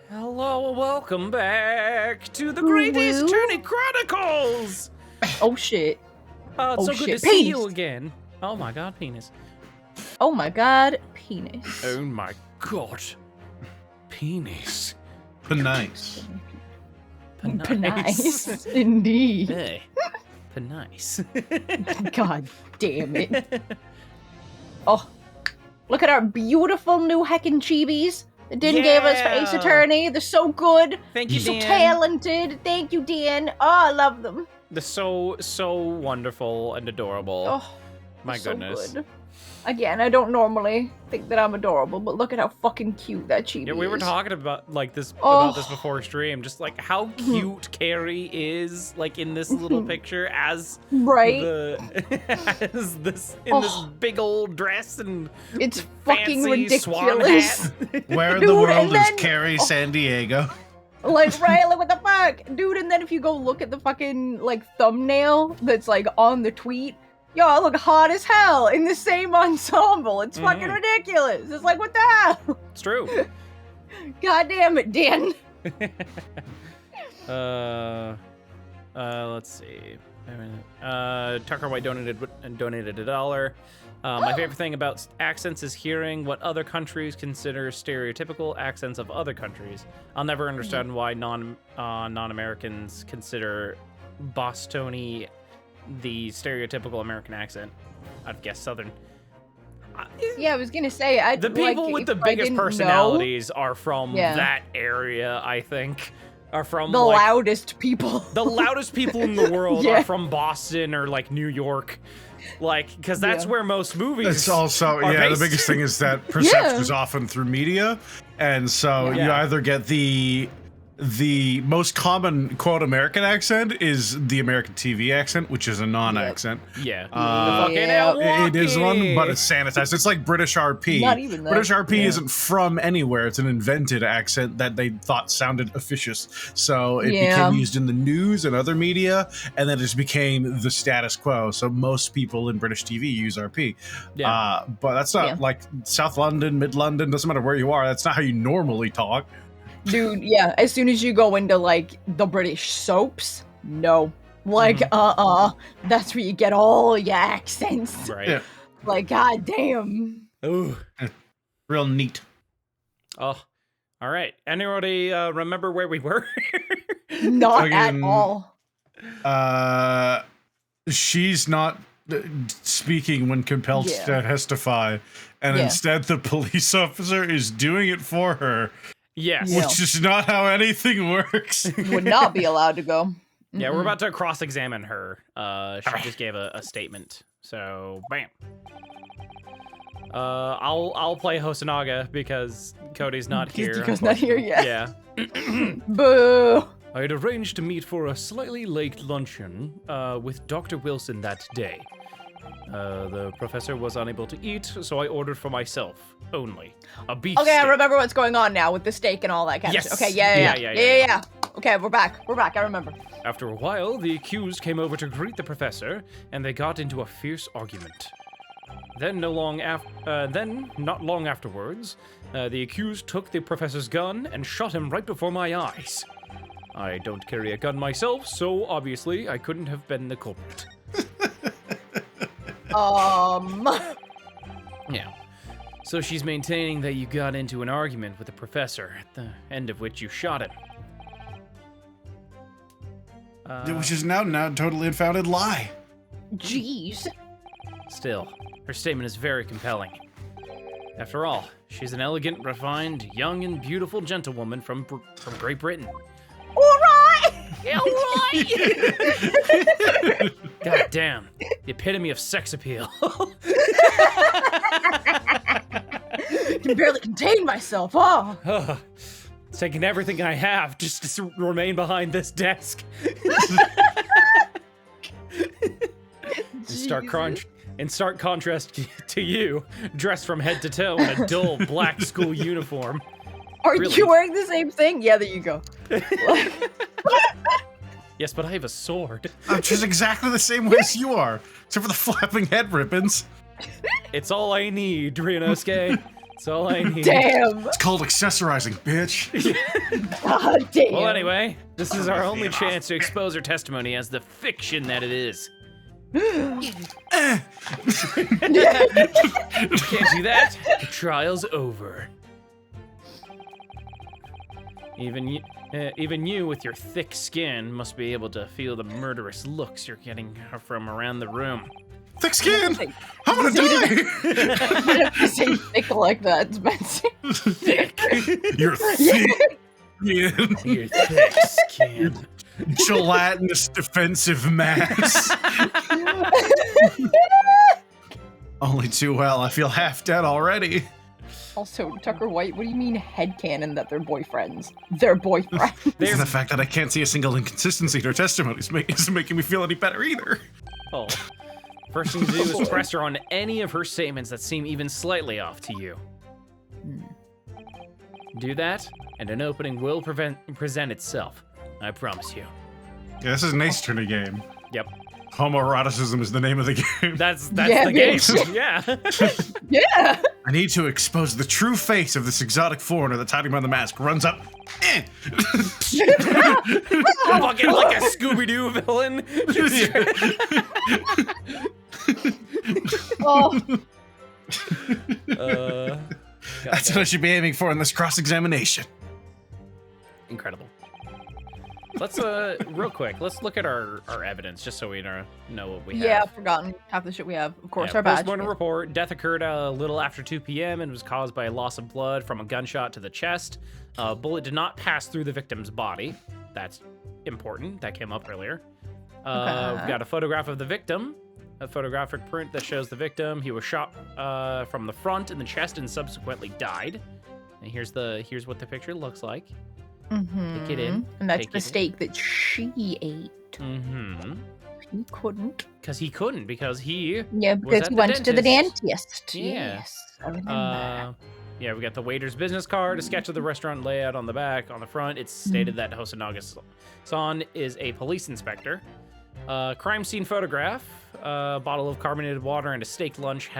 Hello, welcome back to the Greatest Journey Chronicles! Oh shit. Oh, it's so good to see you again. Oh my god, penis. Oh my god, penis. Oh my god. Penis. Penice. Penice. Indeed. Hey. Penice. God damn it. Oh, look at our beautiful new heckin' chibis that Din gave us for Ace Attorney. They're so good. Thank you, Dan. So talented. Thank you, Dan. Oh, I love them. They're so wonderful and adorable. Oh, my goodness. So good. Again, I don't normally think that I'm adorable, but look at how fucking cute that chibi is. Yeah, we were talking about this about this before stream, just like how cute Carrie is, like in this little picture as as this this big old dress and it's fucking ridiculous. Swan hat. Where in the world is Carrie San Diego? Like, right, like, what the fuck? Dude, and then if you go look at the fucking, like, thumbnail that's, like, on the tweet, yo, I look hot as hell in the same ensemble. It's fucking ridiculous. It's like, what the hell? It's true. God damn it, Dan. Let's see. Tucker White donated $1. My favorite thing about accents is hearing what other countries consider stereotypical accents of other countries. I'll never understand why non-Americans consider Bostonian the stereotypical American accent. I'd guess Southern. Yeah, I was gonna say, the people with the biggest personalities are from that area, I think. Are from the loudest people. The loudest people in the world are from Boston or like New York. Like, because that's where most movies It's also, based. the biggest thing is that perception is often through media. And so you either get the most common, quote, American accent is the American TV accent, which is a non-accent. It is one, but it's sanitized. It's like British RP. Not even that. British RP isn't from anywhere. It's an invented accent that they thought sounded officious. So it became used in the news and other media, and then it just became the status quo. So most people in British TV use RP. But that's not like South London, Mid London, doesn't matter where you are. That's not how you normally talk. Dude, as soon as you go into, like, the British soaps, no. Like, that's where you get all your accents. Right. Yeah. Like, goddamn. Ooh. Real neat. Oh, all right. Anybody remember where we were? Not at all. She's not speaking when compelled to testify, and instead the police officer is doing it for her. Yes. Which is not how anything works. Would not be allowed to go. Yeah, we're about to cross-examine her. She just gave a statement. So, bam. I'll play Oberonnaga because Cody's not here. Because not here yet. Yeah. Boo. I had arranged to meet for a slightly late luncheon with Dr. Wilson that day. The professor was unable to eat, so I ordered for myself only a beef steak. I remember what's going on now with the steak and all that kind of stuff. Okay, yeah. Okay, we're back. I remember. After a while, the accused came over to greet the professor, and they got into a fierce argument. Then, not long afterwards, the accused took the professor's gun and shot him right before my eyes. I don't carry a gun myself, so obviously I couldn't have been the culprit. Yeah. So she's maintaining that you got into an argument with the professor, at the end of which you shot him. Which is now a totally unfounded lie. Jeez. Still, her statement is very compelling. After all, she's an elegant, refined, young, and beautiful gentlewoman from Great Britain. All right! God damn, the epitome of sex appeal. Can barely contain myself, It's taking everything I have just to remain behind this desk. In stark contrast to you, dressed from head to toe in a dull black school uniform. Are you wearing the same thing? Yeah, there you go. Yes, but I have a sword. I'm just exactly the same way as you are, except for the flapping head ribbons. It's all I need, Ryunosuke. That's all I need. Damn. It's called accessorizing, bitch. God damn. Well, anyway, this is our only chance to expose her testimony as the fiction that it is. Can't do that. The trial's over. Even you, with your thick skin, must be able to feel the murderous looks you're getting from around the room. Thick skin. I'm gonna die. You don't have to say thick like that, Spencer. Thick. You're thick. Skin. Your thick skin. Gelatinous defensive mass. Only too well. I feel half dead already. Also, Tucker White, what do you mean headcanon that they're boyfriends? They're boyfriends. And the fact that I can't see a single inconsistency in her testimony isn't making me feel any better either. Oh. First thing to do is press her on any of her statements that seem even slightly off to you. Do that, and an opening will present itself. I promise you. Yeah, this is an ace turn game. Yep. Homoeroticism is the name of the game. That's Yeah, the game. bitch. Yeah. Yeah. I need to expose the true face of this exotic foreigner that's hiding behind the mask. Runs up. Fucking like a Scooby-Doo villain. Oh. That's what I should be aiming for in this cross-examination. Incredible. Let's real quick, let's look at our evidence just so we know what we have. Yeah, I've forgotten half the shit we have. Of course, Yeah, our badge. Postmortem report. Death occurred a little after 2 p.m. and was caused by a loss of blood from a gunshot to the chest. A bullet did not pass through the victim's body. That's important. That came up earlier. We've got a photograph of the victim. A photographic print that shows the victim. He was shot from the front in the chest and subsequently died. And here's what the picture looks like. Take it in. And that's Take the it in. steak that she ate. He couldn't. Because he couldn't, because he Yeah, was because at he the went to the dentist. dentist. Yeah. Yes, I remember. Yeah, we got the waiter's business card, a sketch of the restaurant layout on the back. On the front, it's stated that Hosonaga-san is a police inspector. Crime scene photograph, a bottle of carbonated water and a steak lunch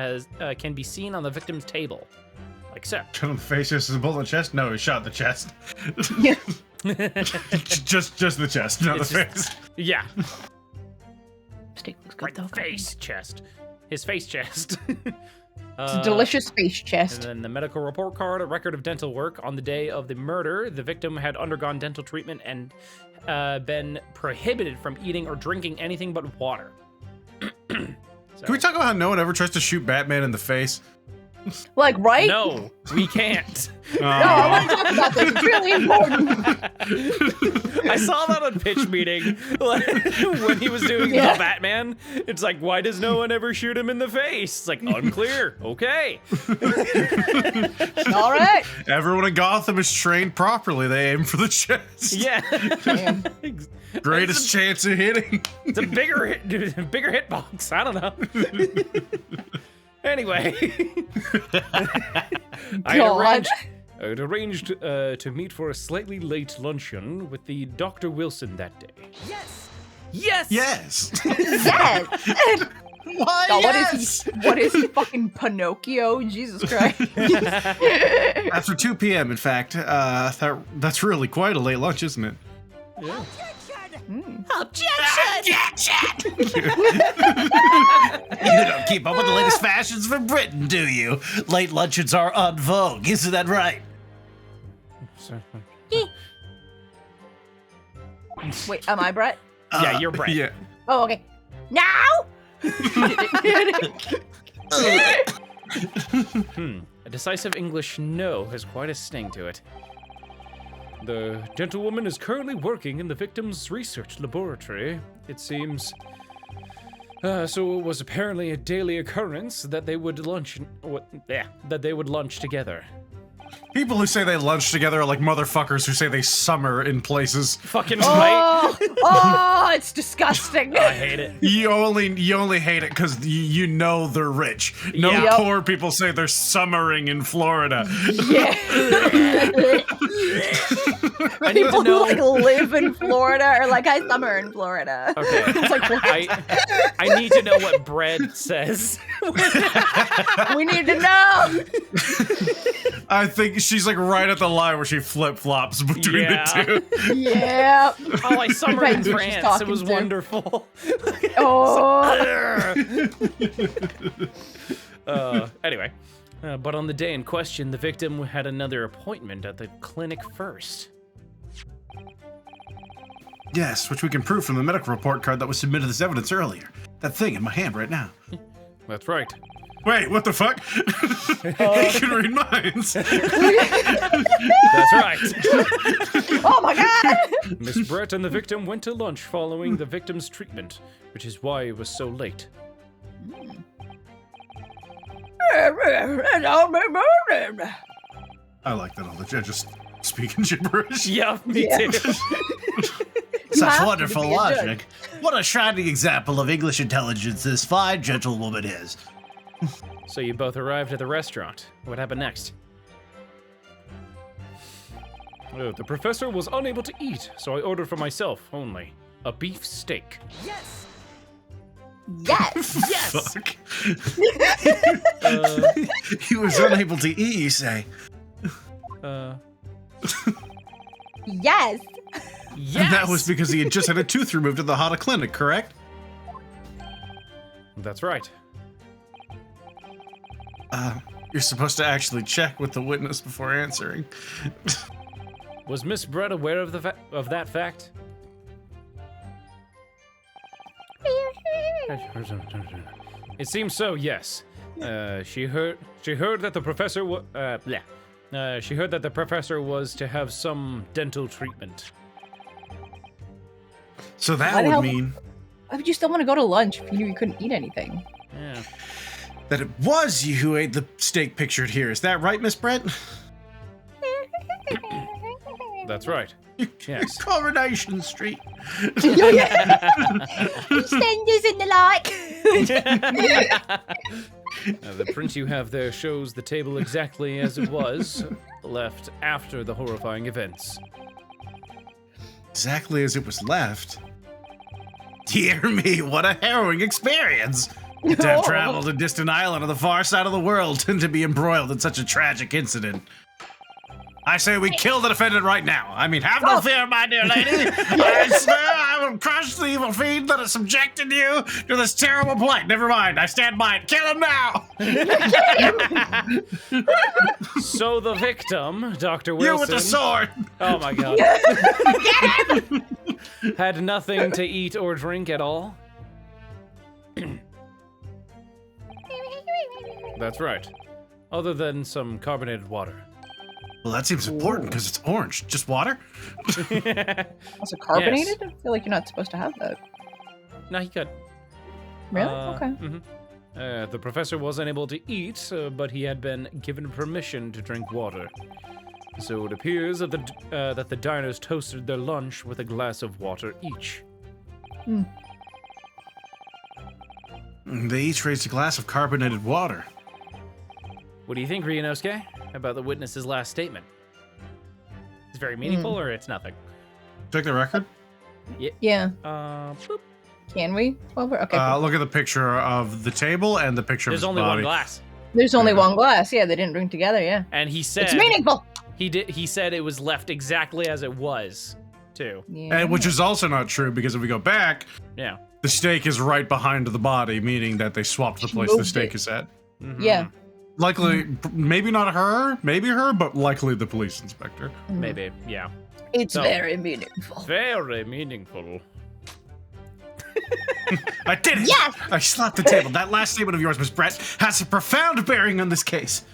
can be seen on the victim's table. Like so. Shot him in the face, just a bullet in the chest? No, he shot in the chest. Yeah. just the chest, not It's the just- face. Yeah. Steak looks Right, good though. face chest. His face chest. It's a delicious face And chest. then the medical report card, a record of dental work. On the day of the murder, the victim had undergone dental treatment and been prohibited from eating or drinking anything but water. Can we talk about how no one ever tries to shoot Batman in the face? Like, right? No, we can't. No, I want to talk about this. It's really important. I saw that on pitch meeting when he was doing Yeah. the Batman. It's like, why does no one ever shoot him in the face? It's like, unclear. Okay. All right. Everyone in Gotham is trained properly. They aim for the chest. Yeah. Damn. Greatest chance of hitting. It's a bigger hitbox. I don't know. Anyway, I had arranged to meet for a slightly late luncheon with the Dr. Wilson that day. Yes. Yes. Yes. Why? God, Yes. what is he, fucking Pinocchio? Jesus Christ. After 2 p.m., in fact, that's really quite a late lunch, isn't it? Yeah. Objection! You don't keep up with the latest fashions from Britain, do you? Late luncheons are en vogue, isn't that right? Wait, am I Brett? Yeah, you're Brett. Yeah. Oh, okay. Now? A decisive English no has quite a sting to it. The gentlewoman is currently working in the victim's research laboratory, it seems. So it was apparently a daily occurrence that they would lunch together. People who say they lunch together are like motherfuckers who say they summer in places. Fucking right. Oh, it's disgusting. I hate it. You only hate it because you know they're rich. No Yep. poor people say they're summering in Florida. Yeah. I need People to know. who like live in Florida are like, I summer in Florida. Okay. It's like, what? I need to know what bread says. We need to know. I think she's like right at the line where she flip-flops between the two. Yeah. Oh, I summered in Depends who she's France. It talking was to. wonderful. Oh. Anyway, but on the day in question, the victim had another appointment at the clinic first. Yes, which we can prove from the medical report card that was submitted as evidence earlier. That thing in my hand right now. That's right. Wait, what the fuck? I can read minds. That's right. Oh my god. Miss Brett and the victim went to lunch following the victim's treatment, which is why it was so late. I like that all the judges speaking gibberish. Yeah, me Yeah. too. Such have to wonderful be a judge. logic. What a shining example of English intelligence this fine gentlewoman is. So you both arrived at the restaurant. What happened next? The professor was unable to eat, so I ordered for myself only a beef steak. Yes. Yes. Fuck. He was unable to eat, you say? Yes. Yes. And that was because he had just had a tooth removed at the Hada Clinic, correct? That's right. You're supposed to actually check with the witness before answering. Was Miss Brett aware of that fact? It seems so. Yes. She heard that the professor she heard that the professor was to have some dental treatment. So that Why the would hell- mean Why would you still want to go to lunch if you knew you couldn't eat anything? Yeah. that it was you who ate the steak pictured here. Is that right, Miss Brett? That's right. Yes. Coronation Street. Extenders and the like. The print you have there shows the table exactly as it was, left after the horrifying events. Exactly as it was left. Dear me, what a harrowing experience! To have traveled to a distant island on the far side of the world and to be embroiled in such a tragic incident. I say we kill the defendant right now. I mean, have no fear, my dear lady. I swear I will crush the evil fiend that has subjected you to this terrible plight. Never mind, I stand by it. Kill him now! So the victim, Dr. Wilson, You with the sword! oh my god, had nothing to eat or drink at all. That's right. Other than some carbonated water. Well, that seems important because it's orange. Just water? Also carbonated? I feel like you're not supposed to have that. No, he could. Really? Okay. The professor wasn't able to eat, but he had been given permission to drink water. So it appears that the diners toasted their lunch with a glass of water each. They each raised a glass of carbonated water. What do you think, Ryunosuke, about the witness's last statement? It's very meaningful, or it's nothing? Check the record. Yeah. Boop. Can we? Well, okay. Look at the picture of the table and the picture There's of his only body. one glass, There's only one glass. Yeah, they didn't drink together. Yeah. and he said It's meaningful. He said it was left exactly as it was, too. Yeah. And which is also not true because if we go back, Yeah. the stake is right behind the body, meaning that they swapped the place the moved stake it. is at. Mhm. Yeah. Likely, maybe not her, maybe her, but likely the police inspector. Maybe. Yeah. It's So- very meaningful. Very meaningful. I did it! Yes! I slapped the table. That last statement of yours, Miss Brett, has a profound bearing on this case.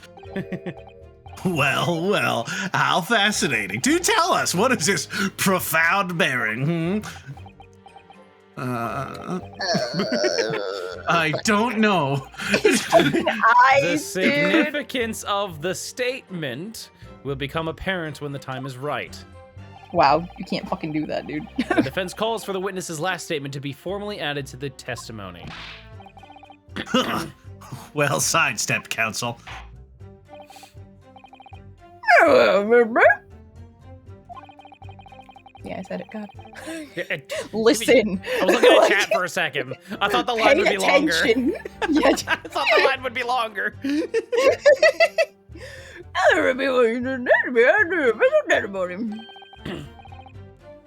Well, well, how fascinating. Do tell us, what is this profound bearing, I don't know. The significance of the statement will become apparent when the time is right. Wow, you can't fucking do that, dude. The defense calls for the witness's last statement to be formally added to the testimony. Well sidestepped, counsel. Yeah, I said it, God. Listen. Listen. I was looking at chat for a second. I thought the line would be longer. Yeah. I thought the line would be longer.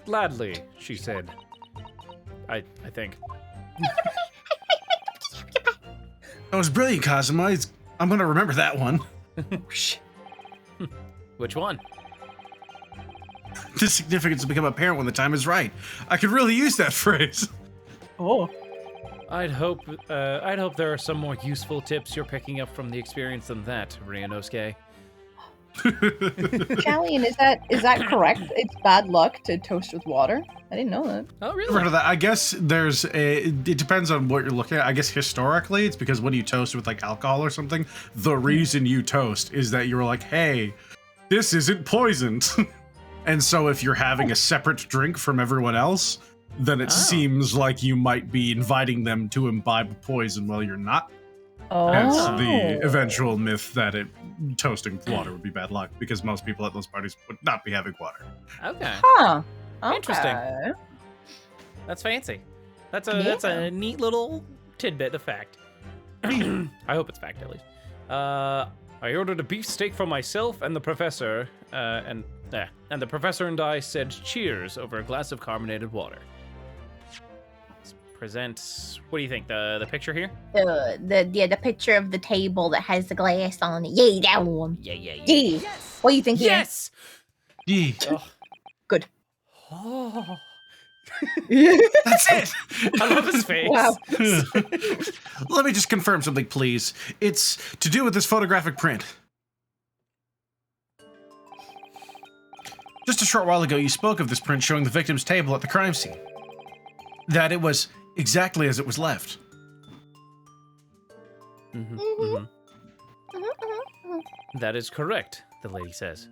Gladly, she said. I think. That was brilliant, Cosmo. I'm gonna remember that one. Which one? The significance will become apparent when the time is right. I could really use that phrase. Oh. I'd hope there are some more useful tips you're picking up from the experience than that, Ryanosuke. Callian, is that correct? It's bad luck to toast with water? I didn't know that. Oh, I've really? heard of that. I guess it depends on what you're looking at. I guess historically, it's because when you toast with like alcohol or something, the reason you toast is that you're like, hey, this isn't poisoned. And so if you're having a separate drink from everyone else, then it seems like you might be inviting them to imbibe poison while you're not. Oh. Hence the eventual myth that toasting water would be bad luck, because most people at those parties would not be having water. Okay. Huh. Interesting. Okay. That's fancy. That's a neat little tidbit of fact. I hope it's fact, at least. I ordered a beef steak for myself and the professor, and the professor and I said cheers over a glass of carbonated water. Let's present. What do you think? The picture here? The picture of the table that has the glass on it. Yeah, that one. Yeah. Yeah. Yes. What do you think? Yes. Yeah. Oh. Good. Oh. That's it. I love his face. Wow. Let me just confirm something, please. It's to do with this photographic print. Just a short while ago, you spoke of this print showing the victim's table at the crime scene. That it was exactly as it was left. That is correct, the lady says.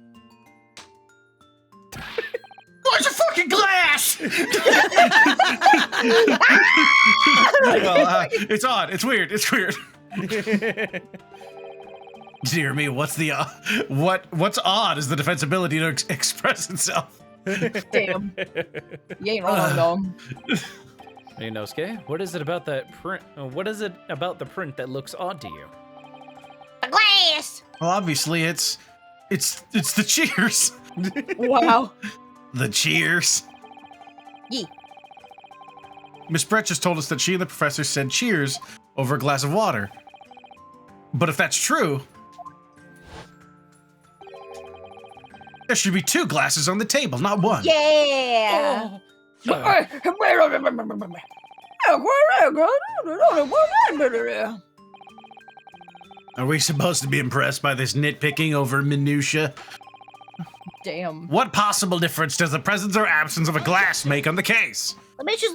Where's your fucking glass? Well, it's odd. It's weird. It's weird. Dear me, what's odd is the defense ability to express itself. Damn. You ain't wrong, dog. Ryanosuke, what is it about that print? What is it about the print that looks odd to you? The glass! Well, obviously, it's the cheers. Wow. The cheers. Yeah. Miss Brett just told us that she and the professor said cheers over a glass of water. But if that's true, there should be 2 glasses on the table, not 1. Yeah. Are we supposed to be impressed by this nitpicking over minutia? Damn. What possible difference does the presence or absence of a glass make on the case? The bitch is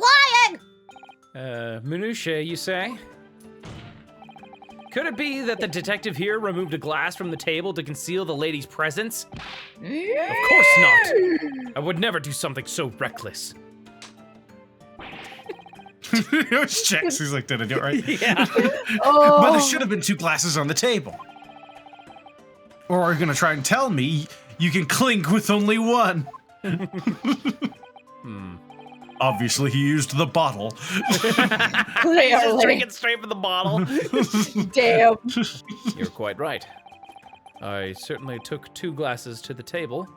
lying! Minutia, you say? Could it be that the detective here removed a glass from the table to conceal the lady's presence? Of course not. I would never do something so reckless. He always checks. He's like, did I do it right? Yeah. Oh. But there should have been 2 glasses on the table. Or are you going to try and tell me you can clink with only 1? Obviously, he used the bottle. Just drink it straight from the bottle. Damn. You're quite right. I certainly took 2 glasses to the table.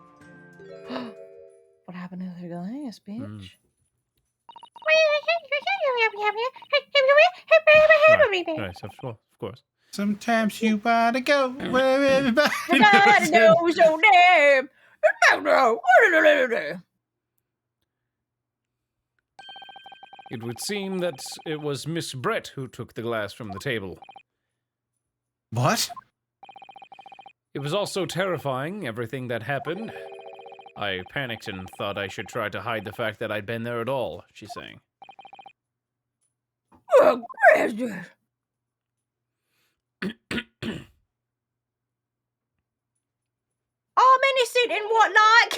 What happened to the glass, bitch? Right, of course. Sometimes you want to go where everybody Nobody knows your name. It would seem that it was Miss Brett who took the glass from the table. What? It was all so terrifying, everything that happened. I panicked and thought I should try to hide the fact that I'd been there at all, she's saying. I'm innocent and whatnot.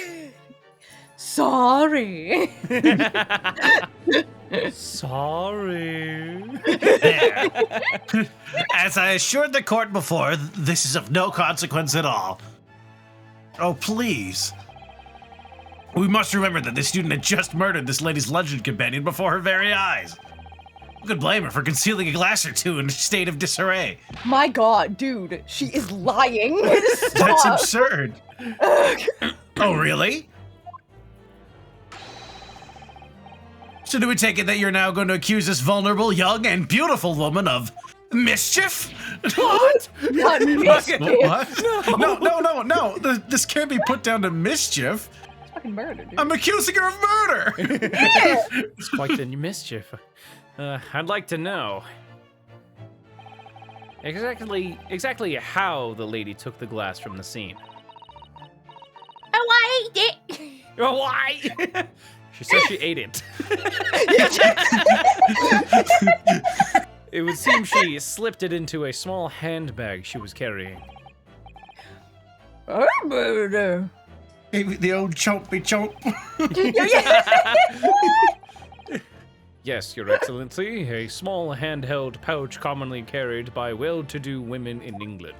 Sorry. Sorry. There. As I assured the court before, this is of no consequence at all. Oh, please. We must remember that this student had just murdered this lady's luncheon companion before her very eyes. Who could blame her for concealing a glass or two in a state of disarray? My god, dude, she is lying. That's Stop. absurd. Oh, really? So do we take it that you're now going to accuse this vulnerable, young, and beautiful woman of mischief? What? Not mischief. What? No. This can't be put down to mischief. It's fucking murder, dude. I'm accusing her of murder. Yeah. It's quite the mischief. I'd like to know exactly how the lady took the glass from the scene. Oh, I ate it. Oh, why? She says she ate it. It would seem she slipped it into a small handbag she was carrying. Oh, murder. The old chompy chomp. Yes, Your Excellency, a small handheld pouch commonly carried by well-to-do women in England.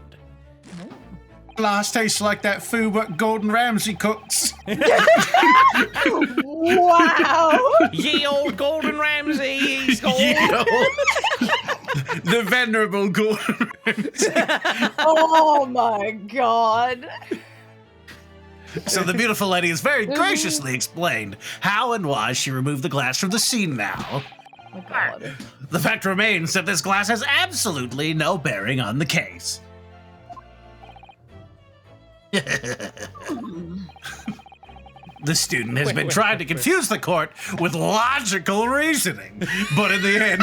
Glass tastes like that food what Gordon Ramsay cooks. Wow. Ye old Gordon Ramsay, he's gold. The venerable Gordon Ramsay. Oh my god. So the beautiful lady has very graciously explained how and why she removed the glass from the scene now. Oh my god. The fact remains that this glass has absolutely no bearing on the case. The student has been trying to confuse the court with logical reasoning, but in the end,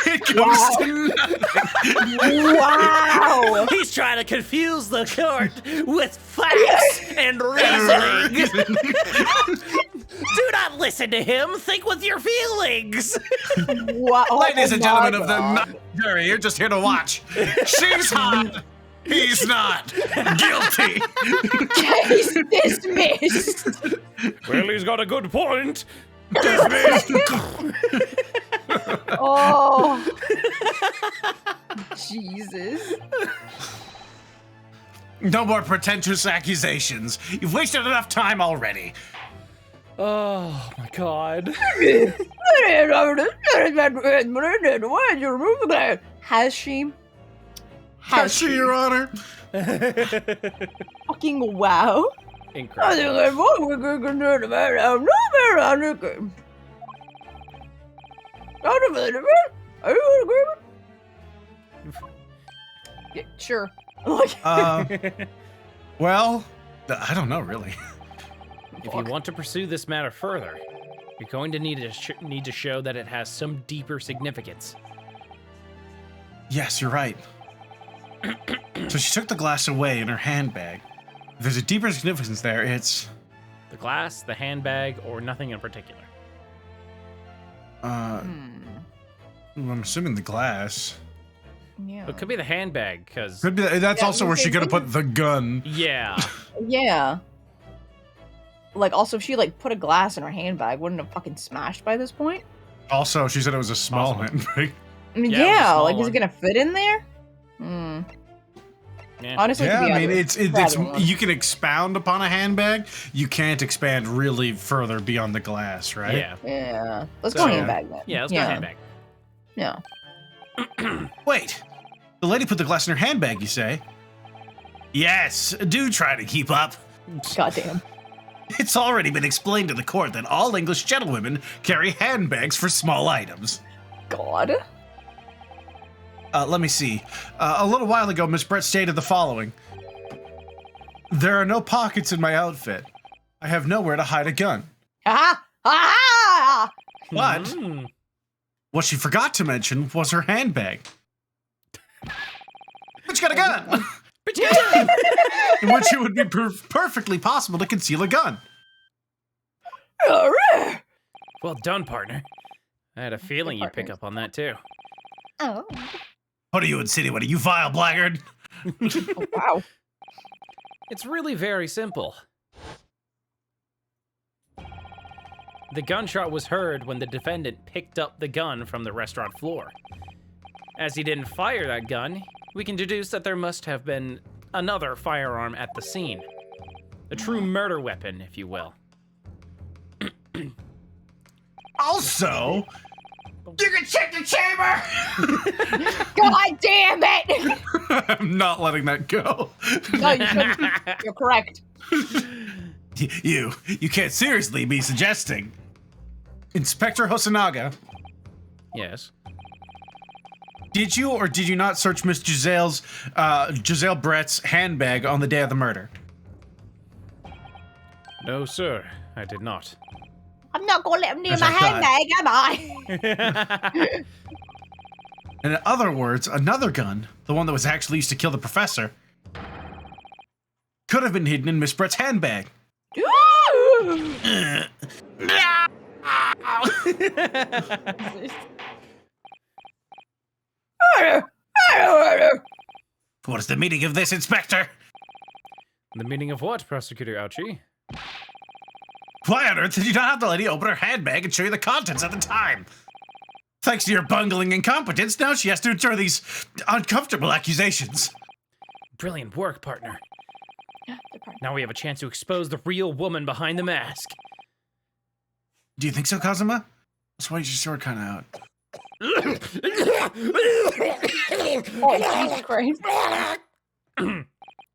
it comes to nothing. Wow. He's trying to confuse the court with facts and reasoning. Do not listen to him. Think with your feelings. Wow. Ladies and Oh my gentlemen of the God. not jury, you're just here to watch. She's hot. He's not. Guilty. Case dismissed. Well, he's got a good point. Dismissed. Oh. Jesus. No more pretentious accusations. You've wasted enough time already. Oh my god. Has she? Has she, Your Honor? Fucking wow. Incredible. Yeah, sure. Well, I don't know, really. If you want to pursue this matter further, you're going to need to show that it has some deeper significance. Yes, you're right. So she took the glass away in her handbag. If there's a deeper significance there, it's... The glass, the handbag, or nothing in particular. I'm assuming the glass. Yeah. It could be the handbag, because... Could be. That's Yeah, also where she could have put the gun. Yeah. Yeah. Like, also, if she, like, put a glass in her handbag, wouldn't it have fucking smashed by this point? Also, she said it was a small Possible. handbag. I mean, Yeah, it was a yeah, small like, is one. it gonna fit in there? Hmm. Yeah. Honestly, Yeah, to be I mean, honest, it's rather one. you can expound upon a handbag. You can't expand really further beyond the glass, right? Yeah. Yeah. Let's So- go handbag then. Yeah, let's go handbag. Yeah. Wait, the lady put the glass in her handbag, you say? Yes, do try to keep up. Goddamn. It's already been explained to the court that all English gentlewomen carry handbags for small items. God. Let me see. A little while ago, Miss Brett stated the following. There are no pockets in my outfit. I have nowhere to hide a gun. Ah! Ah! But Hmm. what she forgot to mention was her handbag. But she got a gun! In which it would be perfectly possible to conceal a gun. Well done, partner. I had a feeling you'd pick up on that, too. Oh. What are you insinuating, you vile blackguard? Oh, wow. It's really very simple. The gunshot was heard when the defendant picked up the gun from the restaurant floor. As he didn't fire that gun, we can deduce that there must have been another firearm at the scene. A true murder weapon, if you will. Also, you can check the chamber! God damn it! I'm not letting that go. No, you shouldn't. You're correct. You can't seriously be suggesting. Inspector Hosonaga, Yes. did you or did you not search Miss Giselle Brett's handbag on the day of the murder? No, sir. I did not. I'm not gonna let him near As my I thought. handbag, am I? And in other words, another gun, the one that was actually used to kill the professor, could have been hidden in Miss Brett's handbag. What is the meaning of this, Inspector? The meaning of what, Prosecutor Ouchie? Why on earth did you not have the lady open her handbag and show you the contents at the time? Thanks to your bungling incompetence, now she has to endure these uncomfortable accusations. Brilliant work, partner. Now we have a chance to expose the real woman behind the mask. Do you think so, Kazuma? That's why your sword kind of out. Oh, Jesus Christ.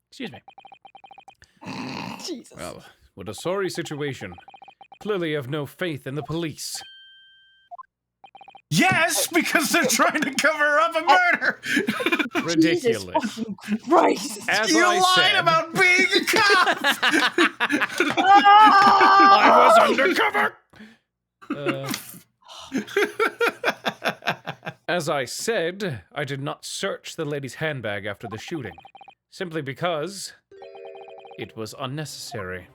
Excuse me. Jesus. Well, what a sorry situation. Clearly you have no faith in the police. Yes, because they're trying to cover up a murder. Ridiculous. Jesus fucking Christ. As You I lied said, about being a cop. I was undercover. As I said, I did not search the lady's handbag after the shooting, simply because it was unnecessary.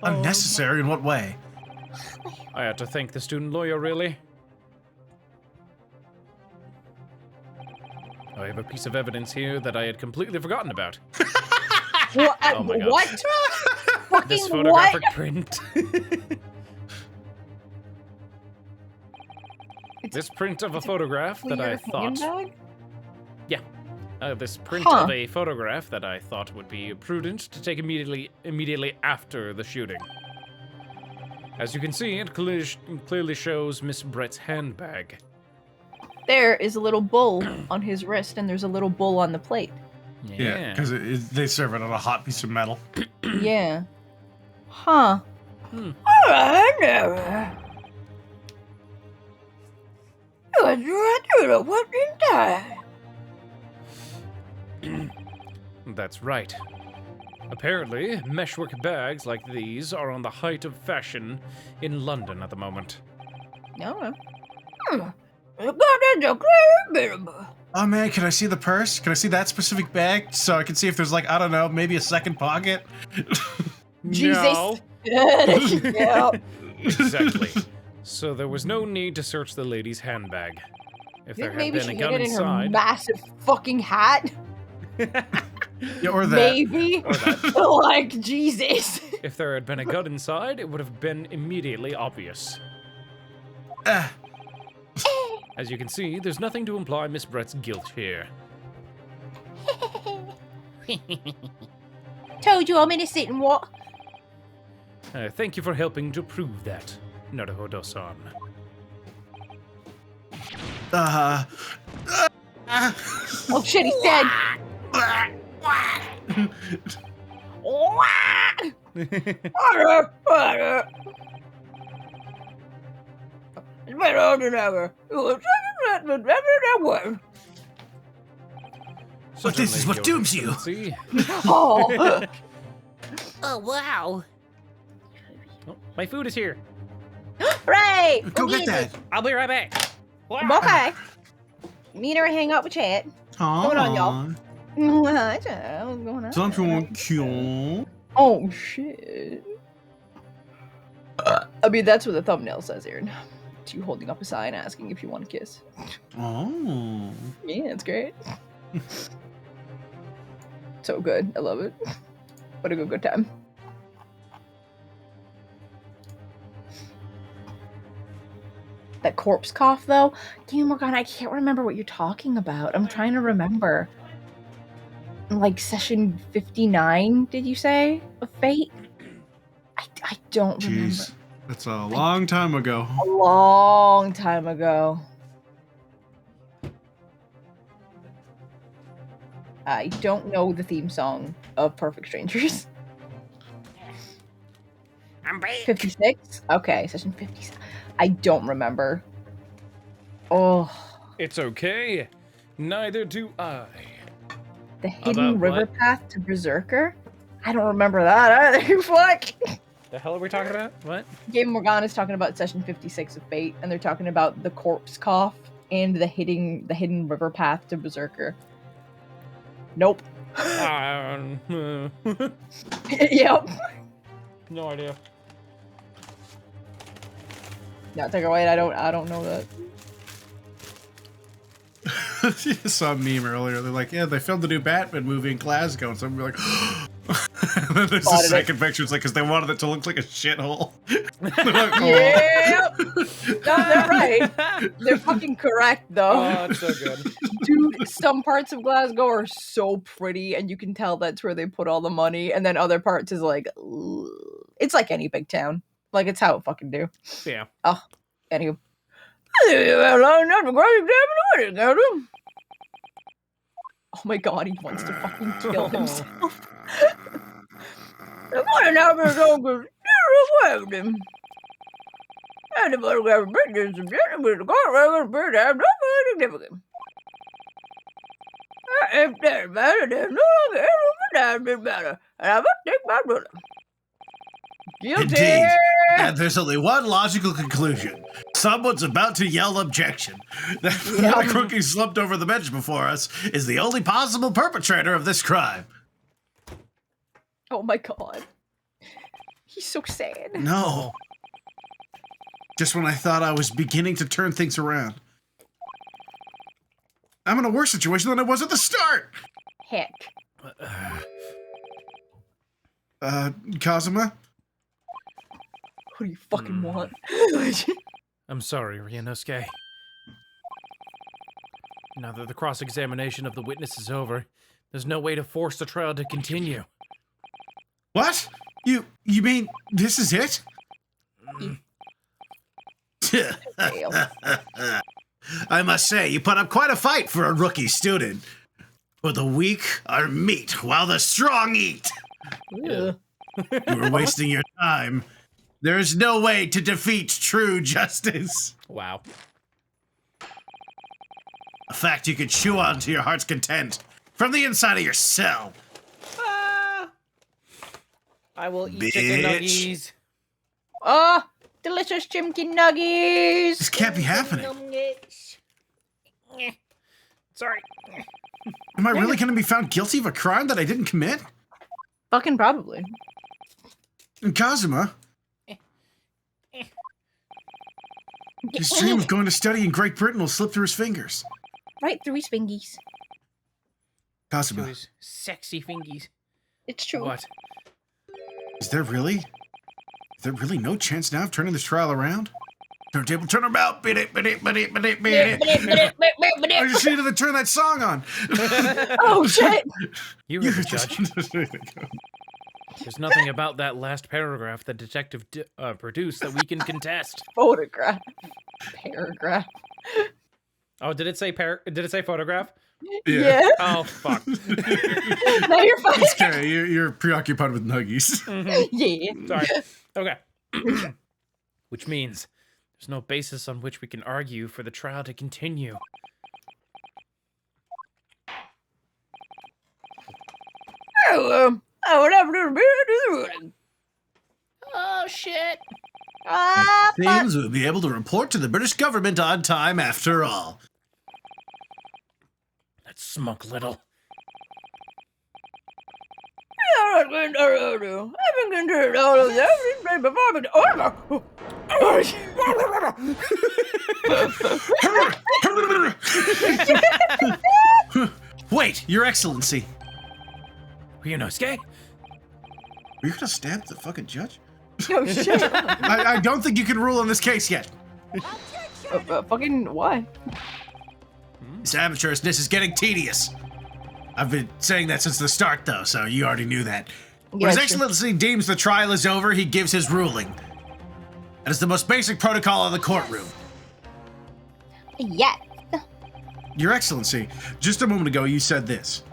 Unnecessary in what way? I had to thank the student lawyer, really. I have a piece of evidence here that I had completely forgotten about. What? Oh my God. What? Fucking This what? photographic print. This print of a photograph that I thought... Handbag? this print Huh. of a photograph that I thought would be prudent to take immediately after the shooting. As you can see, it clearly shows Miss Brett's handbag. There is a little bull on his wrist, and there's a little bull on the plate. Yeah, because they serve it on a hot piece of metal. Yeah. Huh. Hmm. That's right. Apparently, meshwork bags like these are on the height of fashion in London at the moment. No. Oh man, can I see the purse? Can I see that specific bag so I can see if there's like, I don't know, maybe a second pocket? Jesus. Yeah. Exactly. So there was no need to search the lady's handbag. If there had Maybe been she a hid gun it in her inside, massive fucking hat. Yeah, or that. Maybe. or that, Like, Jesus. if there had been a gun inside, it would have been immediately obvious. As you can see, there's nothing to imply Miss Brett's guilt here. Told you I'm innocent and what? Thank you for helping to prove that, Naruhodo-san. Oh shit, he's dead. But this is what dooms you. See? Oh. Oh, wow. Oh, my food is here. Right. Go get that. I'll be right back. Okay. Me and her hang out with Chad. Going on, y'all? What's going on? Something cute. Oh shit. I mean, that's what the thumbnail says, Aaron. It's you holding up a sign asking if you want a kiss. Oh. Yeah, it's great. So good. I love it. What a good time. That corpse cough, though. Damn, Morgana, I can't remember what you're talking about. I'm trying to remember. Like session 59, did you say? Of Fate? I don't remember. Jeez. That's a long time ago. A long time ago. I don't know the theme song of Perfect Strangers. I'm back. 56? Okay, session 56. I don't remember. Oh. It's okay. Neither do I. The Hidden River what? Path to Berserker? I don't remember that either. Fuck. The hell are we talking about? What? Game Morgana's talking about session 56 of Fate, and they're talking about the corpse cough and the hidden river path to Berserker. Nope. Yep. No idea. No, take it away. I don't know that. I saw a meme earlier. They're like, yeah, they filmed the new Batman movie in Glasgow. And somebody like, and then there's the second picture. It's like, because they wanted it to look like a shithole. They're like, oh. Yeah. No, they're right. They're fucking correct, though. Oh, it's so good. Dude, some parts of Glasgow are so pretty, and you can tell that's where they put all the money. And then other parts is like, ugh. It's like any big town. Like, it's how it fucking do. Yeah. Oh, anywho. Oh my god, he wants to fucking kill himself. Indeed. And there's only one logical conclusion. Someone's about to yell objection. That rookie slumped over the bench before us is the only possible perpetrator of this crime. Oh my god. He's so sad. No. Just when I thought I was beginning to turn things around. I'm in a worse situation than I was at the start. Heck. Kazuma? What do you fucking want? I'm sorry, Ryunosuke. Now that the cross-examination of the witness is over, there's no way to force the trial to continue. What? You mean this is it? I must say, you put up quite a fight for a rookie student. For the weak are meat, while the strong eat. Ugh. You were wasting your time. There is no way to defeat true justice. Wow. A fact you could chew on to your heart's content from the inside of your cell. I will eat Bitch. chicken nuggies. Oh, delicious chimkin nuggies. This can't be happening. Sorry. Am I really going to be found guilty of a crime that I didn't commit? Fucking probably. And Kazuma? His dream of going to study in Great Britain will slip through his fingers. Right through his fingies. Kazuma, Those sexy fingies. It's true. What? is there really no chance now of turning this trial around? Turntable, turn about. Beat it, beat it, beat it, beat it, beat it. I just needed to turn that song on. Oh shit! You were the judge. There's nothing about that last paragraph the detective produced that we can contest. Photograph. Paragraph. Oh, did it say photograph? Yeah. Oh, fuck. No, you're fine. It's okay. You're preoccupied with nuggies. Yeah. Sorry. Okay. Which means there's no basis on which we can argue for the trial to continue. Oh, shit. Seems we'll be able to report to the British government on time after all. That smug little. Wait, Your Excellency. Ryunosuke? Were you going to stab the fucking judge? Oh shit. I don't think you can rule on this case yet. Fucking why? This amateurishness is getting tedious. I've been saying that since the start, though, so you already knew that. When His Gotcha. Excellency deems the trial is over, he gives his ruling. That is the most basic protocol in the courtroom. Yes. Your Excellency, just a moment ago you said this.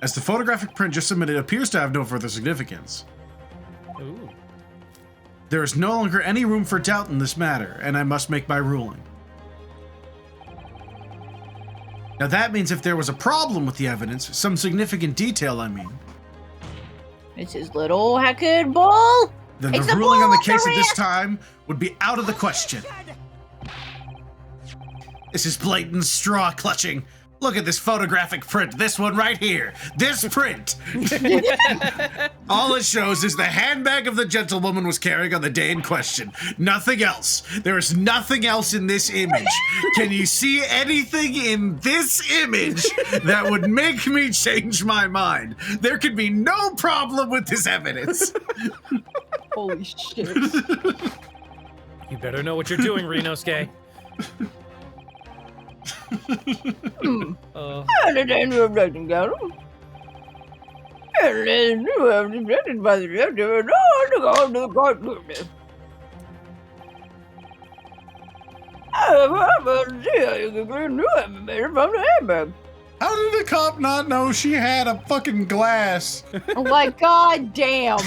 As the photographic print just submitted appears to have no further significance. Ooh. There is no longer any room for doubt in this matter, and I must make my ruling. Now that means if there was a problem with the evidence, some significant detail I mean, It's his little hacked ball. then It's the the ruling on the ball, case at this Maria! time would be out of the question. This is blatant straw clutching. Look at this photographic print. This one right here. This print. All it shows is the handbag of the gentlewoman was carrying on the day in question. Nothing else. There is nothing else in this image. Can you see anything in this image that would make me change my mind? There could be no problem with this evidence. Holy shit. You better know what you're doing, Renosuke. How did the cop not know she had a fucking glass? Like, goddamn.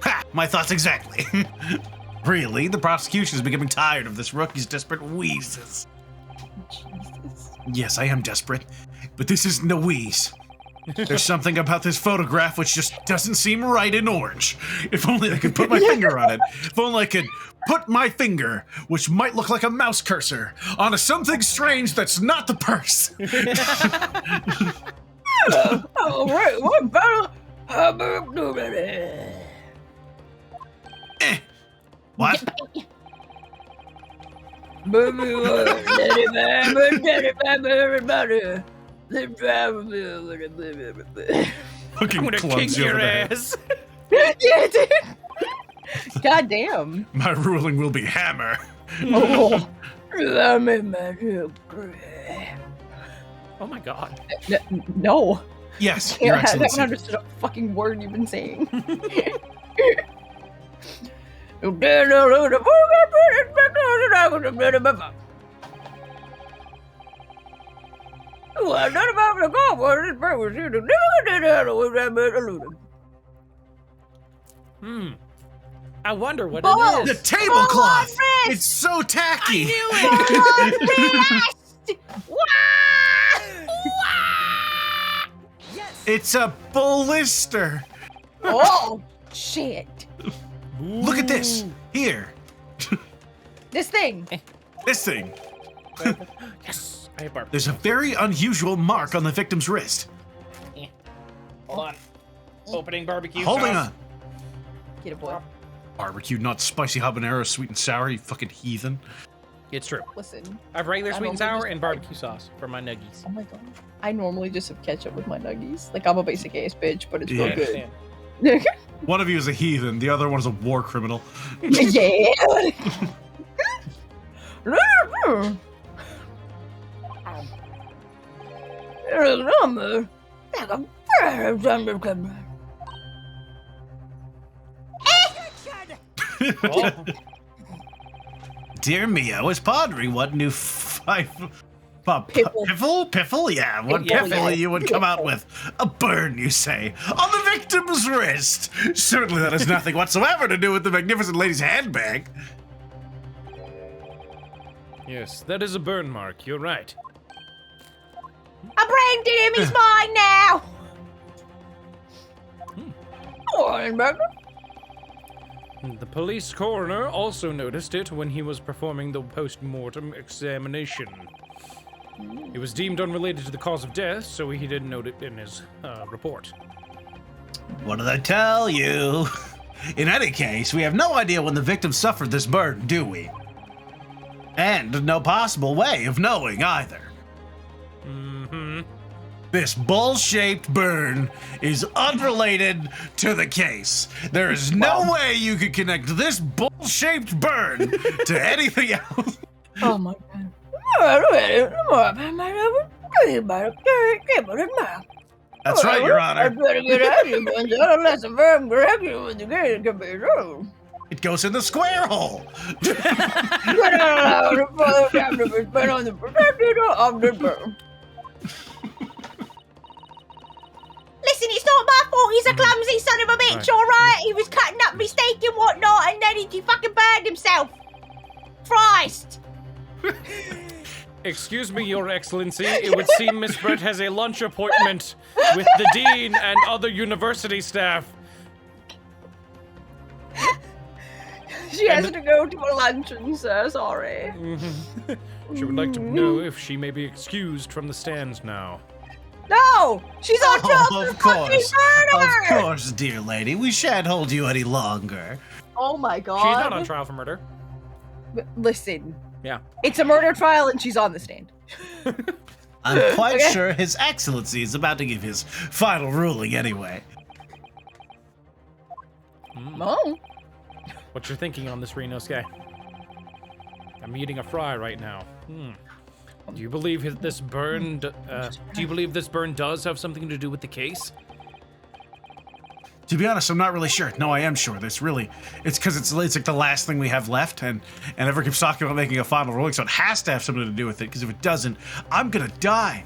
Ha! My thoughts exactly. Really, the prosecution is becoming tired of this rookie's desperate wheezes. Jesus. Yes, I am desperate, but this isn't a wheeze. There's something about this photograph which just doesn't seem right in orange. If only I could put my finger on it. If only I could put my finger, which might look like a mouse cursor, onto something strange that's not the purse. All right, what better? What? Fucking I'm gonna clubs kick you your over the head. ass. Yeah, dude. Goddamn. My ruling will be hammer. Oh. Oh my god. No. Yes, Yeah, Your I haven't Excellency. understood a fucking word you've been saying. I wonder what Balls. it The is. tablecloth! wrist! It's so tacky! It's a blister! Oh, shit. Look at this! Here! This thing. This thing! Yes. I have barbecue. There's a very unusual mark on the victim's wrist. Hold on. Opening barbecue. Holding sauce. on. Get a boy. Barbecue, not spicy habanero, sweet and sour, you fucking heathen. It's true. Listen. I have regular I sweet and normally sour just- and barbecue sauce for my nuggies. Oh my god. I normally just have ketchup with my nuggies. Like, I'm a basic ass bitch, but it's Yeah. real Understand. good. One of you is a heathen, the other one is a war criminal. Yeah. Oh, Dear me, I was pondering what new Piffle. piffle? Yeah, what Piffle, piffle yeah. you would come out with. A burn, you say, on the victim's wrist. Certainly that has nothing whatsoever to do with the magnificent lady's handbag. yes, that is a burn mark. You're right. A brain Demi's mine now. The police coroner also noticed it when he was performing the post-mortem examination. It was deemed unrelated to the cause of death, so he didn't note it in his report. What did I tell you? In any case, we have no idea when the victim suffered this burn, do we? And no possible way of knowing either. Mm-hmm. This bull-shaped burn is unrelated to the case. There is no way you could connect this bull-shaped burn to anything else. Oh my god. That's right, Your Honor. I better get out of here, but unless a firm correction with the gate can be done. It goes in the square hole. You're not allowed to follow down to be spent on the protected of the firm. Listen, it's not my fault. He's a clumsy son of a bitch, alright? He was cutting up mistake and whatnot, and then he fucking burned himself. Christ. Excuse me, Your Excellency. It would seem Miss Brett has a lunch appointment with the dean and other university staff. She has to go to a luncheon, sir. Sorry. She would like to know if she may be excused from the stand now. No! She's on trial for Of fucking course. murder! Of course, dear lady. We shan't hold you any longer. Oh my god. She's not on trial for murder. Listen. Yeah. It's a murder trial and she's on the stand. I'm quite sure His Excellency is about to give his final ruling anyway. Oh. What you're thinking on this Reno sky? I'm eating a fry right now. Do you believe this burn? Do you believe this burn does have something to do with the case? To be honest, I'm not really sure. No, I am sure. It's because it's like the last thing we have left, and Ever keeps talking about making a final ruling, so it has to have something to do with it. Because if it doesn't, I'm gonna die.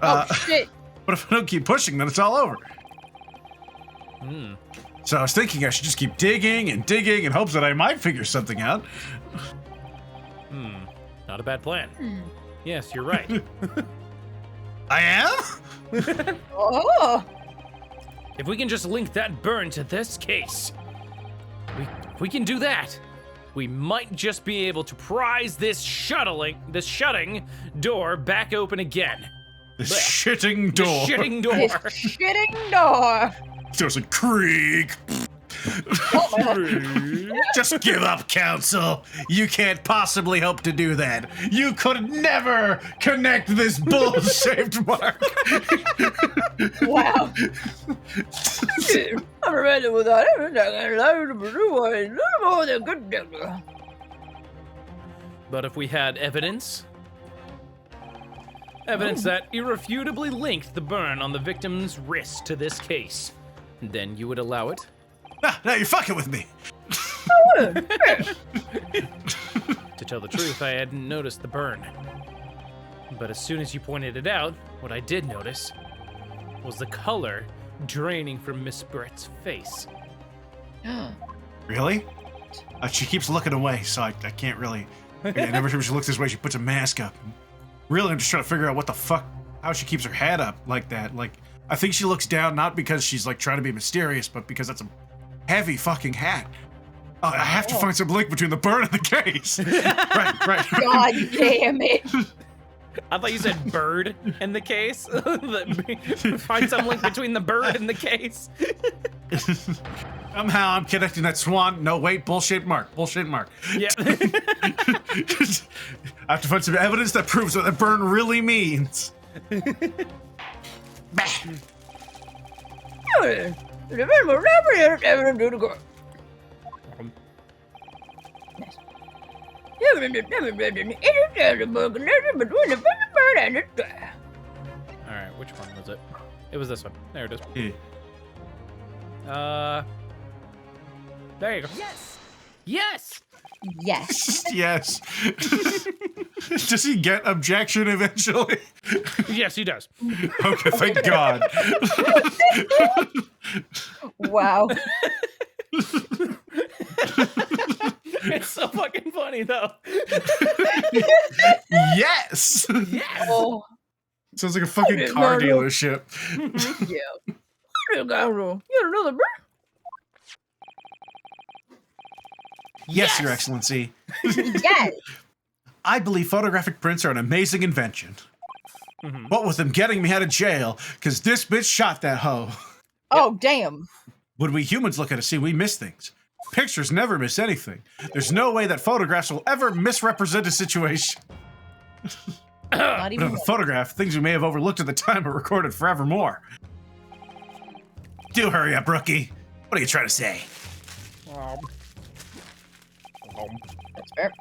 Oh shit. But if I don't keep pushing, then it's all over. So I was thinking I should just keep digging and digging in hopes that I might figure something out. Not a bad plan. Yes, you're right. I am? Oh. If we can just link that burn to this case, we can do that. We might just be able to prise this shutting door back open again. The shitting door. The shitting door. This shitting door. There's a creak. Just give up, Council. You can't possibly hope to do that. You could never connect this bull-shaped mark. Wow. I'm ready without everything. But if we had evidence that irrefutably linked the burn on the victim's wrist to this case, then you would allow it? Now you're fucking with me. To tell the truth, I hadn't noticed the burn. But as soon as you pointed it out, what I did notice was the color draining from Miss Brett's face. Really? She keeps looking away, so I can't really. And every time she looks this way, she puts a mask up. Really, I'm just trying to figure out what the fuck, how she keeps her head up like that. Like, I think she looks down not because she's like trying to be mysterious, but because that's a heavy fucking hat. Oh, I have to find some link between the burn and the case. right. God damn it. I thought you said bird in the case. Find some link between the bird and the case. Somehow I'm connecting that swan. No, wait, bullshit mark. Yeah. I have to find some evidence that proves what that burn really means. Alright, which one was it? It was this one. There it is. Yeah. There you go. Yes! Yes. Yes. Does he get objection eventually? Yes, he does. Okay, thank God. Wow. It's so fucking funny, though. Yes. Oh. Sounds like a fucking car dealership. Yeah. You got another bird? Yes, Your Excellency. Yes. I believe photographic prints are an amazing invention. What with them getting me out of jail, because this bitch shot that hoe. Oh, damn. When we humans look at a scene, we miss things. Pictures never miss anything. There's no way that photographs will ever misrepresent a situation. Not But even in a photograph, things we may have overlooked at the time are recorded forevermore. Do hurry up, rookie. What are you trying to say? That's fair.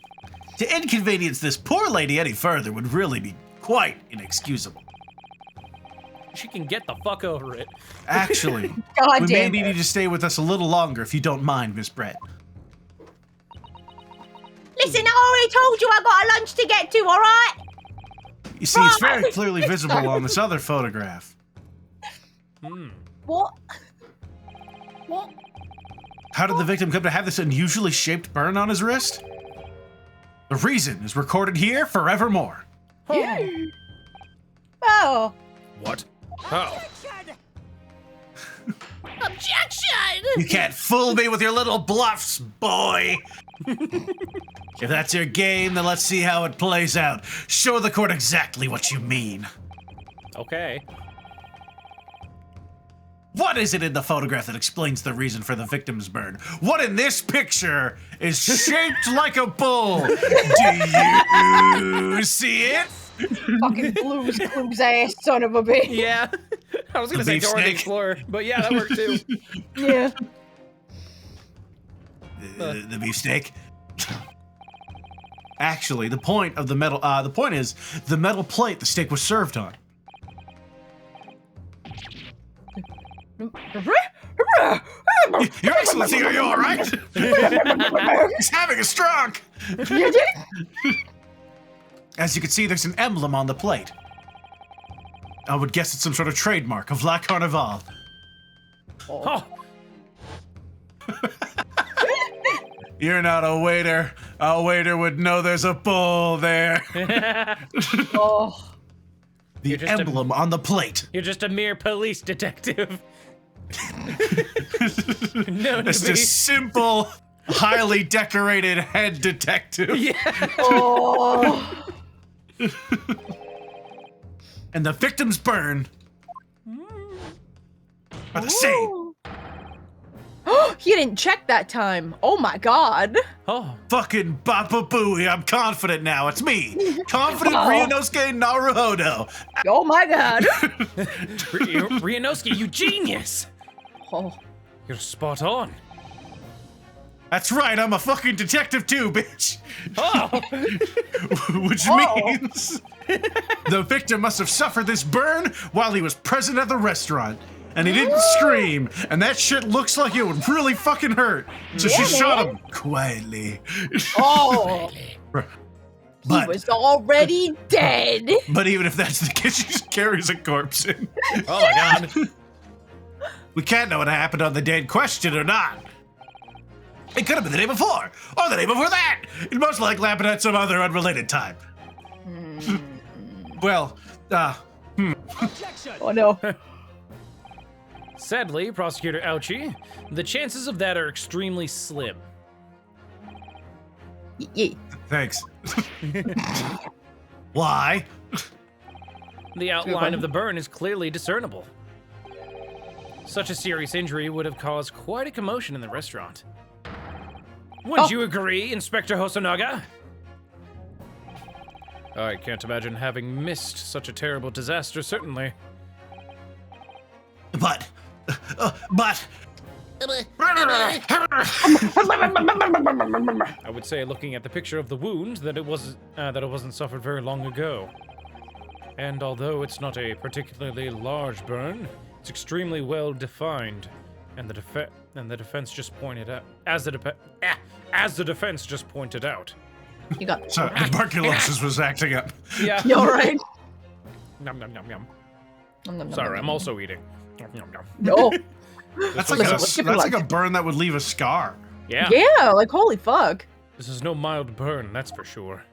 To inconvenience this poor lady any further would really be quite inexcusable. she can get the fuck over it. Actually, God we may damn need it. you to stay with us a little longer if you don't mind, Miss Brett. Listen, I already told you I got a lunch to get to, all right? You see, it's very clearly visible on this other photograph. What? What? How did the victim come to have this unusually shaped burn on his wrist? The reason is recorded here forevermore. Oh. What? Oh. Objection! You can't fool me with your little bluffs, boy. If that's your game, then let's see how it plays out. Show the court exactly what you mean. Okay. What is it in the photograph that explains the reason for the victim's burn? What in this picture is shaped like a bull? Do you see it? Fucking Blue's Clues ass son of a bitch. Yeah. I was gonna say beef Dora the snake. Explorer, but yeah, that worked too. Yeah. The beefsteak. Actually, the point of the metal, the point is the metal plate the steak was served on. Your Excellency, are you all right? He's having a stroke. You did? As you can see, there's an emblem on the plate. I would guess it's some sort of trademark of La Carnival. Oh. You're not a waiter. A waiter would know there's a bull there. Oh. The You're just emblem on the plate. You're just a mere police detective. No, Just a simple, highly decorated head detective. Yeah. Oh. And the victim's burn are the same. He didn't check that time. Oh my god. Oh. Fucking Bapa Booey, I'm confident now. It's me. Confident Ryunosuke Naruhodo. Oh my god. Ryunosuke, you genius! Oh. You're spot on. That's right, I'm a fucking detective too, bitch. Oh. Which means the victim must have suffered this burn while he was present at the restaurant. And he didn't scream, and that shit looks like it would really fucking hurt. So she shot him quietly. Oh. He But, was already dead. but even if that's the case, she just carries a corpse in. Oh my god. We can't know what happened on the day in question or not. It could have been the day before, or the day before that. It most likely happened at some other unrelated time. Well, Oh no. Sadly, Prosecutor Ouchie, the chances of that are extremely slim. Yeah. thanks. Why? The outline of the burn is clearly discernible. Such a serious injury would have caused quite a commotion in the restaurant. Wouldn't you agree, Inspector Hosonaga? I can't imagine having missed such a terrible disaster, certainly. But I would say, looking at the picture of the wound, that it wasn't suffered very long ago. And although it's not a particularly large burn, it's extremely well defined, and the defense just pointed out, as the defense just pointed out. You got So tuberculosis was acting up. Yeah. You alright? Nom nom nom nom. Nom, nom, nom, Sorry, nom, I'm nom. also eating. Nom nom nom. No. That's Listen, like a burn that would leave a scar. Yeah. Yeah, like holy fuck. This is no mild burn, that's for sure.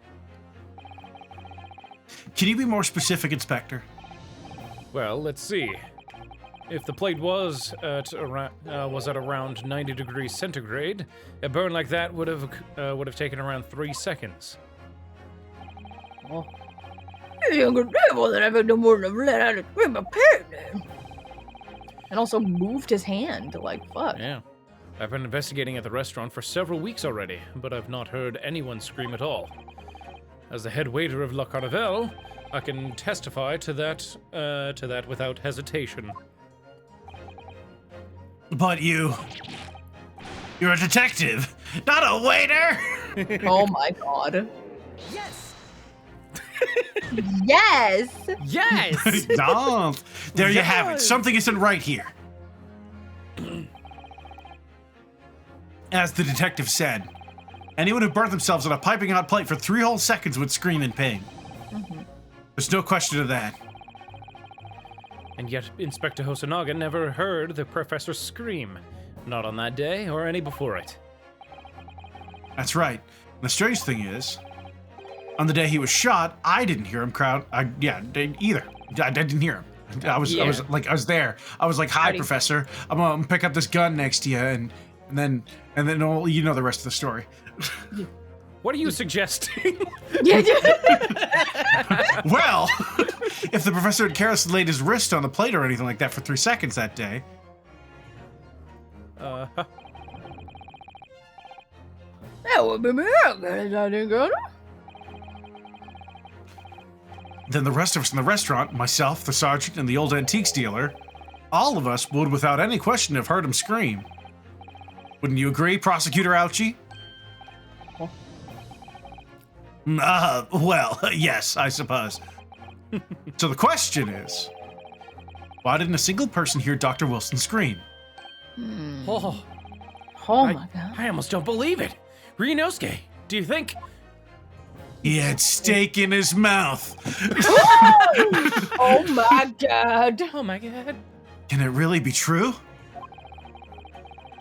Can you be more specific, Inspector? Well, let's see. If the plate was at around 90 degrees centigrade, a burn like that would have taken around 3 seconds. Oh. Younger devil that I've no more than let out of my parent. And also moved his hand, like fuck. Yeah. I've been investigating at the restaurant for several weeks already, but I've not heard anyone scream at all. As the head waiter of La Carnival, I can testify to that without hesitation. But you're a detective, not a waiter. Oh my god. Yes! Yes. Yes. No. There you have it. Something isn't right here. As the detective said, anyone who burnt themselves on a piping hot plate for 3 whole seconds would scream in pain. There's no question of that. And yet, Inspector Hosonaga never heard the professor scream. Not on that day or any before it. That's right. And the strange thing is, on the day he was shot, I didn't hear him either. I didn't hear him. I was there. I was like, "Hi, Howdy. Professor. I'm gonna pick up this gun next to you," and then you know the rest of the story. What are you suggesting? Well, if the professor had carelessly laid his wrist on the plate or anything like that for 3 seconds that day, That would be me. then the rest of us in the restaurant, myself, the sergeant, and the old antiques dealer, all of us would, without any question, have heard him scream. Wouldn't you agree, Prosecutor Ouchie? Well, yes, I suppose. So the question is, why didn't a single person hear Dr. Wilson scream? Oh, Oh my god. I almost don't believe it. Ryunosuke, do you think? He had steak in his mouth. Oh my god. Oh my god. Can it really be true?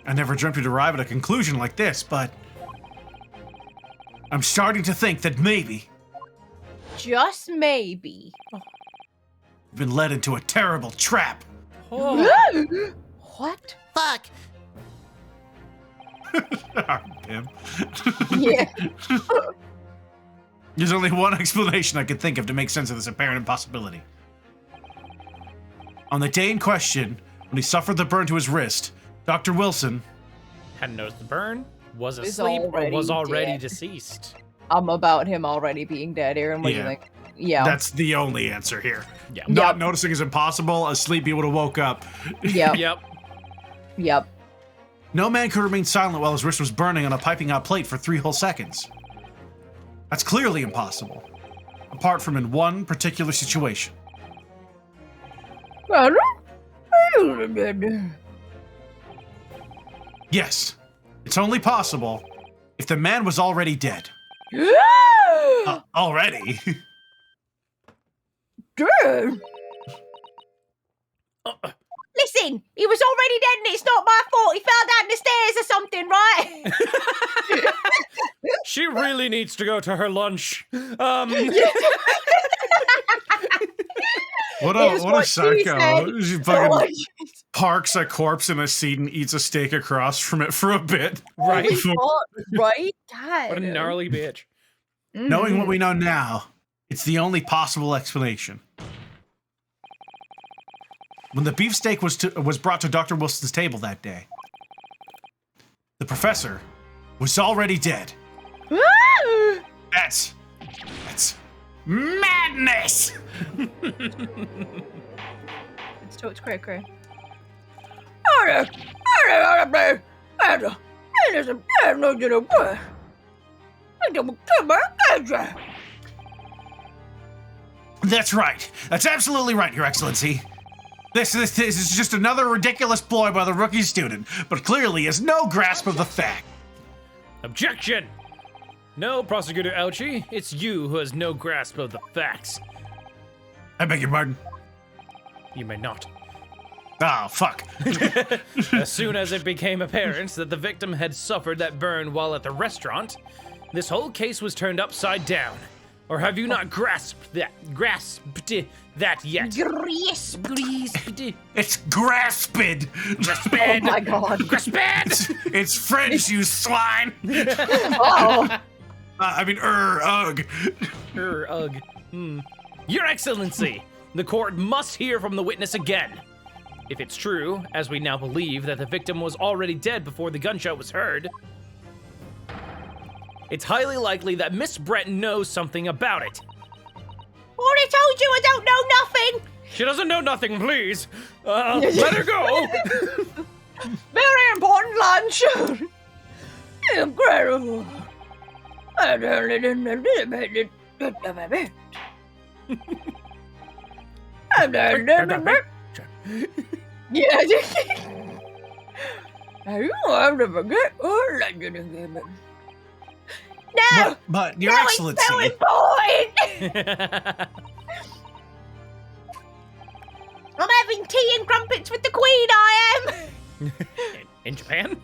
I never dreamt we'd arrive at a conclusion like this, but I'm starting to think that maybe Just maybe. we've been led into a terrible trap. Oh. What? Fuck. Pim. Yeah. There's only one explanation I could think of to make sense of this apparent impossibility. On the day in question, when he suffered the burn to his wrist, Dr. Wilson, Hadn't noticed the burn, was Is asleep, or was already already dead. deceased. I'm about him already being dead, Aaron. What do you Yeah. think? Yeah. that's the only answer here. Yeah. Not noticing is impossible. Asleep, he would have woke up. Yep. Yep. Yep. No man could remain silent while his wrist was burning on a piping hot plate for 3 whole seconds. That's clearly impossible, apart from in one particular situation. Yes, it's only possible if the man was already dead. Already? Dude. Listen, he was already dead and it's not my fault. He fell down the stairs or something, right? She really needs to go to her lunch. What Here's a what she psycho. said. She fucking parks a corpse in a seat and eats a steak across from it for a bit. Right? Right? God. What a gnarly bitch. Knowing what we know now, it's the only possible explanation. When the beefsteak was brought to Dr. Wilson's table that day, the professor was already dead. That's madness! It's cray. That's right. That's absolutely right, Your Excellency. This is just another ridiculous ploy by the rookie student, but clearly has no grasp of the fact. Objection! No, Prosecutor Ouchie, it's you who has no grasp of the facts. I beg your pardon. You may not. Oh, fuck. As soon as it became apparent that the victim had suffered that burn while at the restaurant, this whole case was turned upside down. Or have you not grasped that yet? Grasped. It's grasped. Oh my god. Grasped! It's French, you swine. Oh. Ugh. Ugh. Your Excellency, the court must hear from the witness again. If it's true, as we now believe, that the victim was already dead before the gunshot was heard, it's highly likely that Miss Brett knows something about it. Already told you I don't know nothing. She doesn't know nothing, please. Let her go. Very important lunch. Incredible. Yeah. I'll never get No! But Your No, Excellency. it's so important! I'm having tea and crumpets with the Queen, I am! In Japan?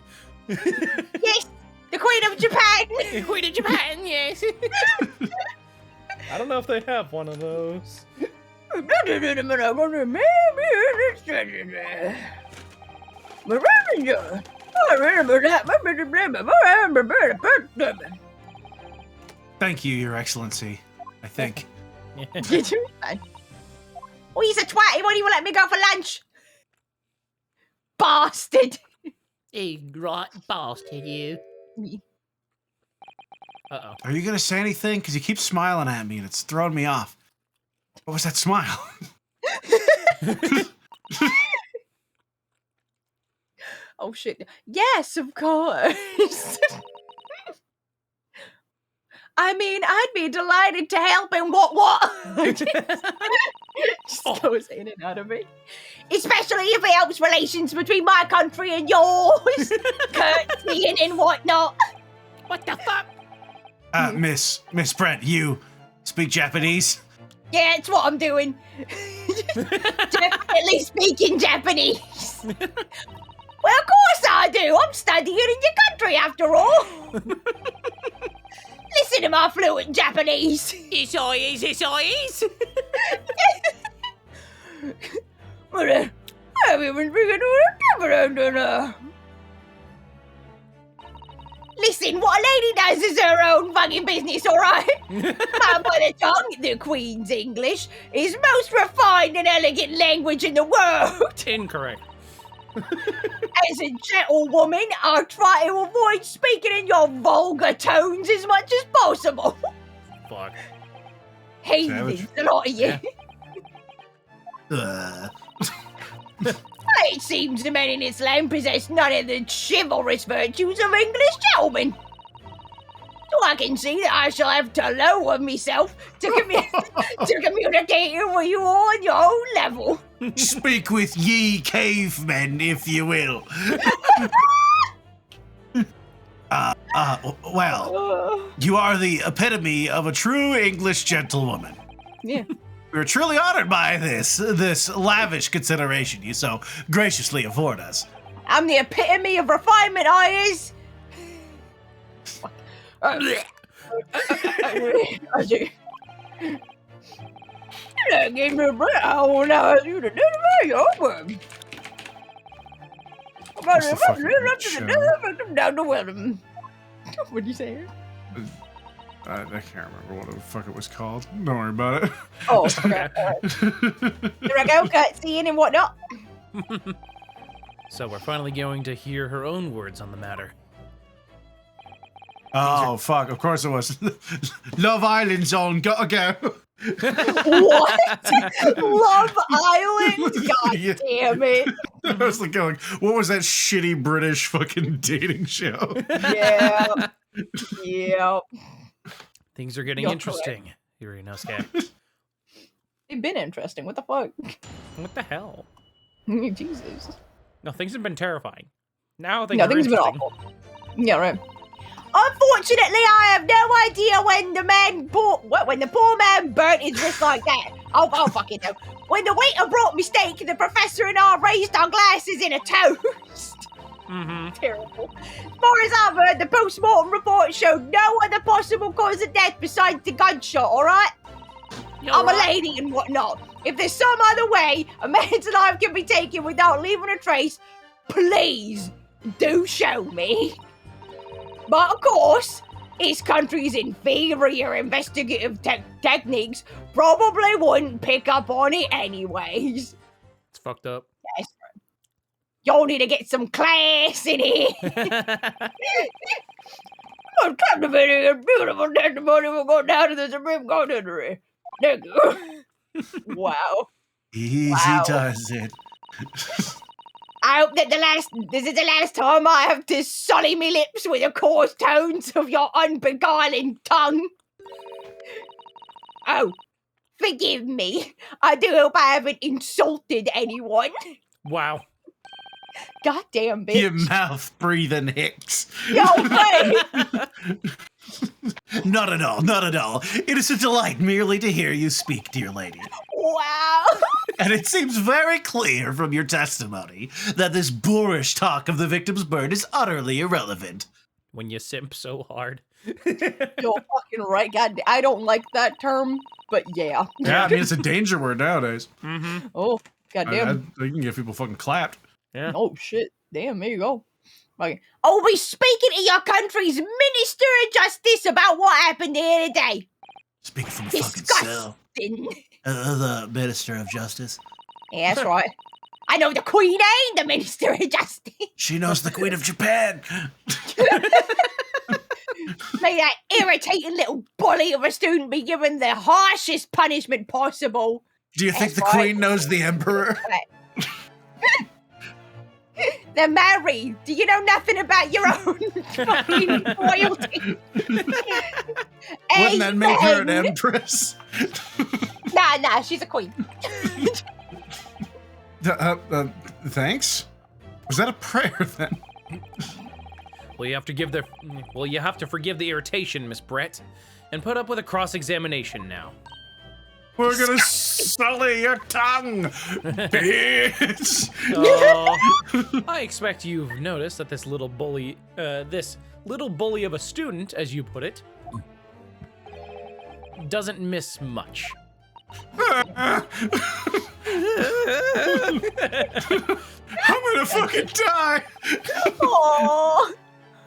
Yes, the Queen of Japan! The Queen of Japan, yes. I don't know if they have one of those. Thank you, Your Excellency. I think. Did you? Oh, he's a twat. He won't even let me go for lunch. Bastard. Hey, right bastard, you. Uh-oh. Are you gonna say anything? Because you keep smiling at me and it's throwing me off. What was that smile? Oh, shit. Yes, of course. I mean, I'd be delighted to help in what? Just goes in and out of it. Especially if it helps relations between my country and yours. Curtsying and whatnot. What the fuck? Miss Brent, you speak Japanese? Yeah, it's what I'm doing. Definitely speaking Japanese. Well, of course I do. I'm studying in your country, after all. Listen to my fluent Japanese. It's eyes. I've even figured out. Listen, what a lady does is her own fucking business, alright? My mother tongue, the Queen's English, is most refined and elegant language in the world. Incorrect. As a gentlewoman, I try to avoid speaking in your vulgar tones as much as possible. Fuck. Heathens, a lot of you. Yeah. It seems the men in Islam possess none of the chivalrous virtues of English gentlemen. So I can see that I shall have to lower myself to communicate with you all on your own level. Speak with ye cavemen, if you will. Well, you are the epitome of a true English gentlewoman. Yeah. We're truly honored by this lavish consideration you so graciously afford us. I'm the epitome of refinement, I is. I do. Give me a break. I want to ask you to deliver your work. Down to Welcome. What'd you say? I can't remember what the fuck it was called. Don't worry about it. Oh, okay. There I go, cutscene and whatnot. So we're finally going to hear her own words on the matter. Oh, fuck. Of course it was. Love Island's on. Gotta go. What? Love Island? God Yeah. damn it. I was like going, what was that shitty British fucking dating show? Yeah. Yeah. Things are getting You're interesting, Yurinosuke. It's been interesting. What the fuck? What the hell? Jesus. No, things have been terrifying. Now things No, are things have been interesting. awful. Yeah, right. Unfortunately, I have no idea when the poor man burnt his wrist like that. Oh, fucking hell. When the waiter brought me steak, the professor and I raised our glasses in a toast. Mm-hmm. Terrible. As far as I've heard, the post-mortem report showed no other possible cause of death besides the gunshot, alright? I'm a lady and whatnot. If there's some other way a man's life can be taken without leaving a trace, please do show me. But of course, his country's inferior investigative techniques probably wouldn't pick up on it anyways. It's fucked up. Yes. Y'all need to get some class in here. I'm captivating and beautiful testimony will go down to the Supreme Court history. Thank you. Wow. Easy Wow. does it. I hope that this is the last time I have to sully me lips with the coarse tones of your unbeguiling tongue. Oh, Forgive me. I do hope I haven't insulted anyone. Wow. Goddamn bitch. You mouth-breathing hicks. Yo, wait. Not at all, not at all. It is a delight merely to hear you speak, dear lady. Wow. And it seems very clear from your testimony that this boorish talk of the victim's burn is utterly irrelevant. When you simp so hard. You're fucking right. God, I don't like that term, but yeah. Yeah, I mean, it's a danger word nowadays. Mm-hmm. Oh, goddamn. You can get people fucking clapped. Yeah. Oh, shit. Damn, there you go. Okay. I'll be speaking to your country's Minister of Justice about what happened here today. Speaking from the fucking cell. Disgusting. The Minister of Justice. Yeah, that's right. I know the Queen ain't the Minister of Justice. She knows the Queen of Japan. May that irritating little bully of a student be given the harshest punishment possible. Do you think That's the right. Queen knows the Emperor? They're married. Do you know nothing about your own fucking royalty? Wouldn't that make her an Amen. empress? Nah, she's a queen. Thanks? Was that a prayer then? Well, you have to forgive the irritation, Miss Brett, and put up with a cross-examination now. We're gonna sully your tongue, bitch. I expect you've noticed that this little bully of a student, as you put it, doesn't miss much. I'm gonna fucking die. Aww.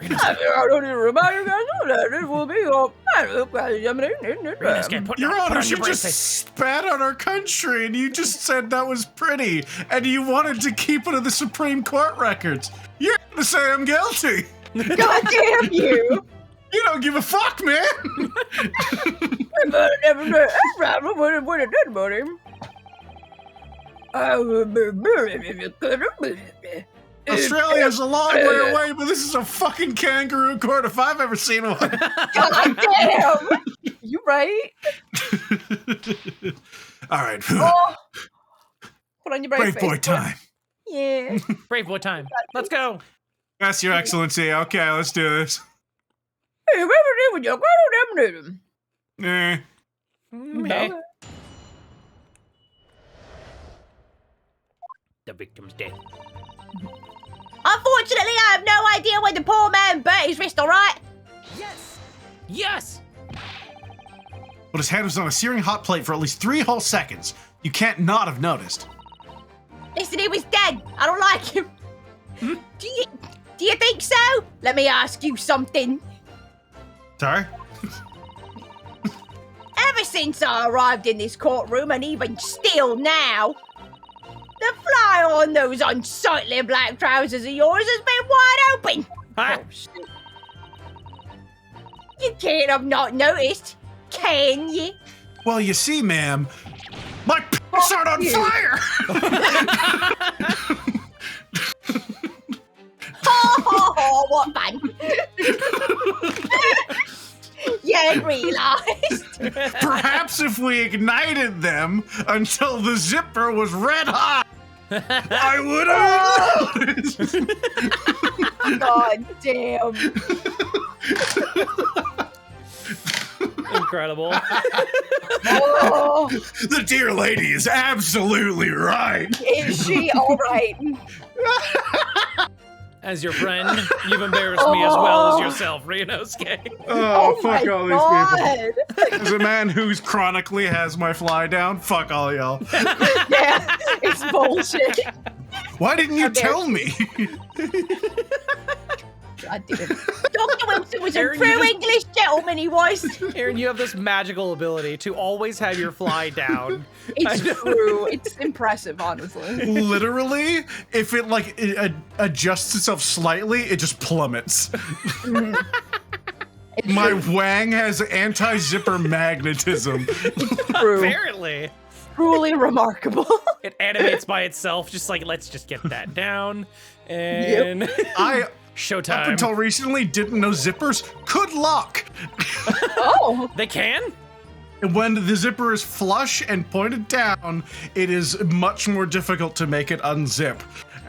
I don't even remind you guys of that. It will be all Your Honor, she just spat on our country, and you just said that was pretty, and you wanted to keep it in the Supreme Court records. You're gonna say I'm guilty. God damn you! You don't give a fuck, man. Australia's a long way away, but this is a fucking kangaroo court if I've ever seen one. God damn! You right? All right. Oh. Put on your brave Brave boy face. time. Yeah. Brave boy time. Let's go. Yes, Your Excellency. Okay, let's do this. Eh. Meh. The victim's dead. Unfortunately, I have no idea when the poor man burnt his wrist, alright? Yes! But his hand was on a searing hot plate for at least 3 whole seconds. You can't not have noticed. Listen, he was dead. I don't like him. Do you think so? Let me ask you something. Sorry? Ever since I arrived in this courtroom, and even still now, the fly on those unsightly black trousers of yours has been wide open. Ah. Oh, shit. You can't have not noticed, can you? Well, you see, ma'am, my pants are on you. fire! Oh, what fun. You hadn't realised. Perhaps if we ignited them until the zipper was red hot, I would have noticed. God damn. Incredible. Oh, The dear lady is absolutely right. is she alright? As your friend, you've embarrassed me as well as yourself, Ryunosuke. Oh, fuck my all God. these people. As a man who's chronically has my fly down, fuck all y'all. Yeah, it's bullshit. Why didn't you How dare tell me? God damn. Dr. Wilson was a Aaron, true you just- English gentleman, he was. Aaron, you have this magical ability to always have your fly down. It's true. It's impressive, honestly. Literally, if it adjusts itself slightly, it just plummets. It's My true. wang has anti-zipper magnetism. True. Apparently. Truly remarkable. It animates by itself, just like, let's just get that down. And I, up showtime. until recently, didn't know zippers could lock. Oh. They can? when the zipper is flush and pointed down, it is much more difficult to make it unzip.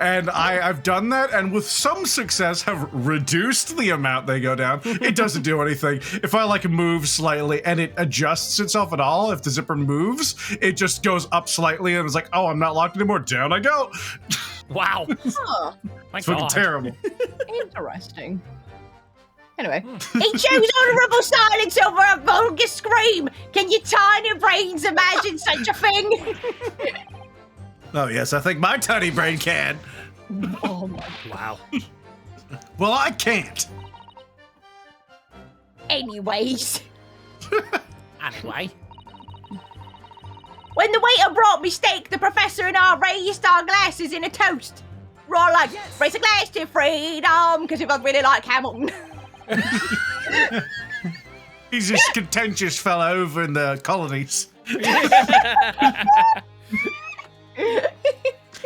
And I've done that, and with some success have reduced the amount they go down. It doesn't do anything. If I like move slightly and it adjusts itself at all, if the zipper moves, it just goes up slightly and it's like, oh, I'm not locked anymore. Down I go. Wow. Huh. My It's fucking God. terrible. Interesting. Anyway, he chose honorable silence over a vulgar scream. Can your tiny brains imagine such a thing? Oh, yes, I think my tiny brain can. Oh my. Wow. Well, I can't. Anyways, Anyway. when the waiter brought me steak, the professor and I raised our glasses in a toast. We're all like, raise a glass to freedom, because we both really like Hamilton. He's this contentious fellow over in the colonies.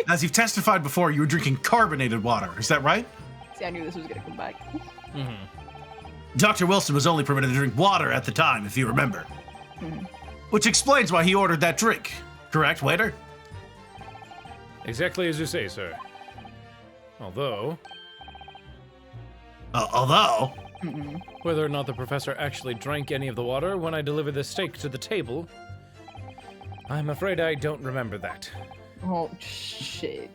As you've testified before, you were drinking carbonated water. Is that right? See, I knew this was gonna come back. Dr. Wilson was only permitted to drink water at the time, if you remember. Which explains why he ordered that drink. Correct, waiter? Exactly as you say, sir. Although, Although, whether or not the professor actually drank any of the water when I delivered the steak to the table, I'm afraid I don't remember that. Oh shit.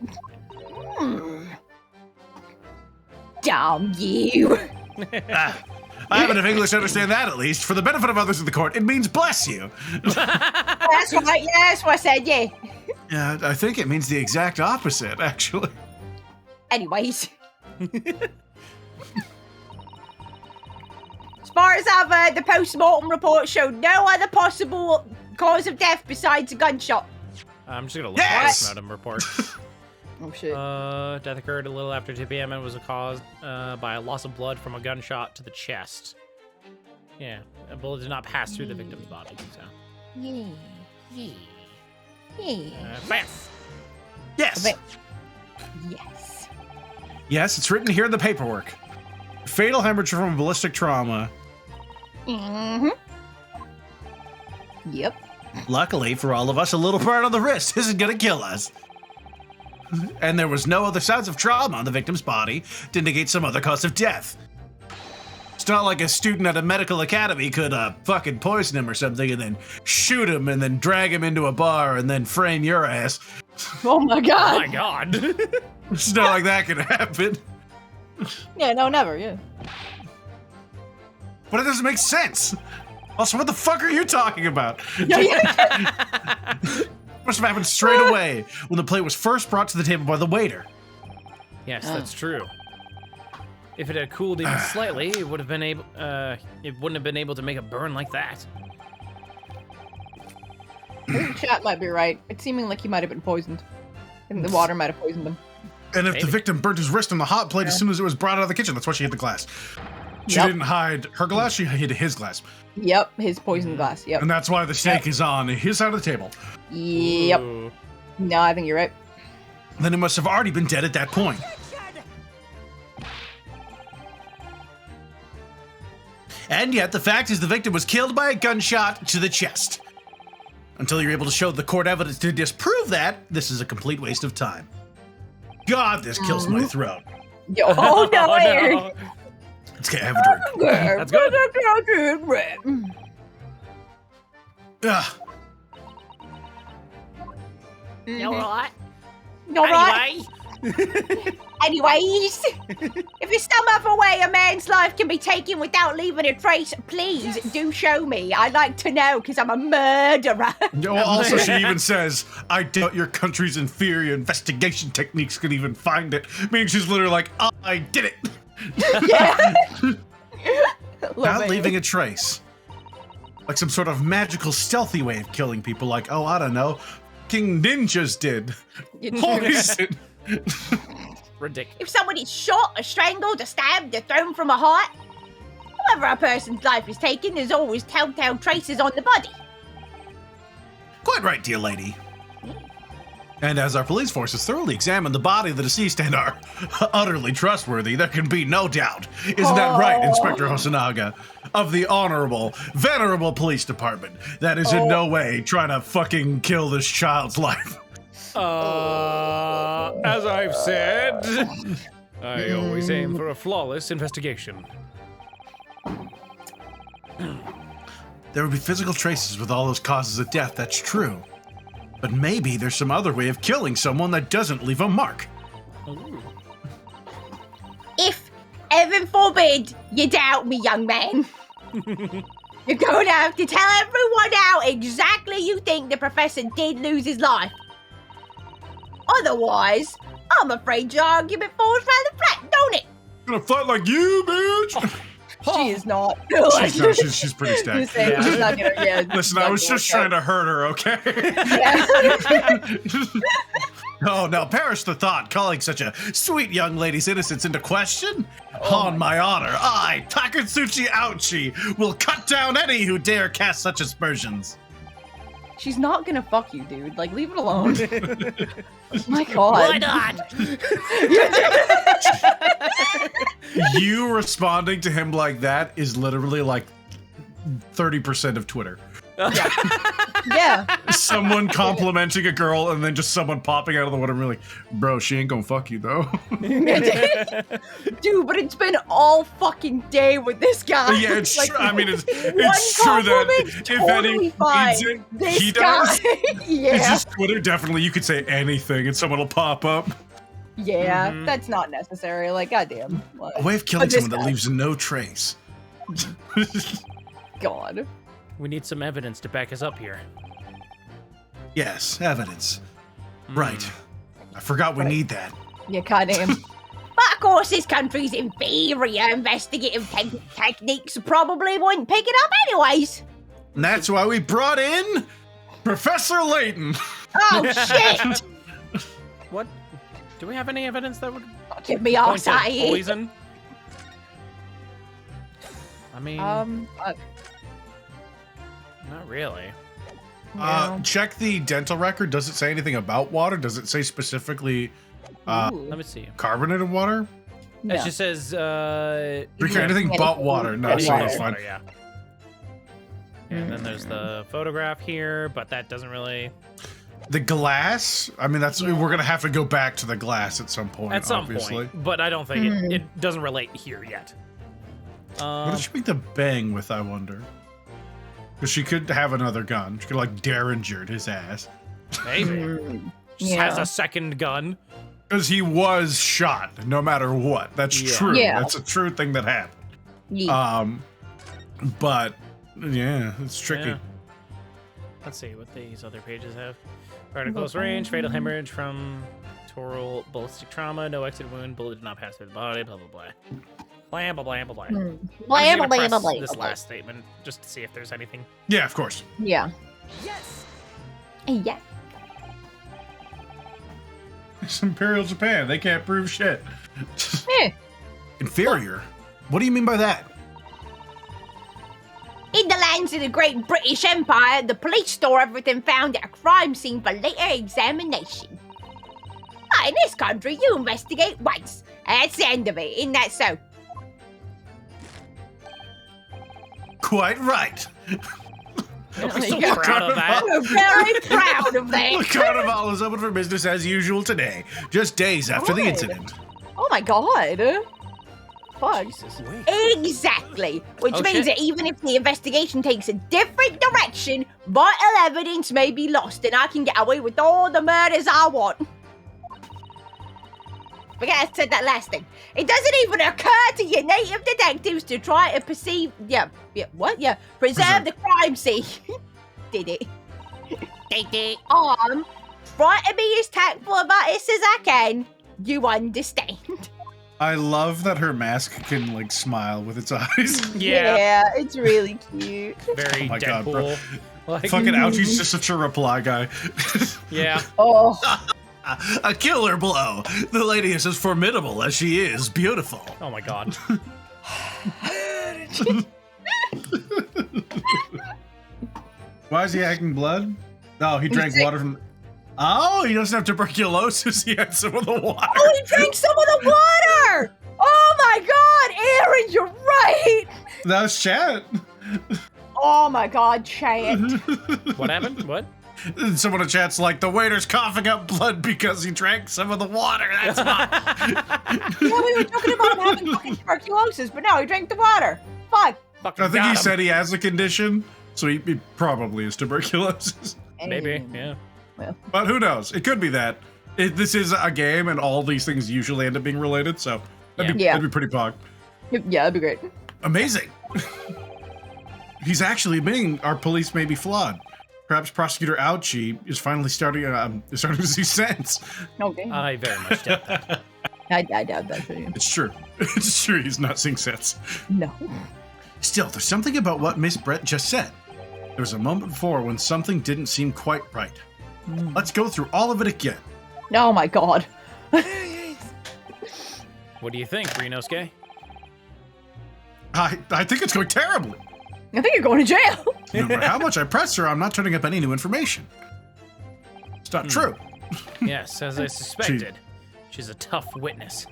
Damn you. I have enough English to understand that at least. For the benefit of others in the court, it means bless you. That's right, yeah, that's what I said, yeah. Yeah, I think it means the exact opposite, actually. Anyways. As far as I've heard, the post-mortem report showed no other possible cause of death besides a gunshot. I'm just gonna look Yes! at the postmortem report. Oh shit. Death occurred a little after 2 p.m. and was caused by a loss of blood from a gunshot to the chest. Yeah, a bullet did not pass through the victim's body, so. Yeah. Bam! Yes. Okay. Yes. Yes, it's written here in the paperwork. Fatal hemorrhage from ballistic trauma. Mm-hmm. Yep. Luckily for all of us, a little burn on the wrist isn't gonna kill us. And there was no other signs of trauma on the victim's body to indicate some other cause of death. It's not like a student at a medical academy could fucking poison him or something and then shoot him and then drag him into a bar and then frame your ass. Oh my Oh god. my God! It's not like that can happen. Yeah, no, never, yeah. But it doesn't make sense. Also, what the fuck are you talking about? Must have happened straight away when the plate was first brought to the table by the waiter. Yes, that's true. If it had cooled even slightly, it would have been able. It wouldn't have been able to make a burn like that. I think chat might be right. It's seeming like he might have been poisoned. I think the water might have poisoned him. And if Maybe. the victim burnt his wrist on the hot plate as soon as it was brought out of the kitchen, that's why she hid the glass. She Yep. didn't hide her glass, she hid his glass. Yep, his poison glass. Yep. And that's why the steak is on his side of the table. Yep. Ooh. No, I think you're right. Then it must have already been dead at that point. And yet, the fact is the victim was killed by a gunshot to the chest. Until you're able to show the court evidence to disprove that, this is a complete waste of time. God, this kills my throat. Yo, oh no, Eric. no. Let's get have a drink. That's good. Ugh. You alright? All right. Anyway. Anyways, if there's some other way a man's life can be taken without leaving a trace, please do show me. I'd like to know, because I'm a murderer. Also, she even says, I doubt your country's inferior investigation techniques could even find it. Meaning she's literally like, oh, I did it. Yeah. Love Not it. leaving a trace. Like some sort of magical stealthy way of killing people, like, oh, I don't know, King Ninjas did. Poison. Ridiculous. If somebody's shot, or strangled, or stabbed, or thrown from a height, however a person's life is taken, there's always telltale traces on the body. Quite right, dear lady. And as our police forces thoroughly examine the body of the deceased and are utterly trustworthy, there can be no doubt. Isn't that right, Inspector Hosonaga? of the honorable, venerable police department that is in no way trying to fucking kill this child's life. As I've said, I always aim for a flawless investigation. There would be physical traces with all those causes of death, that's true. But maybe there's some other way of killing someone that doesn't leave a mark. If, heaven forbid, you doubt me, young man, you're going to have to tell everyone how exactly you think the professor did lose his life. Otherwise, I'm afraid your argument falls rather flat, don't it? Gonna fight like you, bitch! She is not. She's pretty stacked. She's not gonna, Listen, I was just trying to hurt her, okay? Oh, now perish the thought, calling such a sweet young lady's innocence into question? On my honor, I, Takatsuchi Ouchi, will cut down any who dare cast such aspersions. She's not gonna fuck you, dude. Like, leave it alone. My God. Why not? You responding to him like that is literally like 30% of Twitter. Yeah. Someone complimenting a girl and then just someone popping out of the water and be like, bro, she ain't gonna fuck you though. Dude, but it's been all fucking day with this guy. Yeah, it's like, true. I mean, it's one true that compliment, if totally fine. he does. Yeah. It's just Twitter, definitely. You could say anything and someone will pop up. Yeah, that's not necessary. Like, goddamn. Like, A way of killing but this someone that guy- leaves no trace. God. We need some evidence to back us up here. Yes, evidence. Right. I forgot we need that. Yeah, goddamn. But of course, this country's inferior investigative techniques probably wouldn't pick it up anyways. And that's why we brought in Professor Layton. Oh, shit! What? Do we have any evidence that would Give me all point to side. poison? I mean, not really. Check the dental record. Does it say anything about water? Does it say specifically Let me see. carbonated water? No. It just says Drink anything but water. No, so anything that's but fine. water, yeah. And then there's the photograph here, but that doesn't really. The glass. I mean, that's we're gonna have to go back to the glass at some point. At some obviously. point, but I don't think it doesn't relate here yet. What did she make the bang with? I wonder. Because she could have another gun. She could like Derringered his ass. Maybe. Just Yeah. has a second gun. Because he was shot, no matter what. That's Yeah. true. Yeah. That's a true thing that happened. Yeah. But yeah, it's tricky. Yeah. Let's see what these other pages have. Fired at close range, fatal hemorrhage from toral ballistic trauma, no exit wound, bullet did not pass through the body, blah, blah, blah. Blah, blah, blah, blah, blah. I'm just gonna press this last statement just to see if there's anything. Yeah, of course. Yeah. Yeah. It's Imperial Japan. They can't prove shit. Eh. Inferior? What do you mean by that? In the lands of the Great British Empire, the police store everything found at a crime scene for later examination. But in this country, you investigate once, and that's the end of it. Isn't that so? Quite right. I'm so Yeah. proud of that. We're very proud of The that. carnival is open for business as usual today, just days after the Good. incident. Oh my God. Fuck. Jesus. Exactly. Which Oh, means shit. that even if the investigation takes a different direction, vital evidence may be lost, and I can get away with all the murders I want. Forget I said that last thing. It doesn't even occur to your native detectives to try to preserve the crime scene. Did it? I'm trying to be as tactful about this as I can. You understand? I love that her mask can like smile with its eyes. Yeah. It's really cute. Very Oh my God, bro. Deadpool. Like, Fucking Ouchie's just such a reply guy. yeah. Oh. A killer blow. The lady is as formidable as she is beautiful. Oh my God. Why is he hacking blood? Oh, he drank water from. Oh, he doesn't have tuberculosis. He had some of the water. Oh, he drank some of the water! Oh my God, Aaron, you're right! That was chat. Oh my god, chat. What happened? What? Someone in chat's like, the waiter's coughing up blood because he drank some of the water. That's not. Yeah, we were talking about him having fucking tuberculosis, but no, he drank the water. Fuck. Fucking I think got he him. said he has a condition, so he probably is tuberculosis. Maybe, yeah. But who knows? It could be that. This is a game, and all these things usually end up being related, so that'd be pretty pog. Yeah, that'd be great. Amazing. He's actually admitting our police may be flawed. Perhaps Prosecutor Ouchie is finally starting to see sense. Okay. I very much doubt that. I doubt that for you. It's true. It's true. He's not seeing sense. No. Still, there's something about what Miss Brett just said. There was a moment before when something didn't seem quite right. Let's go through all of it again. Oh my god. What do you think, Renosuke? I think it's going terribly. I think you're going to jail. No matter how much I press her, I'm not turning up any new information. It's not true. Yes, as I suspected. She's a tough witness.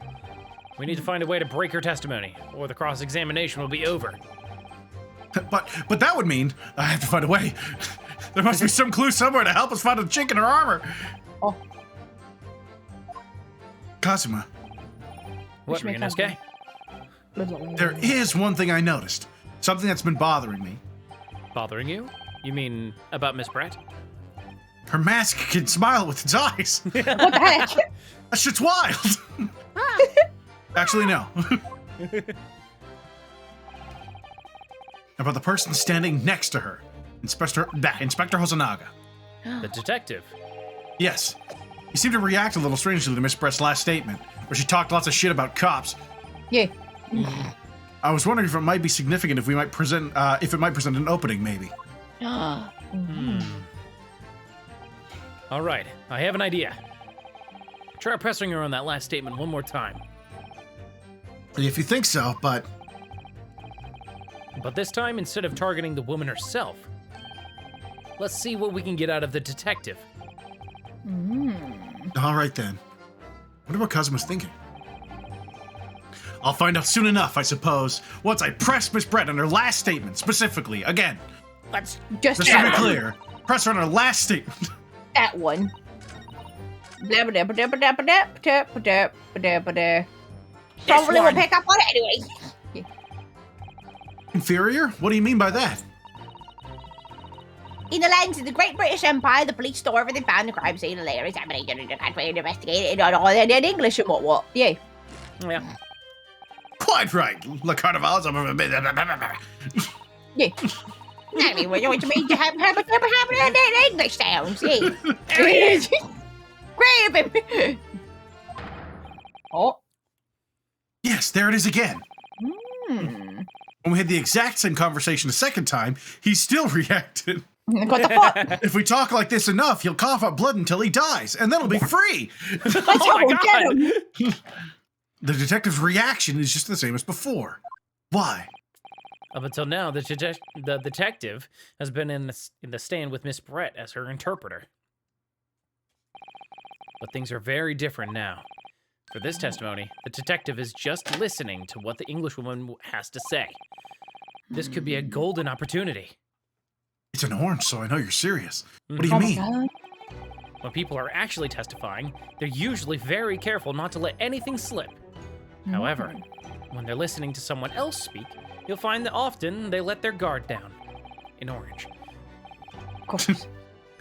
We need to find a way to break her testimony, or the cross-examination will be over. But that would mean I have to find a way. There must be some clue somewhere to help us find a chink in her armor. Oh. Kazuma, What, Renosuke? there is one thing I noticed. Something that's been bothering me. Bothering you? You mean about Miss Brett? Her mask can smile with its eyes. What the heck? That shit's wild. Actually, no. About the person standing next to her. Inspector Hosonaga. The detective. Yes. He seemed to react a little strangely to Miss Brett's last statement, where she talked lots of shit about cops. Yeah. I was wondering if it might be significant if it might present an opening, maybe. All right, I have an idea. Try pressing her on that last statement one more time. If you think so, but this time, instead of targeting the woman herself, let's see what we can get out of the detective. all right then. Wonder what Kazuma's thinking. I'll find out soon enough, I suppose, once I press Miss Brett on her last statement, specifically, again. Let's Just to be clear, press her on her last statement. that one. Probably will pick up on it anyway. Inferior? What do you mean by that? In the lands of the Great British Empire, the police store everything found the crime scene and later examined it and investigated it all in English and what? Yeah. Yeah. Quite right. La Carnival's Yeah. I mean, what you mean to have English sounds, yeah. Grab him. Oh. Yes, there it is again. When we had the exact same conversation a second time, he still reacted. What the fuck? If we talk like this enough, he'll cough up blood until he dies, and then he'll be free. Let's go get him. The detective's reaction is just the same as before. Why? Up until now, the detective has been in the stand with Miss Brett as her interpreter. But things are very different now. For this testimony, the detective is just listening to what the Englishwoman has to say. This could be a golden opportunity. It's an orange, so I know you're serious. What do you mean? When people are actually testifying, they're usually very careful not to let anything slip. However, when they're listening to someone else speak, you'll find that often they let their guard down. In orange. Of course.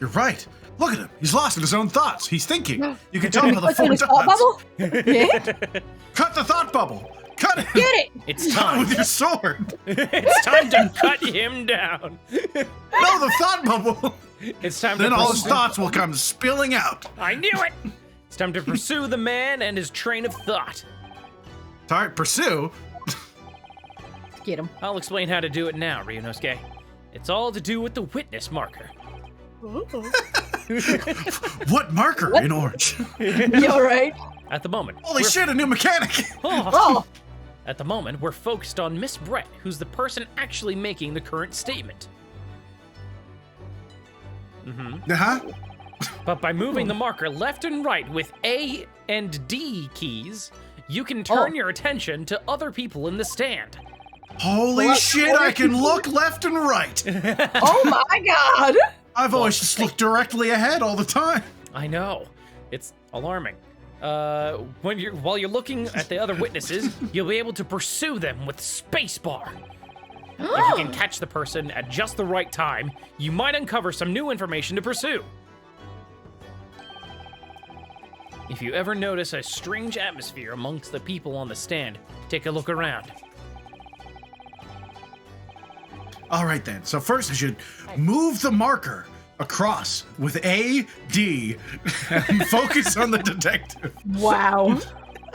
You're right. Look at him. He's lost in his own thoughts. He's thinking. You can tell by the What's in four his thought dots. bubble? Yeah. Cut the thought bubble. Cut it. Get it. It's Cut time. with your sword. It's time to cut him down. No, the thought bubble. It's time Then to all his pursue- thoughts will come spilling out. I knew it. It's time to pursue the man and his train of thought. All right, pursue. Get him. I'll explain how to do it now, Ryunosuke. It's all to do with the witness marker. What marker in orange? You're right. At the moment, Holy we're- shit, a new mechanic. Oh. At the moment, we're focused on Miss Brett, who's the person actually making the current statement. Uh-huh. But by moving the marker left and right with A and D keys, you can turn your attention to other people in the stand. Holy shit, I can look left and right. Oh my god! I've always just looked directly ahead all the time. I know. It's alarming. While you're looking at the other witnesses, you'll be able to pursue them with spacebar. If you can catch the person at just the right time, you might uncover some new information to pursue. If you ever notice a strange atmosphere amongst the people on the stand, take a look around. All right then. So first I should move the marker across with A, D, and focus on the detective. Wow.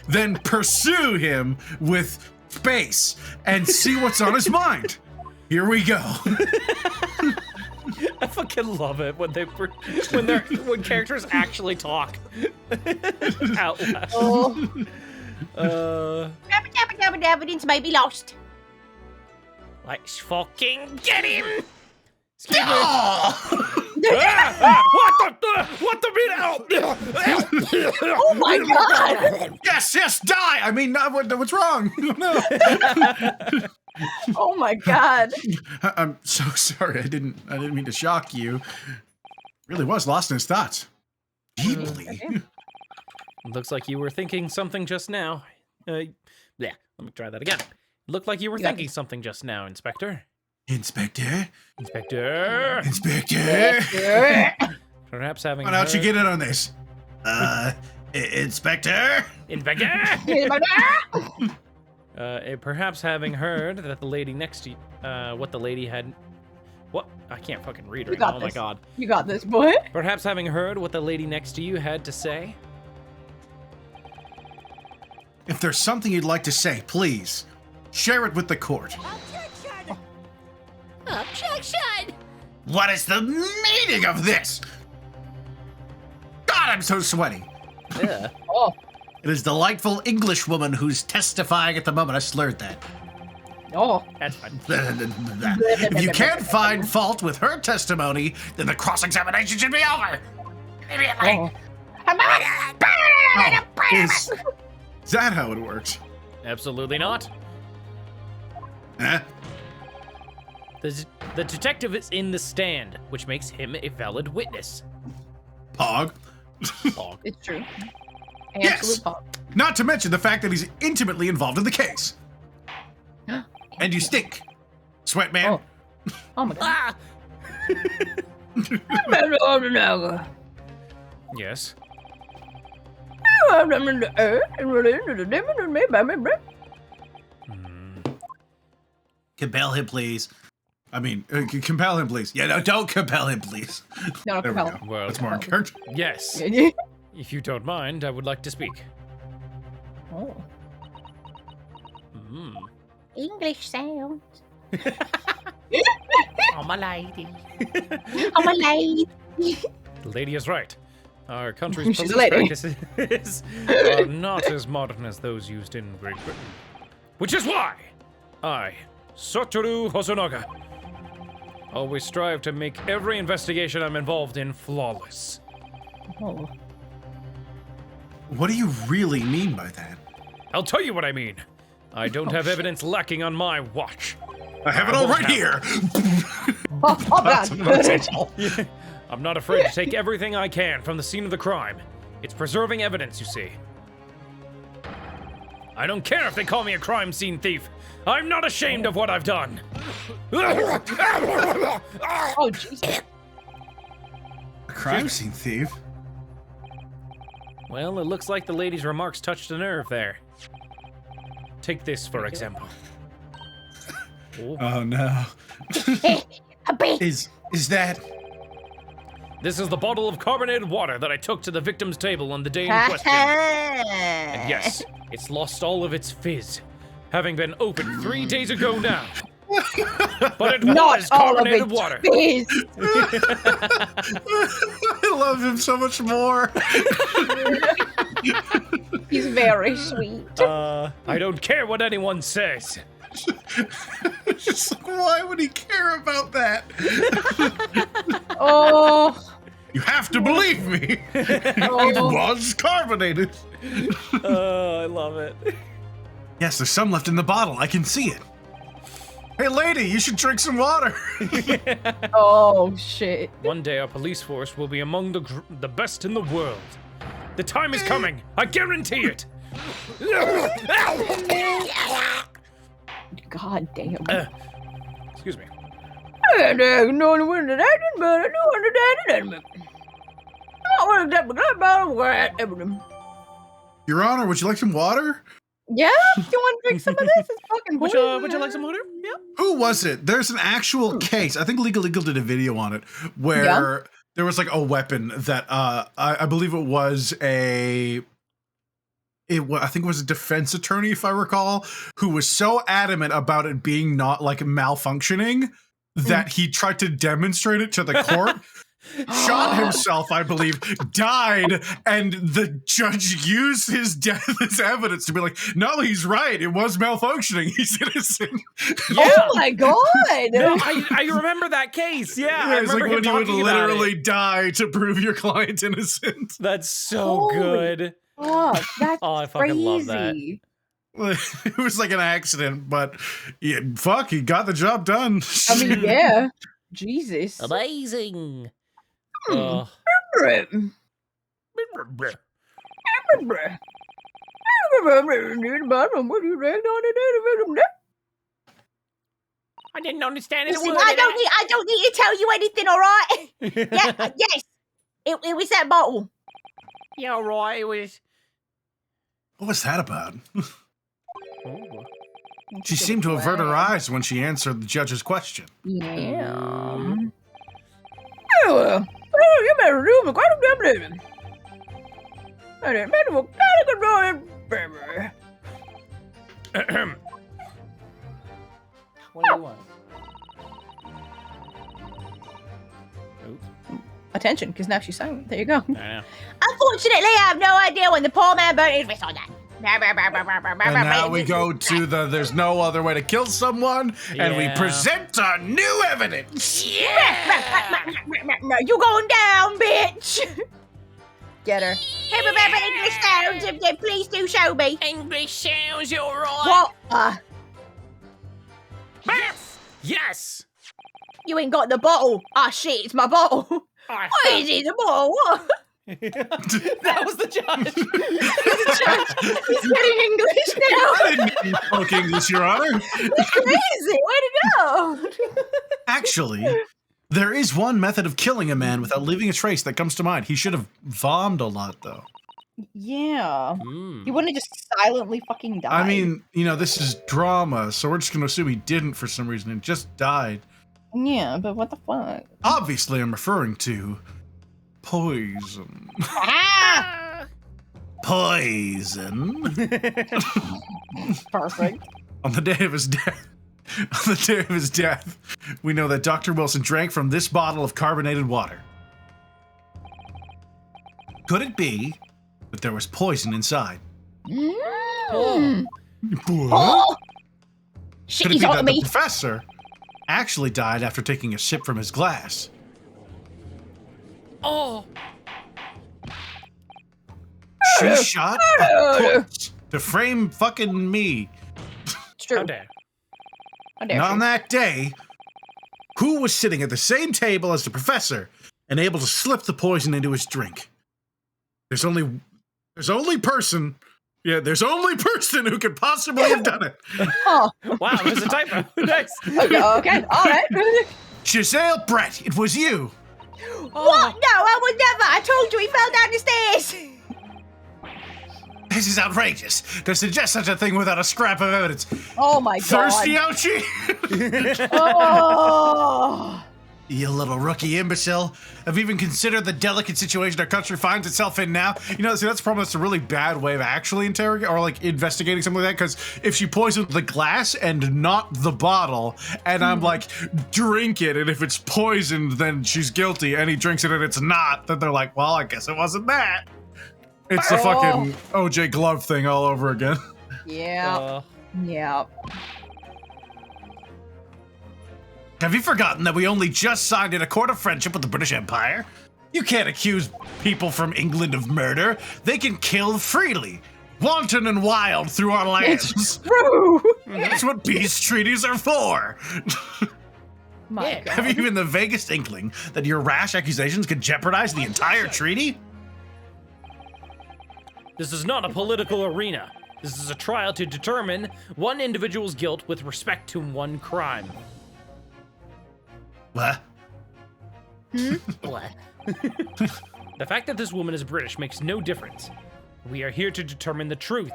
Then pursue him with space and see what's on his mind. Here we go. I fucking love it when when characters actually talk out loud. Oh. Evidence may be lost. Let's fucking get him! Excuse me. What the Oh my god! Yes, die. I mean, what's wrong? No. Oh my god! I'm so sorry. I didn't mean to shock you. Really was lost in his thoughts. Deeply. Looks like you were thinking something just now. Yeah, let me try that again. Looked like you were thinking something just now, Inspector. Inspector? Perhaps having Why don't you get in on this? Inspector? Perhaps having heard that the lady next to you, what the lady had... What? I can't fucking read right now. Oh my god. You got this, boy. Perhaps having heard what the lady next to you had to say? If there's something you'd like to say, please, share it with the court. Objection! What is the meaning of this? God, I'm so sweaty. Yeah. Oh. It is delightful English woman who's testifying at the moment. I slurred that. Oh. That's fine. If you can't find fault with her testimony, then the cross-examination should be over. Immediately. Oh. Is that how it works? Absolutely not. Huh? The detective is in the stand, which makes him a valid witness. Pog. It's true. Yes. Absolute pop. Not to mention the fact that he's intimately involved in the case. And you stink, sweat man. Oh my god. Ah! Yes. Compel him, please. I mean, compel him, please. Yeah, no, don't compel him, please. No, There we compel. go. Well, That's more in character. yes. If you don't mind, I would like to speak. Oh. English sounds. I'm a lady. I'm a lady. The lady is right. Our country's She's a police lady. practices are not as modern as those used in Great Britain. Which is why I, Satoru Hosonaga, always strive to make every investigation I'm involved in flawless. Oh. What do you really mean by that? I'll tell you what I mean. I don't have evidence lacking on my watch. I have it all right here. Oh god. I'm not afraid to take everything I can from the scene of the crime. It's preserving evidence, you see. I don't care if they call me a crime scene thief. I'm not ashamed of what I've done. Oh Jesus. A crime scene thief? Well, it looks like the lady's remarks touched a nerve there. Take this, for example. Oh no. Is that? This is the bottle of carbonated water that I took to the victim's table on the day in question. And yes, it's lost all of its fizz, having been opened 3 days ago now. But it Not was all of carbonated it. water. Please. I love him so much more. He's very sweet. I don't care what anyone says. Just like, why would he care about that? Oh. You have to believe me. It Oh. was carbonated. I love it. Yes, there's some left in the bottle. I can see it. Hey, lady, you should drink some water. Oh shit. One day our police force will be among the best in the world. The time is coming. I guarantee it. God damn. Excuse me. Your Honor, would you like some water? Yeah, you want to drink some of this? It's fucking Would you like some water? Yeah. Who was it? There's an actual case. I think Legal Eagle did a video on it where there was like a weapon that I believe it was I think it was a defense attorney, if I recall, who was so adamant about it being not like malfunctioning that he tried to demonstrate it to the court. Shot himself, I believe, died, and the judge used his death as evidence to be like, no, he's right. It was malfunctioning. He's innocent. Yeah. Oh my god! No, I remember that case. Yeah, I it's remember like when him you would talking about literally it. die to prove your client innocent. That's so Holy good. Fuck, that's Oh, I fucking love that. crazy. It was like an accident, but yeah, fuck, he got the job done. I mean, yeah. Jesus. Amazing. Hmm. I didn't understand it. Listen, I don't need to tell you anything, all right? Yeah, yes. It was that bottle. Yeah, right. It was. What was that about? Oh. She seemed to avert her eyes when she answered the judge's question. Yeah. Oh, you better do it. What do you want? Oops. Attention, because now she's silent. There you go. I know. Unfortunately, I have no idea when the poor man burnt his wrist on that. And now we go to the there's no other way to kill someone, and we Yeah. present our new evidence. No, you going down, bitch. Get her. Everybody, English sounds, if they please do show me. English sounds, you're right. What? Yes. You ain't got the bottle. Ah, shit, it's my bottle. I What is it, the bottle? What? That was the judge. He's getting English now. I didn't mean to spoke English, Your Honor. Crazy. Way to go. Actually, there is one method of killing a man without leaving a trace that comes to mind. He should have vommed a lot, though. Yeah. Mm. He wouldn't have just silently fucking died. I mean, you know, this is drama, so we're just going to assume he didn't for some reason and just died. Yeah, but what the fuck? Obviously, I'm referring to poison. Ah! Poison. Perfect. On the day of his death, we know that Dr. Wilson drank from this bottle of carbonated water. Could it be that there was poison inside? Mm. What? Oh! Could Shit, it he's be on that me. the professor actually died after taking a sip from his glass? Oh. She shot a corpse to frame fucking me. It's true. How dare. How dare And she? on that day, who was sitting at the same table as the professor and able to slip the poison into his drink? There's only person who could possibly have done it. Oh, Wow, there's a typo. Nice. okay, okay, all right. Giselle Brett, it was you. What? No, I would never. I told you he fell down the stairs. This is outrageous. To suggest such a thing without a scrap of evidence. Oh my god. Thirsty, ouchie? Oh. You little rookie imbecile. Have you even considered the delicate situation our country finds itself in now? You know, see, that's probably a really bad way of actually interrogating or like investigating something like that. Because if she poisoned the glass and not the bottle, and I'm like, drink it, and if it's poisoned, then she's guilty, and he drinks it and it's not, then they're like, well, I guess it wasn't that. It's the fucking OJ Glove thing all over again. Yeah. Yeah. Have you forgotten that we only just signed an accord of friendship with the British Empire? You can't accuse people from England of murder. They can kill freely, wanton and wild through our lands. True. That's what peace treaties are for. My God. Have you even the vaguest inkling that your rash accusations could jeopardize the entire treaty? This is not a political arena. This is a trial to determine one individual's guilt with respect to one crime. What? What? The fact that this woman is British makes no difference. We are here to determine the truth.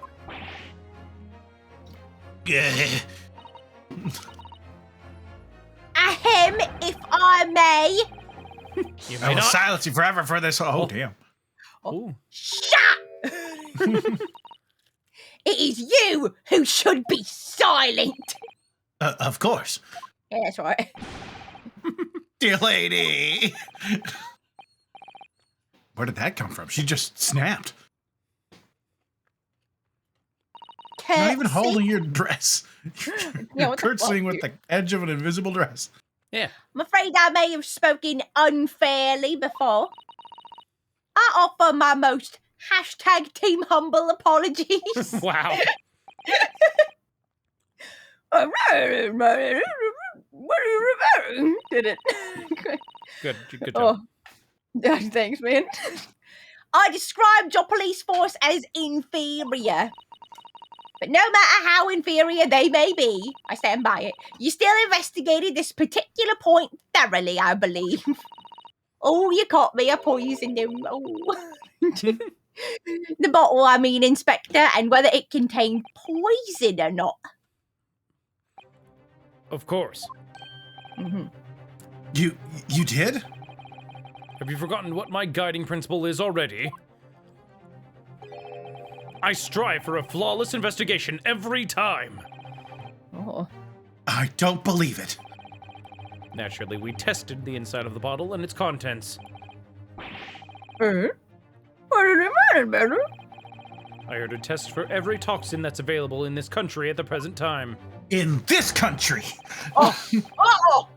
Ahem, if I may. You I may will not. silence you forever for this. Oh, damn. Ooh. Shut! It is you who should be silent. Of course. Yeah, that's right. Dear lady. Where did that come from? She just snapped. Not even holding your dress. Yeah, what the Curtsying fuck? with the edge of an invisible dress. Yeah. I'm afraid I may have spoken unfairly before. I offer my most #team humble apologies. Wow. Did it. Good job. Oh. Yeah, thanks, man. I described your police force as inferior. But no matter how inferior they may be, I stand by it, you still investigated this particular point thoroughly, I believe. Oh, you caught me, I poisoned him. Oh. The bottle, I mean, Inspector, and whether it contained poison or not. Of course. Mm-hmm. You did? Have you forgotten what my guiding principle is already? I strive for a flawless investigation every time. Oh. I don't believe it. Naturally, we tested the inside of the bottle and its contents. What did it matter, better? I heard a test for every toxin that's available in this country at the present time. In this country. Oh!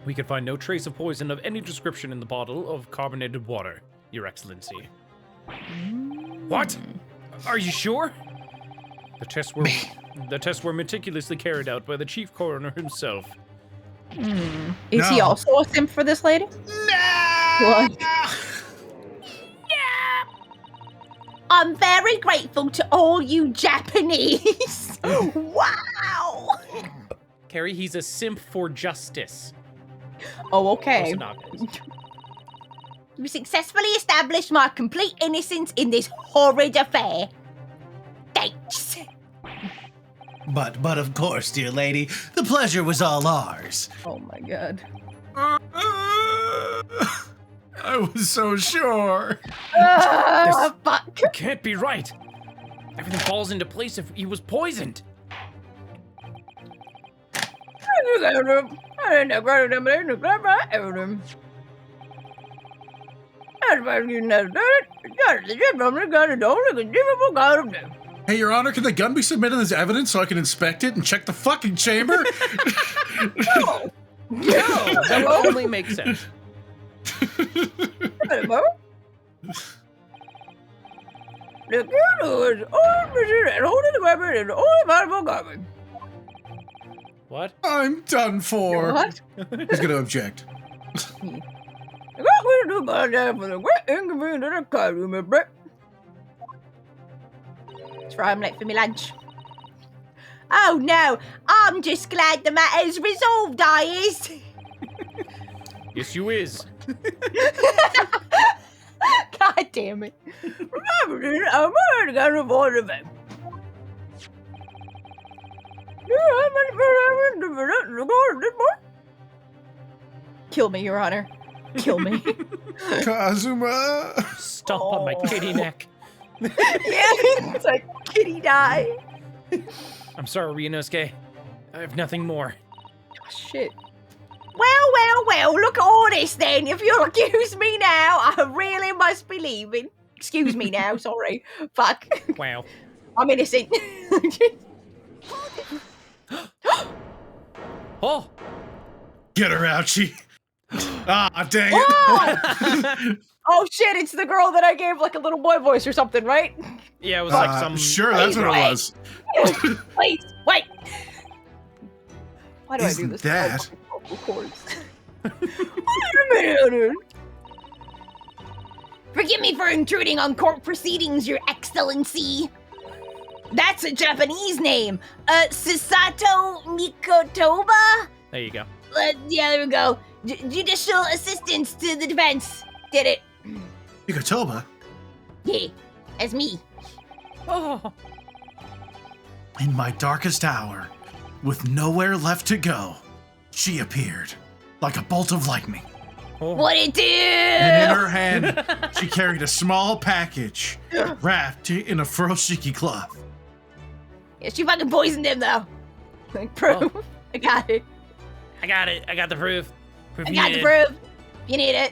We could find no trace of poison of any description in the bottle of carbonated water, Your Excellency. What? Are you sure? The tests were meticulously carried out by the chief coroner himself. Is he No. also a simp for this lady? No! What? I'm very grateful to all you Japanese. Wow! Carrie, he's a simp for justice. Oh, okay. Oberonnaga. You successfully established my complete innocence in this horrid affair. Thanks. But of course, dear lady, the pleasure was all ours. Oh my God. I was so sure. Oh, fuck. It can't be right. Everything falls into place if he was poisoned. Hey, Your Honor, can the gun be submitted as evidence so I can inspect it and check the fucking chamber? No, that would only make sense. What? I'm done for. What? Who's gonna object? That's right, I'm late for my lunch. Oh no, I'm just glad the matter's resolved, I is. Yes, you is. God damn it. Kill me, Your Honor. Kill me. Kazuma. Stop on my kitty neck. Yeah, it's like kitty die. I'm sorry, Ryunosuke. I have nothing more. Shit. Well, look at all this then. If you'll accuse me now, I really must be leaving. Excuse me now, sorry. Fuck. Wow. I'm innocent. Oh! Get her out, she. Ah, dang it. Oh! Oh shit, it's the girl that I gave like a little boy voice or something, right? Yeah, it was like some. Sure, that's what it was. Please, wait. Why do I do Isn't this? that- Vocal cords. Wait a minute. Forgive me for intruding on court proceedings, Your Excellency. That's a Japanese name. Sasato Mikotoba? There you go. Yeah, there we go. Judicial assistance to the defense. Did it. Mikotoba? Yeah, that's me. Oh. In my darkest hour, with nowhere left to go, she appeared like a bolt of lightning. Oh. What it do? And in her hand, she carried a small package wrapped in a furoshiki cloth. Yeah, she fucking poisoned him though. Like proof. I got it. I got it. I got the proof. I got the proof. You need it.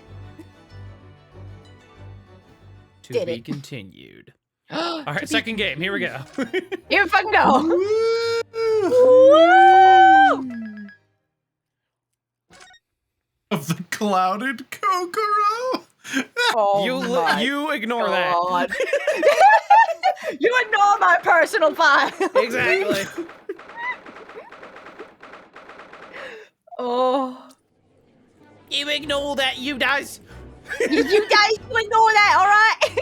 To Did be it. Continued. All right, second game. Here we go. Here fucking go. Of the clouded Kokoro. Oh you ignore God. You ignore my personal file. that. Exactly. Oh. You ignore that, you guys. You guys ignore that,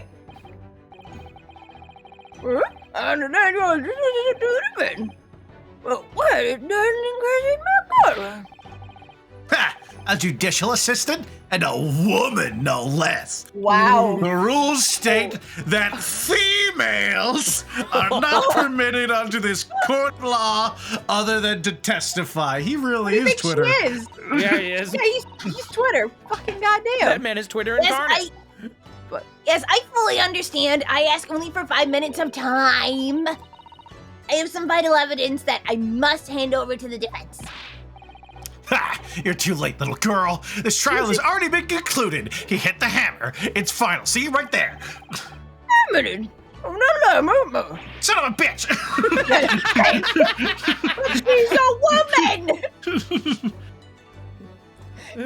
alright? And then you're well, what? Ha! A judicial assistant and a woman, no less. Wow. The rules state that females are not permitted under this court law other than to testify. He really Who do you is think Twitter. she is? Yeah, he is. Yeah, he's Twitter. Fucking That goddamn. man is Twitter Yes, incarnate. Yes, I fully understand. I ask only for 5 minutes of time. I have some vital evidence that I must hand over to the defense. Ha! You're too late, little girl. This trial has already been concluded. He hit the hammer. It's final. See right there. Son of a bitch! She's a woman!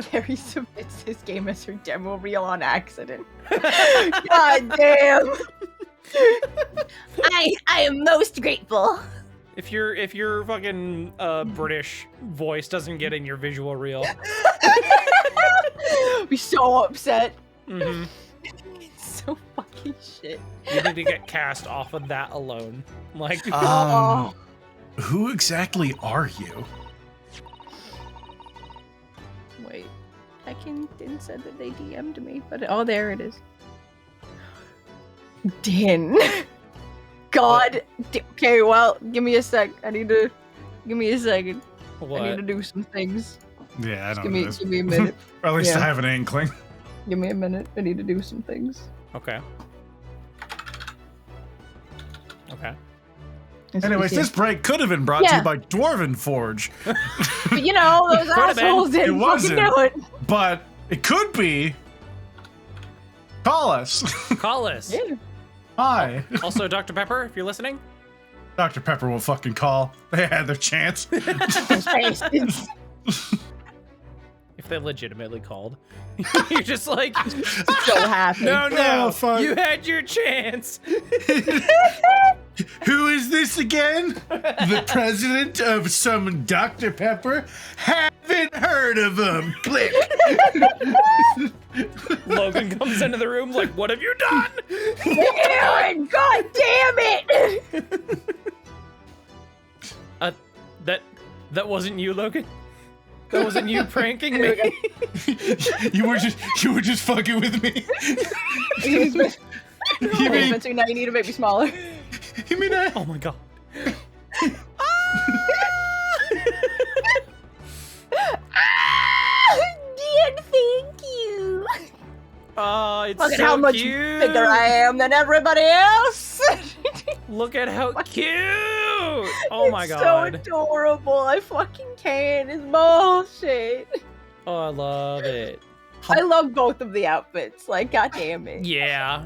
Carrie submits this game as her demo reel on accident. God damn. I am most grateful. If your fucking British voice doesn't get in your visual reel, Be so upset. mm-hmm. It's so fucking shit. You need to get cast off of that alone. Like, Who exactly are you? Wait. Tekken didn't said that they DM'd me, but oh, there it is. Din. God. Okay, well, give me a sec. Give me a second. what? I need to do some things. Yeah, I Just don't know. give me a minute. Or at least I yeah. have an inkling. Give me a minute. I need to do some things. Okay. Okay. Anyways, this break could have been brought to Yeah. you by Dwarven Forge, But you know, those Could've been. assholes didn't It fucking wasn't. do it. but it could be. Call us. Call us. Yeah. Hi. Also, Dr. Pepper, if you're listening. Dr. Pepper will fucking call. They had their chance. If they legitimately called. You're just like, So happy. no, Oh, fuck. you had your chance. Who is this again? The president of some Dr. Pepper? Haven't heard of him. Click. Logan comes into the room like, what have you done? Aaron, God damn it! That wasn't you, Logan? That wasn't you pranking me? you were just fucking with me. You mean- Spencer, now you need to make me smaller. You mean I? Oh my god. Dear, thank you. Oh, it's Look at so how much cute. bigger I am than everybody else. Look at how cute. Oh my It's god. so adorable. I fucking can't. It's bullshit. Oh, I love it. I love both of the outfits. Like, god damn it. Yeah.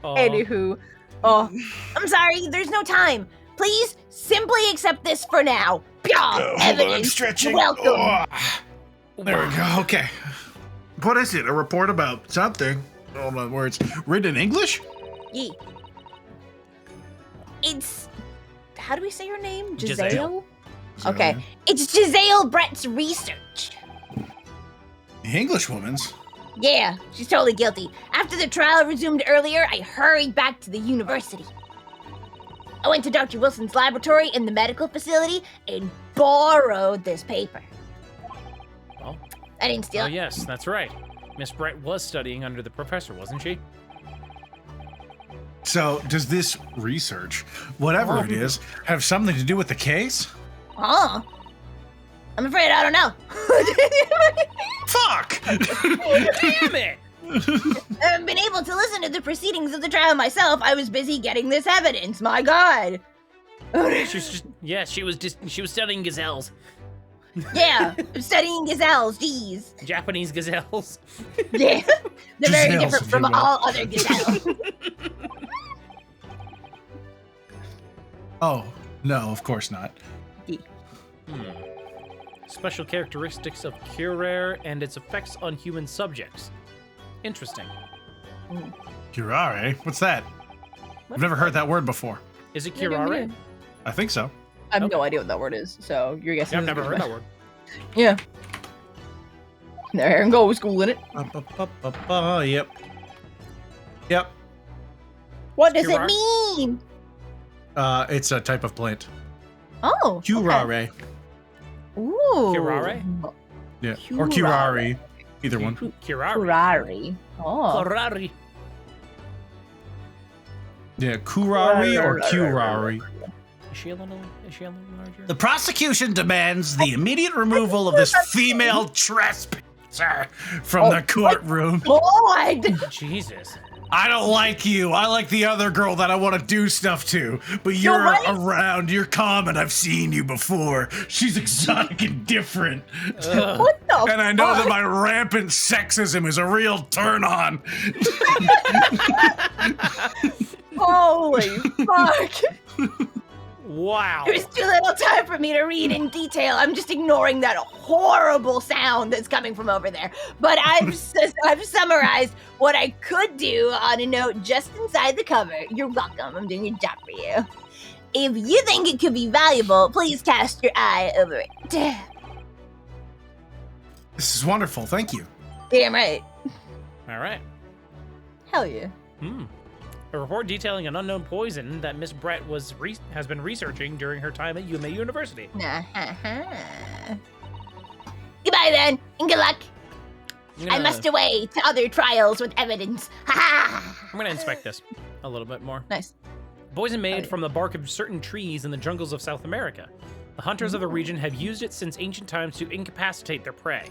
Oh. Anywho, oh, I'm sorry, there's no time. Please simply accept this for now. Pure Hold on, I'm evidence. stretching. Welcome. Oh, there we go. Okay. What is it? A report about something? Hold on, words. Written in English? Yeah. It's. How do we say her name? Giselle. Giselle? Okay. It's Giselle Brett's research. English woman's? Yeah, she's totally guilty. After the trial resumed earlier, I hurried back to the university. I went to Dr. Wilson's laboratory in the medical facility and borrowed this paper. Oh. I didn't steal Oh, it. yes, that's right. Miss Brett was studying under the professor, wasn't she? So, does this research, whatever it is, have something to do with the case? Huh? I'm afraid I don't know. Fuck! Damn it! I haven't been able to listen to the proceedings of the trial myself. I was busy getting this evidence. My God. She was studying gazelles. Yeah, I'm studying gazelles. Jeez. Japanese gazelles. Yeah, they're very Gazelles, different if from you will. all other gazelles. Oh, no, of course not. Special characteristics of Kurari and its effects on human subjects. Interesting. Kurari? What's that? I've never heard that word before. Is it Neither Kurari? me. I think so. I have Okay. no idea what that word is, so you're guessing. I've never heard that word. Yeah. There and go, schooling it. Yep. Yep. What does it Kurari? mean? It's a type of plant. Oh. okay. Kurari. Ooh. Kurari? Yeah. Or Kurari. Kurari. Either one. Kurari. Kurari. Oh. Kurari. Yeah, Kurari or Kurari. Is she a little larger? The prosecution demands the immediate removal of this female trespasser from the courtroom. God. Jesus. I don't like you. I like the other girl that I want to do stuff to. But you're right. around. You're common. I've seen you before. She's exotic and different. What the And I know fuck? that my rampant sexism is a real turn on. Holy fuck. Wow. There's too little time for me to read in detail. I'm just ignoring that horrible sound that's coming from over there. But I've summarized what I could do on a note just inside the cover. You're welcome. I'm doing a job for you. If you think it could be valuable, please cast your eye over it. This is wonderful. Thank you. Damn right. All right. Hell yeah. A report detailing an unknown poison that Miss Brett has been researching during her time at UMA University. Goodbye then, and good luck. I'm I gonna- must away to other trials with evidence. Ha I'm gonna inspect this a little bit more. Nice. Poison made Alright. from the bark of certain trees in the jungles of South America. The hunters of the region have used it since ancient times to incapacitate their prey.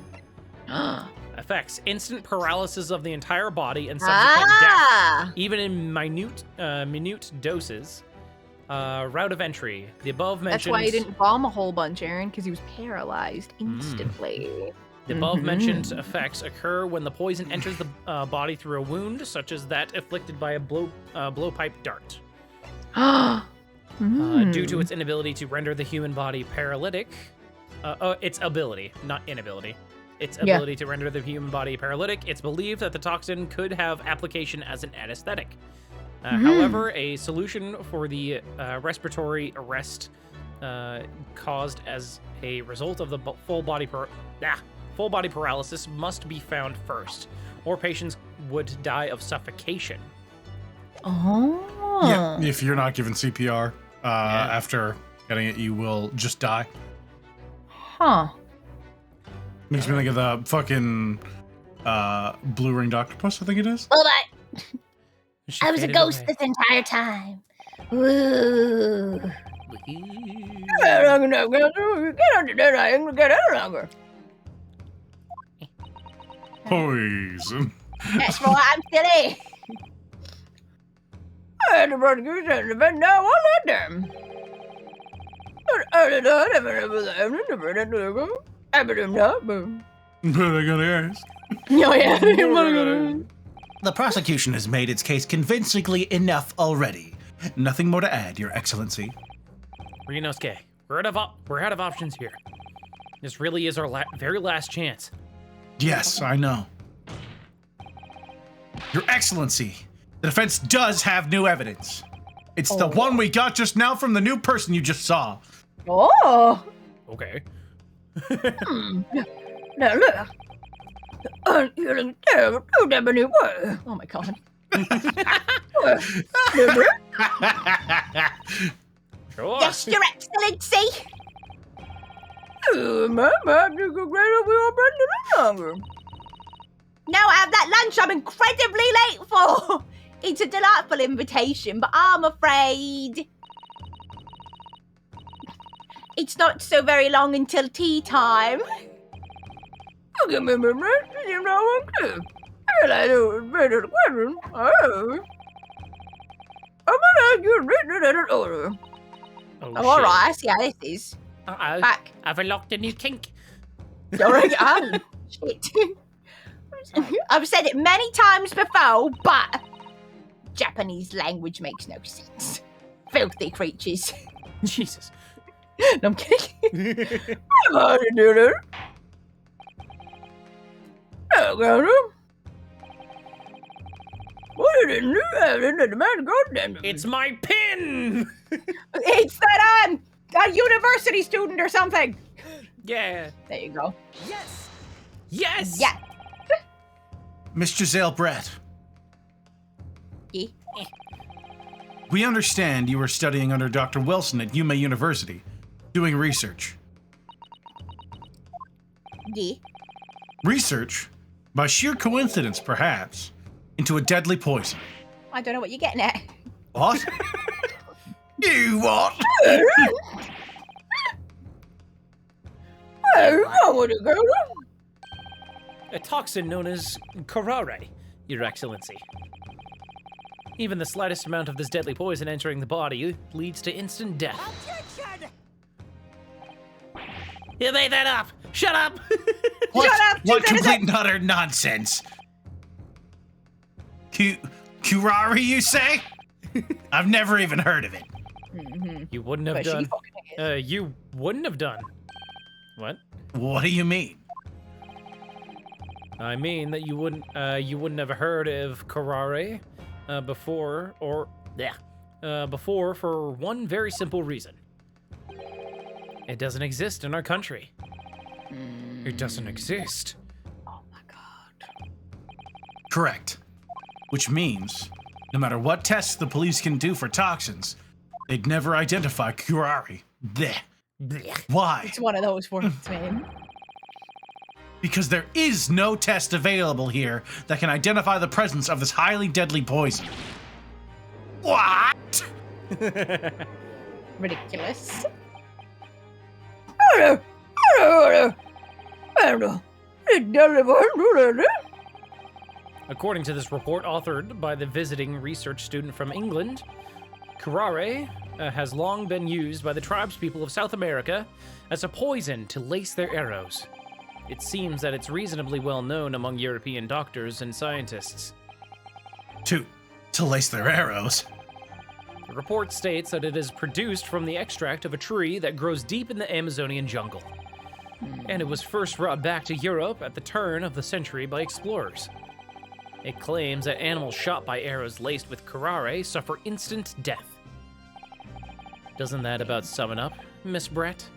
Effects: instant paralysis of the entire body and subsequent death, even in minute doses. Route of entry: the above That's mentioned. why he didn't bomb a whole bunch, Aaron, because he was paralyzed instantly. The above mentioned effects occur when the poison enters the body through a wound, such as that inflicted by a blowpipe dart. Due to its inability to render the human body paralytic, its ability, not inability. Its ability to render the human body paralytic, it's believed that the toxin could have application as an anesthetic. However, a solution for the respiratory arrest caused as a result of the full body paralysis must be found first, or patients would die of suffocation. Oh. Yeah, if you're not given CPR after getting it, you will just die. Huh. Makes me think of the fucking Blue Ring Octopus, I think it is. Well, She I was a faded ghost away. this entire time. Ooh. Poison. That's why I'm silly. But I gotta ask. Oh, yeah. The prosecution has made its case convincingly enough already. Nothing more to add, Your Excellency. Ryunosuke, we're out of options here. This really is our very last chance. Yes, I know. Your Excellency, the defense does have new evidence. It's the one we got just now from the new person you just saw. Oh. Okay. Now look. I'm feeling terrible. Don't have any words. Oh my god. Sure. Yes, Your Excellency. Now Now I have that lunch I'm incredibly late for. It's a delightful invitation, but I'm afraid it's not so very long until tea time. Oh, All right, I see how this is. Uh-oh. Back. I've unlocked a new kink. Oh, shit. I've said it many times before, but Japanese language makes no sense. Filthy creatures. Jesus. I'm kidding. It's my pin! It's that I'm a university student or something. Yeah. There you go. Yes! Yes! Yeah. Miss Giselle Brett, Yeah. we understand you were studying under Dr. Wilson at Yuma University, doing research. Yeah. Research, by sheer coincidence perhaps, into a deadly poison. I don't know what you're getting at. What? You what? A toxin known as Kurari, Your Excellency. Even the slightest amount of this deadly poison entering the body leads to instant death. You made that up! Shut up! What? Shut up! What Shut complete and utter nonsense? Kurari, you say? I've never even heard of it. You wouldn't have But she done. fucking is. You wouldn't have done. What? What do you mean? I mean that you wouldn't have heard of Kurari before, or before for one very simple reason. It doesn't exist in our country. It doesn't exist. Oh my god. Correct. Which means, no matter what tests the police can do for toxins, they'd never identify Kurari. Blech. Blech. Why? It's one of those words, man. Because there is no test available here that can identify the presence of this highly deadly poison. What? Ridiculous. According to this report authored by the visiting research student from England, Kurari has long been used by the tribespeople of South America as a poison to lace their arrows. It seems that it's reasonably well known among European doctors and scientists. To lace their arrows. The report states that it is produced from the extract of a tree that grows deep in the Amazonian jungle. And it was first brought back to Europe at the turn of the century by explorers. It claims that animals shot by arrows laced with Kurari suffer instant death. Doesn't that about sum it up, Miss Brett?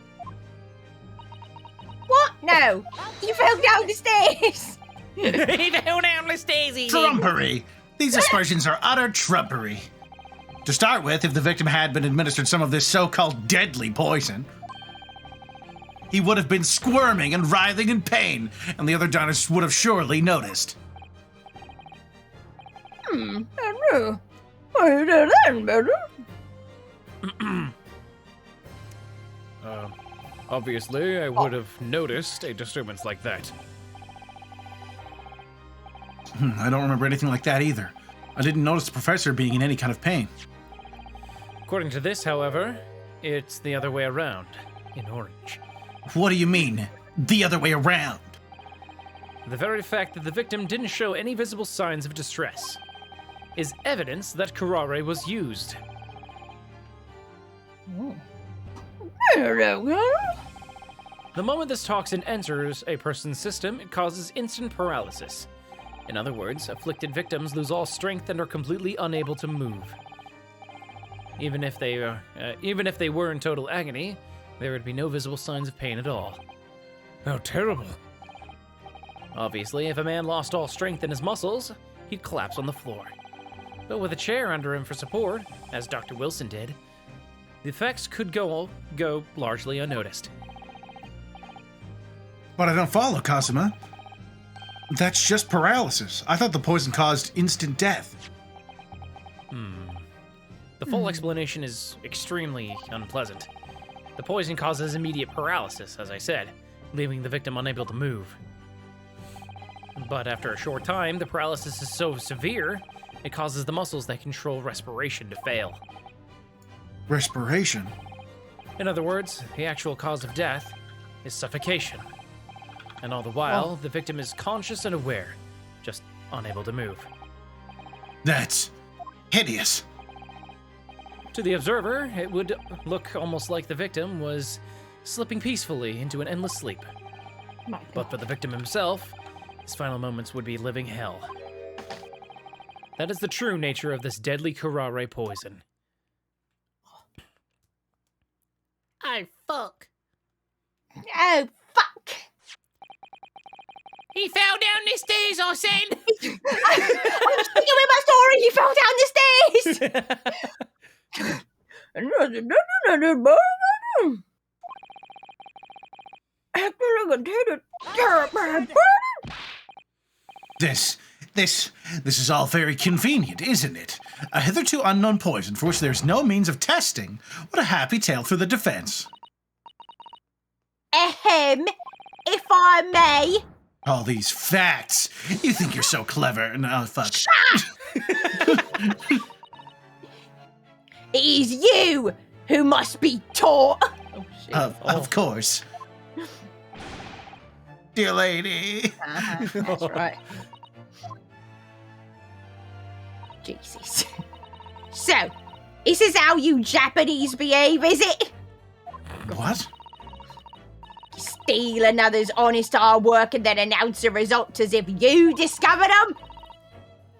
What? No. You fell down the stairs. He fell down the stairs, he did. Trumpery! These aspersions are utter trumpery. To start with, if the victim had been administered some of this so-called deadly poison, he would have been squirming and writhing in pain, and the other diners would have surely noticed. Obviously, I would have noticed a disturbance like that. I don't remember anything like that either. I didn't notice the professor being in any kind of pain. According to this, however, it's the other way around, in orange. What do you mean, the other way around? The very fact that the victim didn't show any visible signs of distress is evidence that Kurari was used. The moment this toxin enters a person's system, it causes instant paralysis. In other words, afflicted victims lose all strength and are completely unable to move. Even if they were in total agony, there would be no visible signs of pain at all. How terrible. Obviously, if a man lost all strength in his muscles, he'd collapse on the floor. But with a chair under him for support, as Dr. Wilson did, the effects could go largely unnoticed. But I don't follow, Kazuma. That's just paralysis. I thought the poison caused instant death. The full explanation is extremely unpleasant. The poison causes immediate paralysis, as I said, leaving the victim unable to move. But after a short time, the paralysis is so severe, it causes the muscles that control respiration to fail. Respiration? In other words, the actual cause of death is suffocation. And all the while, the victim is conscious and aware, just unable to move. That's hideous. To the observer, it would look almost like the victim was slipping peacefully into an endless sleep. But for the victim himself, his final moments would be living hell. That is the true nature of this deadly Kurari poison. Oh, fuck. Oh, fuck. He fell down the stairs, I said! I'm sticking with my story, he fell down the stairs! This is all very convenient, isn't it? A hitherto unknown poison for which there's no means of testing. What a happy tale for the defense. Ahem, if I may. All these facts. You think you're so clever. No, fuck. It is you who must be taught. Oh, shit. Of course. Dear lady. That's right. Jesus. So, this is how you Japanese behave, is it? What? Steal another's honest hard work and then announce the results as if you discovered them?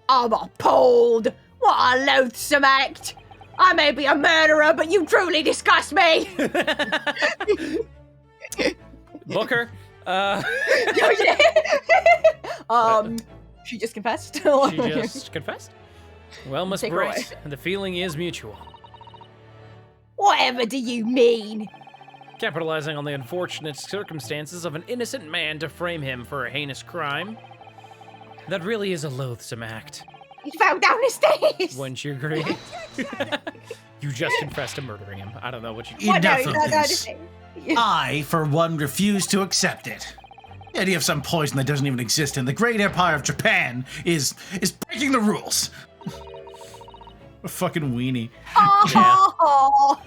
I'm appalled. What a loathsome act. I may be a murderer, but you truly disgust me. Booker, She just confessed. she just confessed? Well, Miss Take her away. Bright, the feeling is mutual. Whatever do you mean? Capitalizing on the unfortunate circumstances of an innocent man to frame him for a heinous crime. That really is a loathsome act. He fell down the stairs. Wouldn't you agree? You just confessed to murdering him. I don't know what you... What? No, Enough of no, this. I, for one, refuse to accept it. The idea of some poison that doesn't even exist in the great empire of Japan is breaking the rules. A fucking weenie. Oh.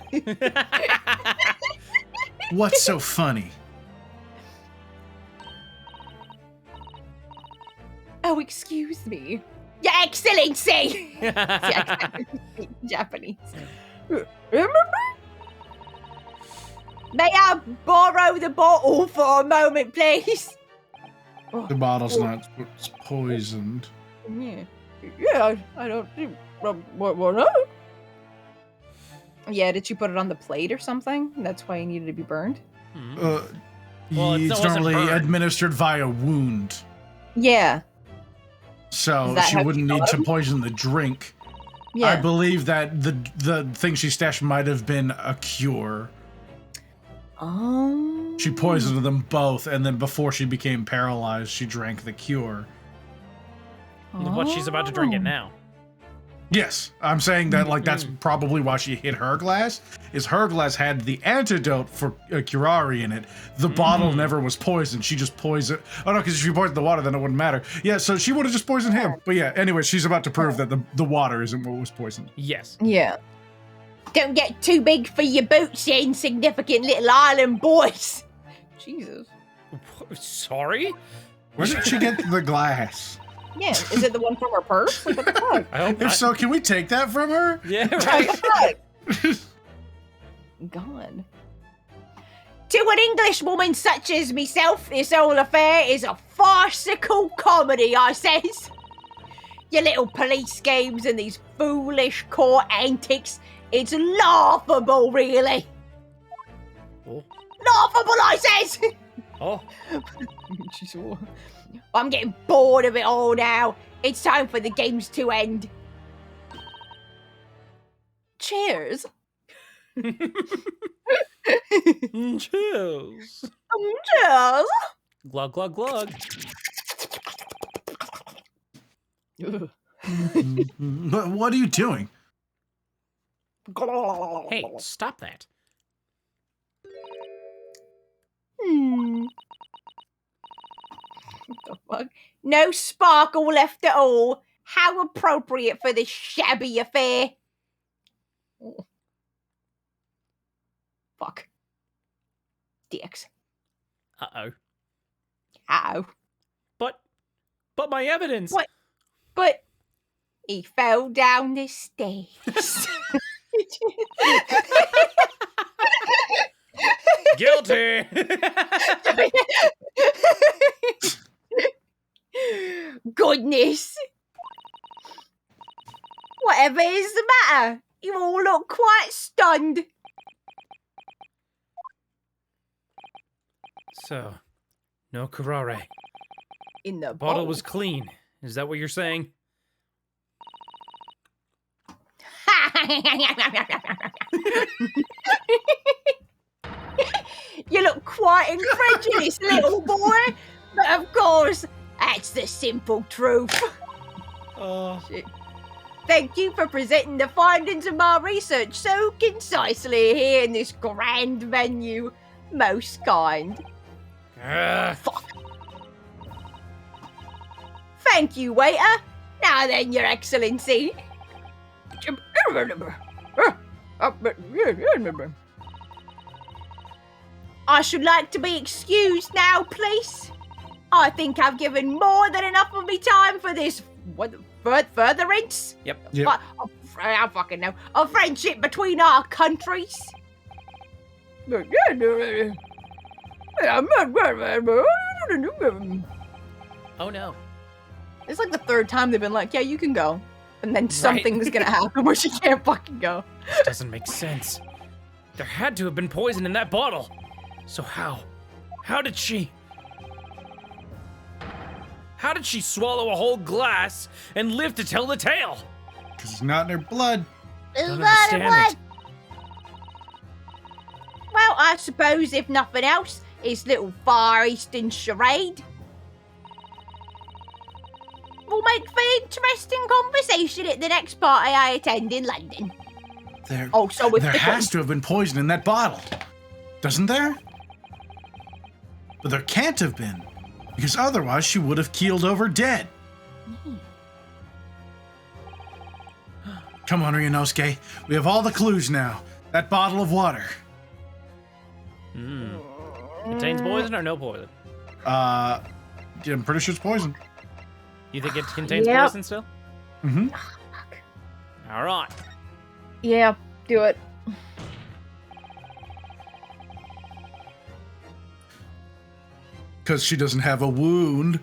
What's so funny? Oh, excuse me. Your Excellency. Japanese. May I borrow the bottle for a moment, please? The bottle's not poisoned. Yeah, I don't think. What not? Yeah, did you put it on the plate or something? That's why it needed to be burned? Well, it It's wasn't normally burned. administered via wound. Yeah. So Is that she how wouldn't she need got to him? poison the drink. Yeah. I believe that the thing she stashed might have been a cure. She poisoned them both, and then before she became paralyzed, she drank the cure. But she's about to drink it now. Yes, I'm saying that like that's probably why she hit her glass. Is her glass had the antidote for Kurari in it. The bottle never was poisoned. She just poisoned. Oh no, because if she poisoned the water, then it wouldn't matter. Yeah, so she would have just poisoned him. But yeah, anyway, she's about to prove that the water isn't what was poisoned. Yes. Yeah. Don't get too big for your boots, you insignificant little island boys. Jesus. Sorry? Where did she get the glass? Yeah, is it the one from her purse? Like, what the fuck? I hope If not. so, can we take that from her? Yeah, right. God. To an Englishwoman such as myself, this whole affair is a farcical comedy, I says. Your little police games and these foolish court antics. It's laughable, really. Oh. Laughable, I says! Oh. I'm getting bored of it all now. It's time for the games to end. Cheers. Cheers. Cheers. Glug, glug, glug. What are you doing? Hey, stop that. Hmm. What the fuck? No sparkle left at all. How appropriate for this shabby affair. Oh. Fuck. Dicks. Uh-oh. How? But my evidence. What? But he fell down the stairs. Guilty. Goodness. Whatever is the matter? You all look quite stunned. So, no Kurari. In the Bottle was clean. Is that what you're saying? You look quite incredulous, little boy. But of course, that's the simple truth. Oh. Thank you for presenting the findings of my research so concisely here in this grand venue. Most kind. Fuck. Thank you, waiter. Now then, Your Excellency. I should like to be excused now, please. I think I've given more than enough of me time for this furtherance. Yep. I fucking know. A friendship between our countries. Oh no. It's like the third time they've been like, yeah, you can go. And then something's gonna happen where she can't fucking go. This doesn't make sense. There had to have been poison in that bottle. So how? How did she swallow a whole glass and live to tell the tale? Because it's not in her blood. Don't understand it. Well, I suppose if nothing else, it's little Far Eastern charade. We'll make for interesting conversation at the next party I attend in London. There So if there has to have been poison in that bottle. Doesn't there? But there can't have been. Because otherwise she would have keeled over dead. Come on, Ryunosuke. We have all the clues now. That bottle of water. Contains poison or no poison? I'm pretty sure it's poison. You think it contains Yep. poison still? Mm-hmm. All right. Yeah, do it. Because she doesn't have a wound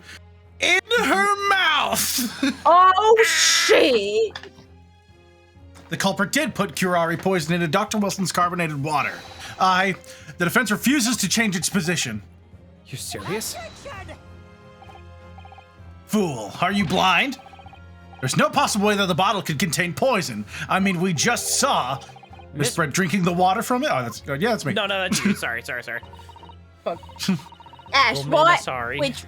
in her mouth. Oh, shit! The culprit did put Kurari poison into Dr. Wilson's carbonated water. The defense refuses to change its position. You're serious? Fool, are you blind? There's no possible way that the bottle could contain poison. I mean, we just saw Miss Brett drinking the water from it. Oh, that's me. No, that's you. Sorry. That's Well, right. sorry. Which,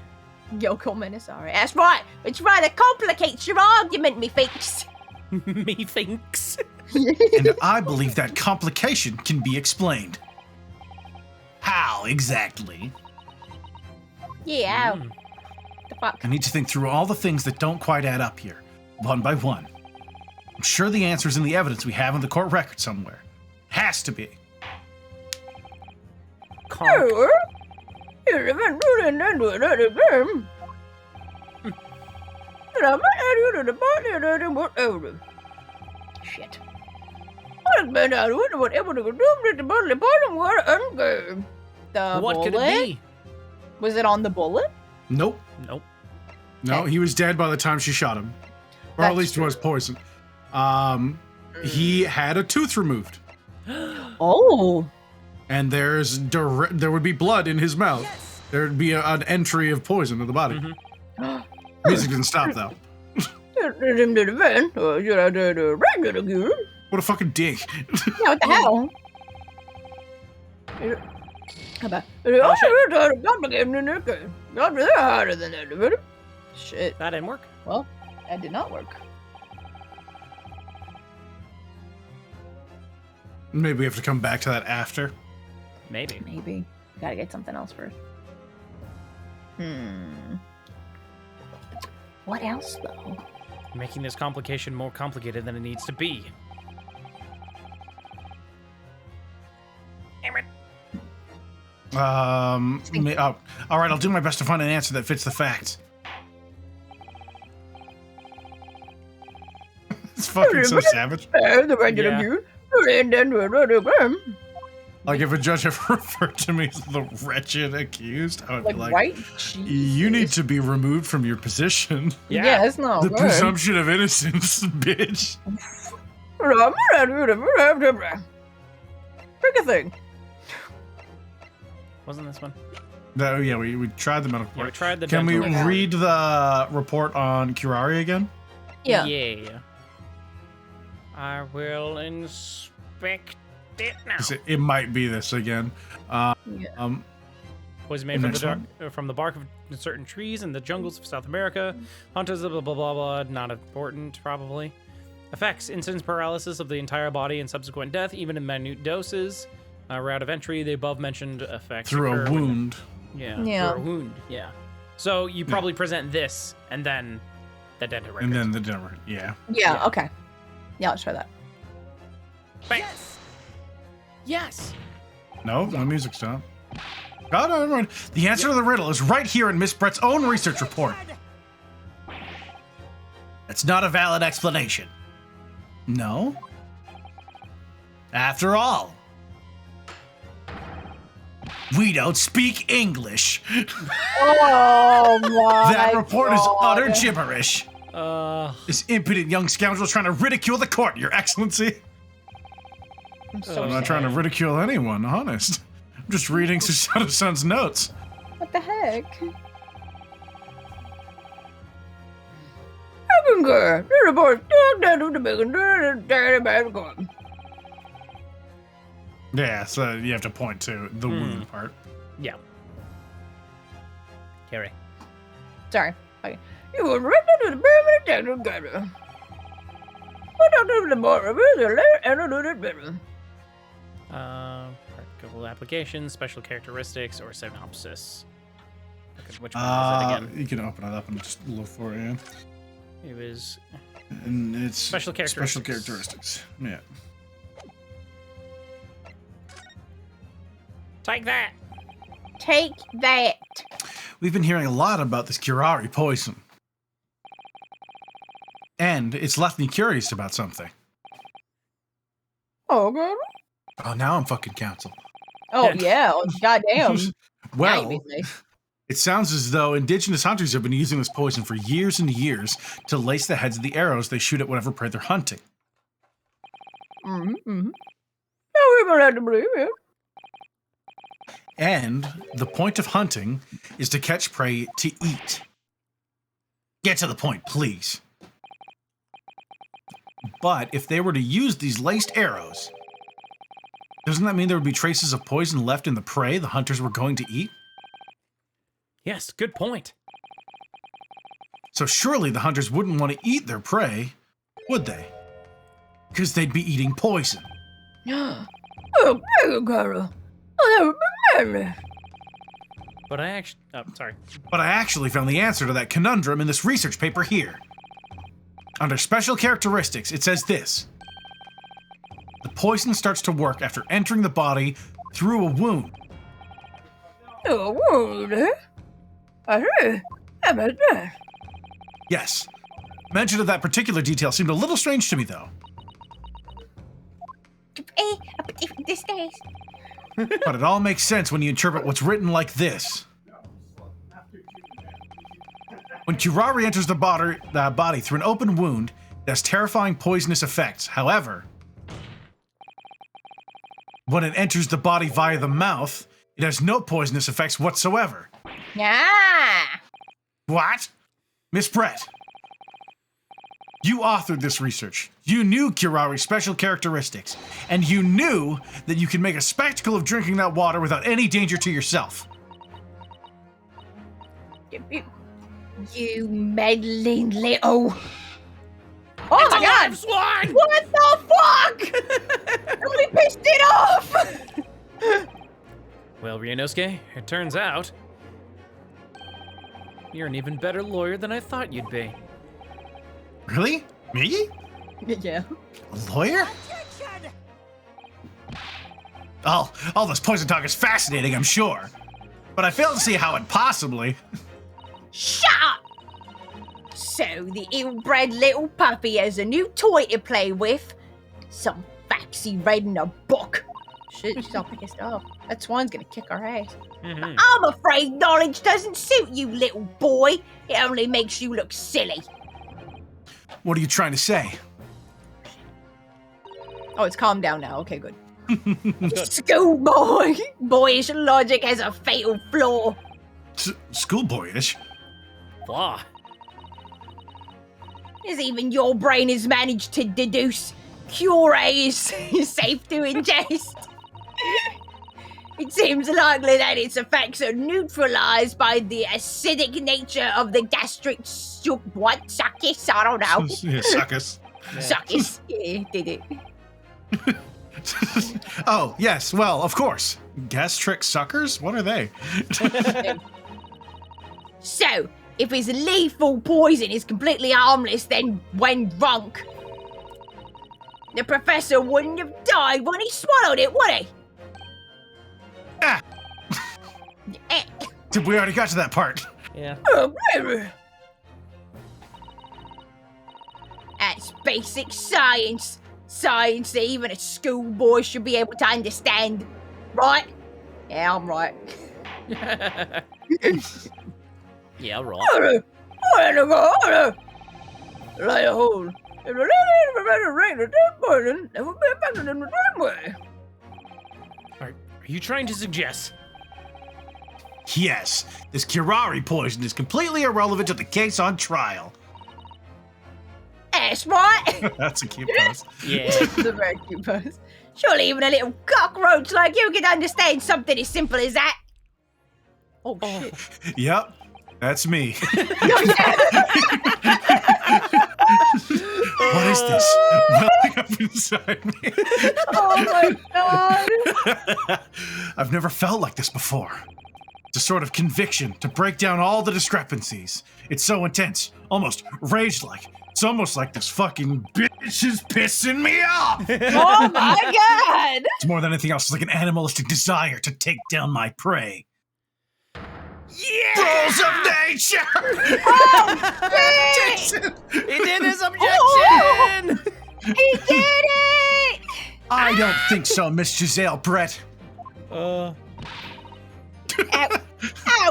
Yoko Minasari. that's right. Which rather complicates your argument, methinks. Methinks. And I believe that complication can be explained. How exactly? Yeah. The fuck? I need to think through all the things that don't quite add up here, one by one. I'm sure the answer's in the evidence we have in the court record somewhere. Has to be. Conk. Shit. The What could bullet? it be? Was it on the bullet? Nope. Nope. No, he was dead by the time she shot him. Or at least was poisoned. He had a tooth removed. Oh. And there would be blood in his mouth. There'd be an entry of poison in the body. Music didn't stop though. What a fucking dick. Yeah, what the hell? Shit. That didn't work. Well, that did not work. Maybe we have to come back to that after. Maybe. Maybe. Gotta get something else first. What else, though? Making this complication more complicated than it needs to be. All right, I'll do my best to find an answer that fits the facts. It's fucking so savage. Yeah. Like if a judge ever referred to me as the wretched accused, I would be like, right? you need to be removed from your position. Yeah, it's not The good. presumption of innocence, bitch. Pick a thing. Wasn't this one? No, yeah, we tried the medical Yeah, we report. tried the Can we dental report. read the report on Kurari again? Yeah. Yeah. I will inspect it now. 'Cause it might be this again. Was made from Next the bark of certain trees in the jungles of South America. Hunters, blah, blah, blah, blah. Not important, probably. Effects: instant paralysis of the entire body and subsequent death, even in minute doses. Route of entry: the above-mentioned effects Through a occur when- wound. Yeah. Yeah. Through a wound. Yeah. So you probably present this and then the dental record. And then the dinner. Yeah. Yeah, okay. Yeah, let's try that. Bang. Yes. No, my music stopped. God, never mind. The answer to the riddle is right here in Miss Brett's own research report. That's not a valid explanation. No? After all, we don't speak English. Oh my That report is God. utter gibberish. This This impudent young scoundrel trying to ridicule the court, Your Excellency. I'm so I'm not trying to ridicule anyone, honest. I'm just reading Susanna-san's notes. What the heck? Yeah, so you have to point to the wound part. Yeah. Carrie. Sorry. Okay. Practical applications, special characteristics, or synopsis. Okay, which one was it again? You can open it up and just look for it. Yeah. It was And it's Special Special characteristics. characteristics. Yeah. take that. Take that. We've been hearing a lot about this Kurari poison. And it's left me curious about something. Oh, God. Oh, now I'm fucking counsel. Oh, yeah. Oh, goddamn. Well, it sounds as though indigenous hunters have been using this poison for years and years to lace the heads of the arrows they shoot at whatever prey they're hunting. Mm-hmm. Oh, we're gonna have to believe it. And the point of hunting is to catch prey to eat. Get to the point, please. But if they were to use these laced arrows, doesn't that mean there would be traces of poison left in the prey the hunters were going to eat? Yes, good point. So surely the hunters wouldn't want to eat their prey, would they? Because they'd be eating poison. Oh, Carol. Oh, But I actually, sorry. But I actually found the answer to that conundrum in this research paper here. Under special characteristics, it says this. The poison starts to work after entering the body through a wound. oh, wound. Yes. Mention of that particular detail seemed a little strange to me, though. This days. But it all makes sense when you interpret what's written like this. When Kurari enters the body through an open wound, it has terrifying poisonous effects. However, when it enters the body via the mouth, it has no poisonous effects whatsoever. Ah! What? Miss Brett, you authored this research. You knew Kurari's special characteristics, and you knew that you could make a spectacle of drinking that water without any danger to yourself. You meddling little... Oh It's my a god! live swan! What the fuck? Nobody pissed it off! Well, Ryunosuke, it turns out you're an even better lawyer than I thought you'd be. Really? Me? Yeah. A lawyer? All this poison talk is fascinating, I'm sure. But I fail to see how it possibly... Shut up! So the ill-bred little puppy has a new toy to play with. Some facts he read in a book. Shit, she's all pissed off. That swan's gonna kick our ass. Mhm. I'm afraid knowledge doesn't suit you, little boy. It only makes you look silly. What are you trying to say? Oh, it's calmed down now. Okay, good. Schoolboy! Boyish logic has a fatal flaw. Schoolboyish? Blah. As even your brain has managed to deduce, Curie is safe to ingest. It seems likely that its effects are neutralized by the acidic nature of the gastric succus? I don't know. Yeah, suckers. Succus. Yeah, did it. Oh, yes, well, of course. Gastric suckers? What are they? So, if his lethal poison is completely harmless, then when drunk, the professor wouldn't have died when he swallowed it, would he? Ah! Eh. We already got to that part. Yeah. That's basic science. Science that even a schoolboy should be able to understand. Right? Yeah, I'm right. Yeah, right. Lay a hole. Are you trying to suggest? Yes, this Kurari poison is completely irrelevant to the case on trial. That's right. That's a cute post. Yeah. It's a very cute post. Surely even a little cockroach like you can understand something as simple as that. Oh shit. Yep, that's me. What is this welling up inside me? Oh my god. I've never felt like this before. It's a sort of conviction to break down all the discrepancies. It's so intense, almost rage-like. It's almost like this fucking bitch is pissing me off. Oh my god. It's more than anything else. It's like an animalistic desire to take down my prey. Yeah! Rules of nature! Shit. He did his objection! He did it! I don't think so, Miss Giselle Brett. How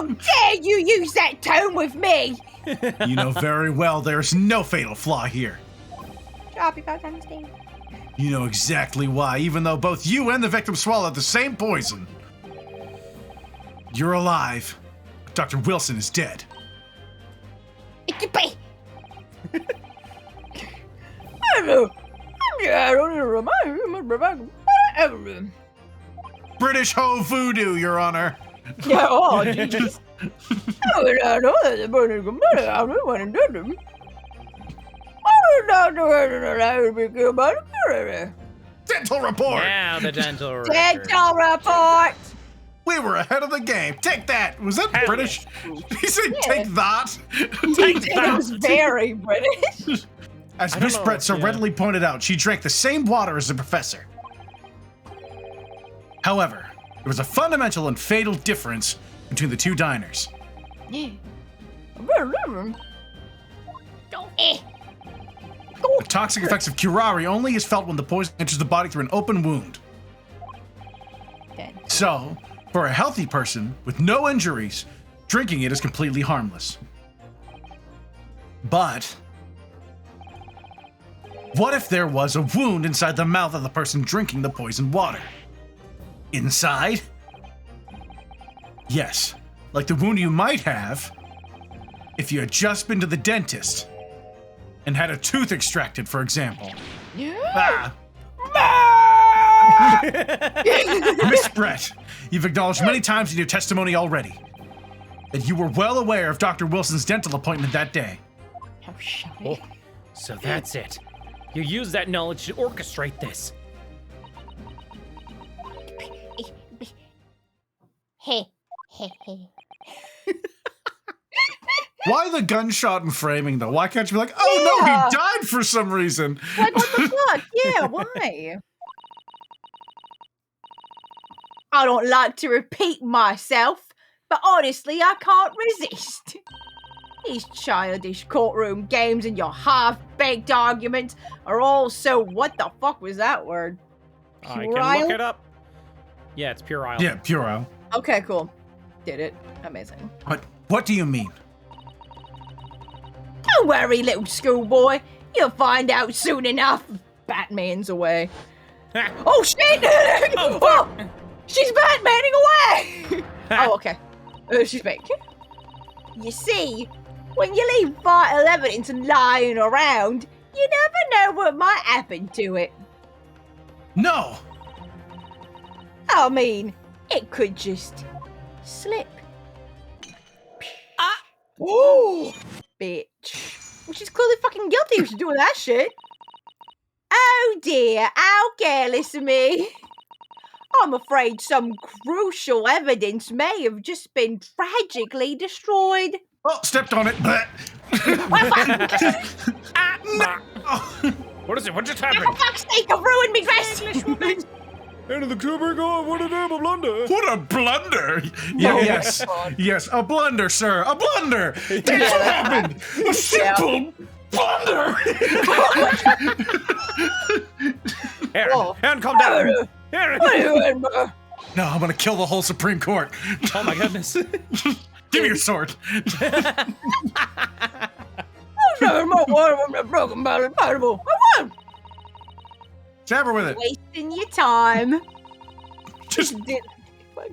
dare you use that tone with me? You know very well there's no fatal flaw here. Drop your fucking stain. You know exactly why, even though both you and the victim swallowed the same poison. You're alive. Dr. Wilson is dead. It could be. British Ho Voodoo, Your Honor. Yeah, oh, jeez. Dental report. Now the dental record. Dental report. We were ahead of the game. Take that. Was that Hell British? He said, "Take that." It was very British. As I Miss don't know, Brett so yeah. readily pointed out, she drank the same water as the professor. However, there was a fundamental and fatal difference between the two diners. Eh. The toxic effects of Kurari only is felt when the poison enters the body through an open wound. Dead. So, for a healthy person with no injuries, drinking it is completely harmless. But what if there was a wound inside the mouth of the person drinking the poisoned water? Inside? Yes, like the wound you might have if you had just been to the dentist and had a tooth extracted, for example. Yeah. Miss Brett, you've acknowledged many times in your testimony already that you were well aware of Dr. Wilson's dental appointment that day. How shy. Oh, so that's it. You use that knowledge to orchestrate this. Hey, hey, hey. Why the gunshot and framing, though? Why can't you be like, oh no, Yeah. he died for some reason? Like, what the fuck? Yeah, why? I don't like to repeat myself, but honestly, I can't resist. These childish courtroom games and your half-baked arguments are all so what the fuck was that word? I can Puerile? look it up. Yeah, it's puerile. Yeah, puerile. Okay, cool. Did it. Amazing. What do you mean? Don't worry, little schoolboy. You'll find out soon enough. Batman's away. Ha. Oh, shit! Oh, Oh, she's Batmaning away! Oh, okay. She's fake. You see, when you leave vital evidence lying around, you never know what might happen to it. No! I mean, it could just slip. Ooh! Bitch. Well, she's clearly fucking guilty if she's doing that shit. Oh dear, how careless of me. I'm afraid some crucial evidence may have just been tragically destroyed. Oh, stepped on it. Bleh. What is it? What just For happened? fuck's sake, I've ruined me dress. Into the cupboard, God, what a damn blunder. What a blunder! Yeah, yes, yes, a blunder, sir, a blunder. That's what happened. A simple blunder. Aaron, calm down. Aaron. No, I'm gonna kill the whole Supreme Court. Oh my goodness. Give me your sword. Stab her with it. Wasting your time. Just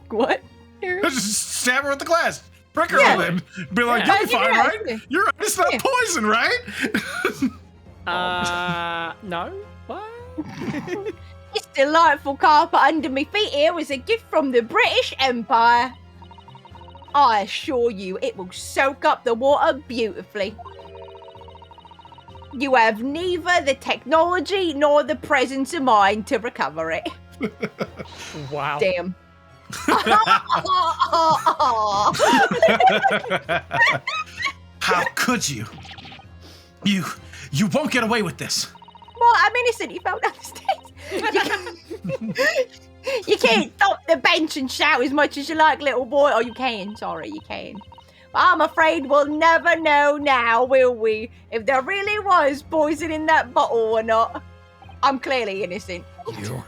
What? just stab her with the glass. Prick her Yeah. with it. Be like, Yeah. you'll be fine, right? You're right. It's not Yeah. poison, right? No. What? This delightful carpet under me feet here was a gift from the British Empire. I assure you it will soak up the water beautifully. You have neither the technology nor the presence of mind to recover it. Wow. Damn. How could you? You won't get away with this. Well, I'm innocent. He fell down the stairs. You can't thump the bench and shout as much as you like, little boy. Oh, you can. Sorry, you can. But I'm afraid we'll never know now, will we? If there really was poison in that bottle or not. I'm clearly innocent. You.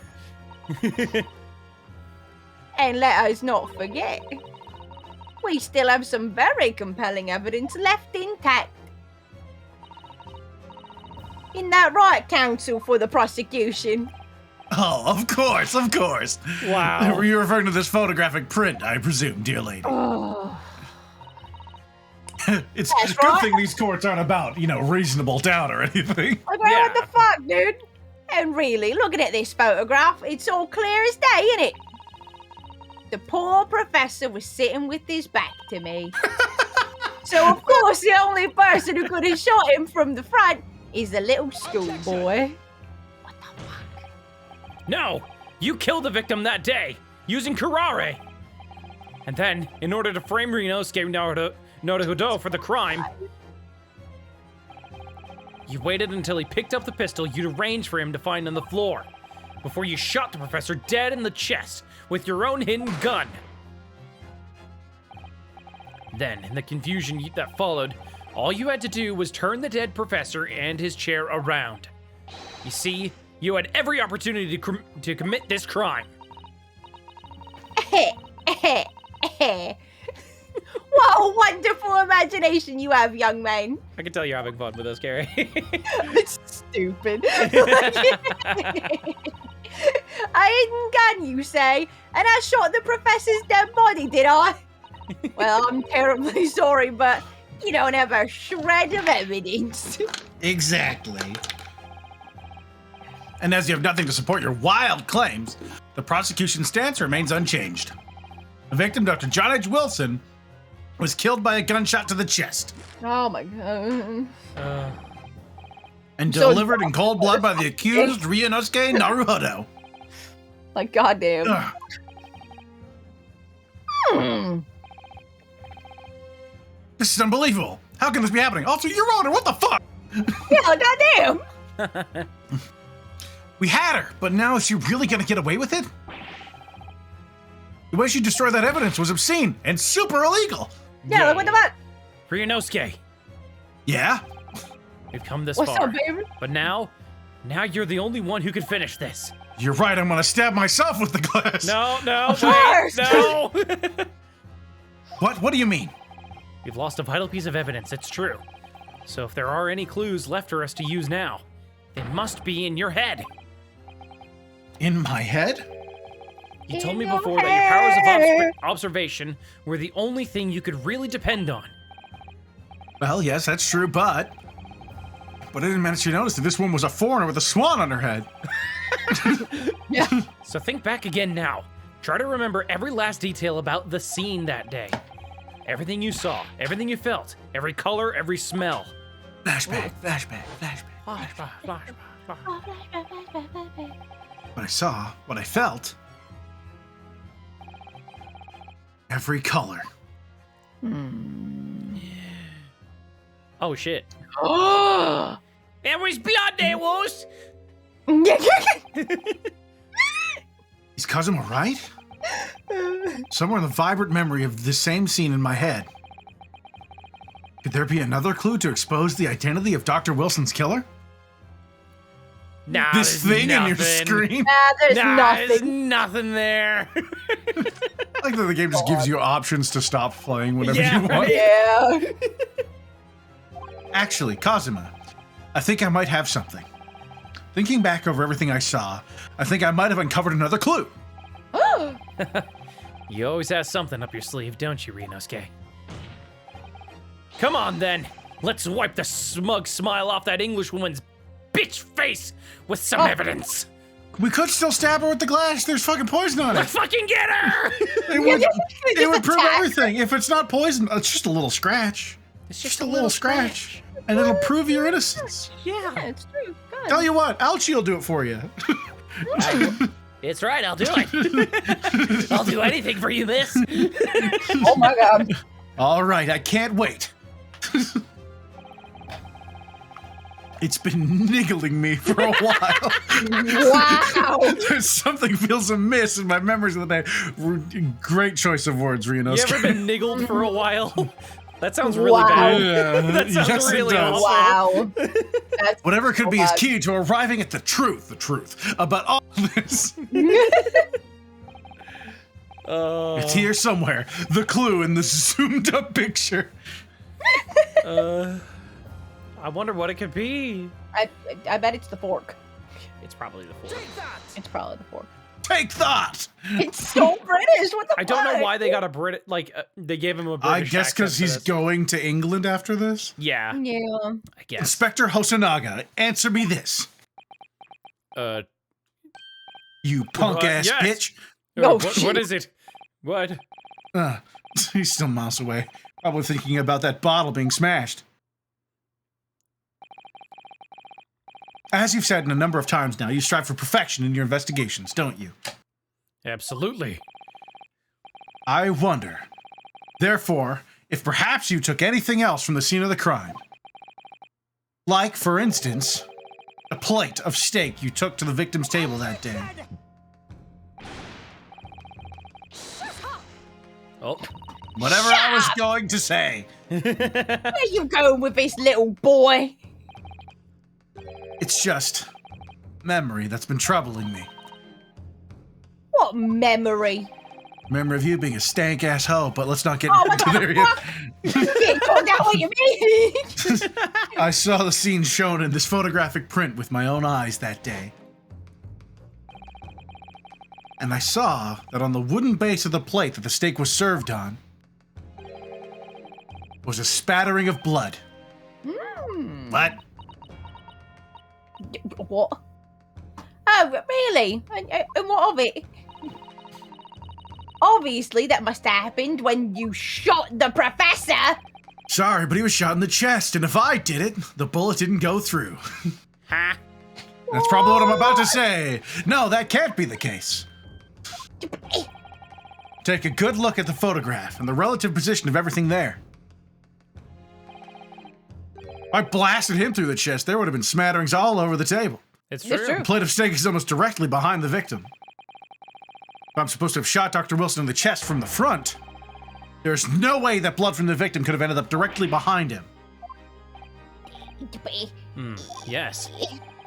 And let us not forget, we still have some very compelling evidence left intact. Isn't that right, counsel for the prosecution? Oh, of course, of course. Wow. Were you referring to this photographic print, I presume, dear lady? Oh. It's That's a good right. thing these courts aren't about, reasonable doubt or anything. What the fuck, dude? And really, looking at this photograph, it's all clear as day, isn't it? The poor professor was sitting with his back to me. So, of course, the only person who could have shot him from the front is the little schoolboy. What the fuck? No! You killed the victim that day, using Kurari! And then, in order to frame Rinosuke Nodohudo for the crime, you waited until he picked up the pistol you'd arranged for him to find on the floor, before you shot the professor dead in the chest with your own hidden gun. Then, in the confusion that followed, all you had to do was turn the dead professor and his chair around. You see, you had every opportunity to commit this crime. Why What a wonderful imagination you have, young man. I can tell you're having fun with this, Carrie. It's stupid. I hidden gun, you say, and I shot the professor's dead body, did I? Well, I'm terribly sorry, but you don't have a shred of evidence. Exactly. And as you have nothing to support your wild claims, the prosecution's stance remains unchanged. The victim, Dr. John H. Wilson, was killed by a gunshot to the chest Oh my god. and So- delivered in cold blood by the accused Ryunosuke Naruhodo. Like, goddamn. Ugh. Hmm. This is unbelievable. How can this be happening? Also, Your Honor, what the fuck? Yeah, goddamn. We had her, but now is she really gonna get away with it? The way she destroyed that evidence was obscene and super illegal. Yeah, like, what the fuck? Ryunosuke, Yeah? we've come this What's far. up, baby? But now you're the only one who can finish this. You're right, I'm gonna stab myself with the glass. No, Of wait, course. no. What do you mean? We've lost a vital piece of evidence, it's true. So if there are any clues left for us to use now, they must be in your head. In my head? You told In me your before that your powers of head. observation were the only thing you could really depend on. Well, yes, that's true, but I didn't manage to notice that this one was a foreigner with a swan on her head. Yeah. So think back again now. Try to remember every last detail about the scene that day. Everything you saw, everything you felt, every color, every smell. Flashback. What I saw, what I felt. Every color. Oh shit. Oh. There was blood, there was! Is Kazuma right? Somewhere in the vibrant memory of the same scene in my head. Could there be another clue to expose the identity of Dr. Wilson's killer? Nah, This there's thing in your nothing. screen? There's There's nothing. nothing there. I like that the game just gives you options to stop playing whenever Yeah, you want. right. Yeah. Actually, Kazuma, I think I might have something. Thinking back over everything I saw, I think I might have uncovered another clue. You always have something up your sleeve, don't you, Ryunosuke? Come on, then. Let's wipe the smug smile off that Englishwoman's bitch face with some evidence. We could still stab her with the glass. There's fucking poison on Let's it. fucking get her! It would prove attack. everything. If it's not poison, it's just a little scratch. It's Just a little scratch. And it'll prove your innocence. Yeah. It's true. God. Tell you what, Alchie will do it for you. It's right, I'll do it. I'll do anything for you, miss. Oh my god. All right, I can't wait. It's been niggling me for a while. Wow. There's something feels amiss in my memories of the day. Great choice of words, You Ryunosuke. ever been niggled for a while? That sounds really Wow. bad. Yeah, That sounds yes, it really does. awful. Wow. That's Whatever could so be is bad. key to arriving at the truth about all this. It's here somewhere. The clue in the zoomed up picture. I wonder what it could be. I bet it's the fork. It's probably the fool. It's probably the fork. Take that! It's so British. What the I don't know fuck? why they got a Brit they gave him a British I guess because accent for he's this. going to England after this. Yeah, Yeah. I guess. Inspector Hosonaga, answer me this. You punk ass yes. bitch. Oh, what shit. is it? What? He's still miles away. Probably thinking about that bottle being smashed. As you've said a number of times now, you strive for perfection in your investigations, don't you? Absolutely. I wonder, therefore, if perhaps you took anything else from the scene of the crime. Like, for instance, a plate of steak you took to the victim's table that day. Oh. Whatever I was going to say. Where you going with this little boy? It's just memory that's been troubling me. What memory? Memory of you being a stank ass hoe, but let's not get Oh my into God, there yet. Can't call that what you mean. I saw the scene shown in this photographic print with my own eyes that day. And I saw that on the wooden base of the plate that the steak was served on was a spattering of blood. What? What? Oh, really? And what of it? Obviously, that must have happened when you shot the professor. Sorry, but he was shot in the chest, and if I did it, the bullet didn't go through. Ha! That's probably what I'm about to say. No, that can't be the case. Take a good look at the photograph and the relative position of everything there. I blasted him through the chest. There would have been smatterings all over the table. It's It's true. true. The plate of steak is almost directly behind the victim. If I'm supposed to have shot Dr. Wilson in the chest from the front, there's no way that blood from the victim could have ended up directly behind him. Yes.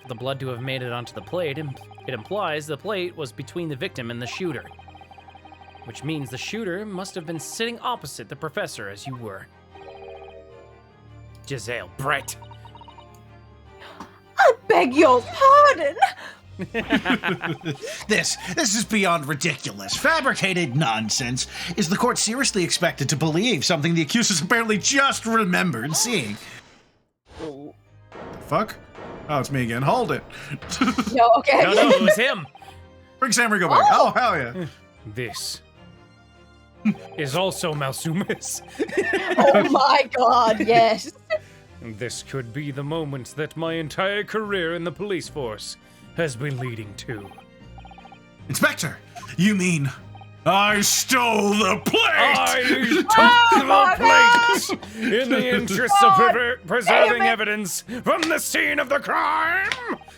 For the blood to have made it onto the plate, it implies the plate was between the victim and the shooter. Which means the shooter must have been sitting opposite the professor as you were. Giselle Brett. I beg your pardon. This is beyond ridiculous. Fabricated nonsense. Is the court seriously expected to believe something the accusers apparently just remembered seeing? Fuck? Oh, it's me again. Hold it. No, okay. No, it was him. Bring Sam Rigo back. Oh, hell yeah. This is also Malsumus. Oh my God, yes. This could be the moment that my entire career in the police force has been leading to. Inspector, you mean I stole the plate? I took the plate in the interest of preserving evidence from the scene of the crime.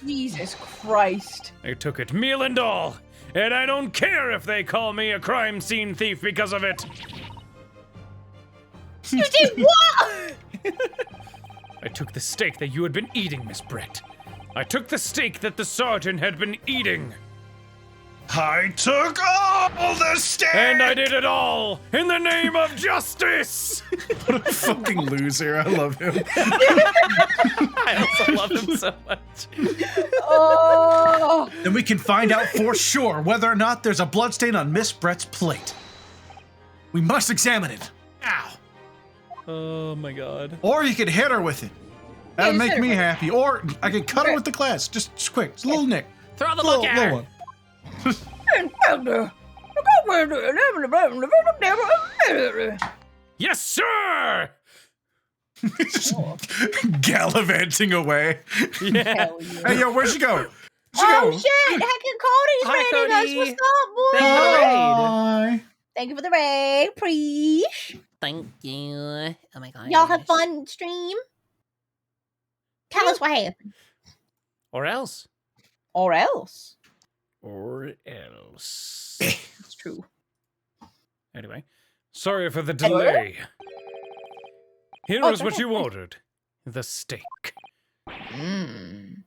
Jesus Christ. I took it, meal and all, and I don't care if they call me a crime scene thief because of it. You did what? I took the steak that you had been eating, Miss Brett. I took the steak that the sergeant had been eating. I took all the steak! And I did it all in the name of justice! What a fucking loser. I love him. I also love him so much. Oh. Then we can find out for sure whether or not there's a bloodstain on Miss Brett's plate. We must examine it. Ow. Oh my god. Or you could hit her with it. That'd Yeah, make hit her me with it. happy. Or I could cut her with the glass. Just quick. Just a little nick. Throw the Little, book at little her. one. Yes, sir! Just gallivanting away. Yeah. Hell yeah. Hey, yo, where'd she go? Oh shit! Cody's Hi, raiding us. Cody. What's up, boy? Thank you for the raid. Bye. Thank you for the raid, preach. Thank you. Oh my god. Y'all have fun stream. Tell us what happened. Or else. Or else. Or else. It's true. Anyway, sorry for the delay. Here is what you ordered. The steak. Mmm.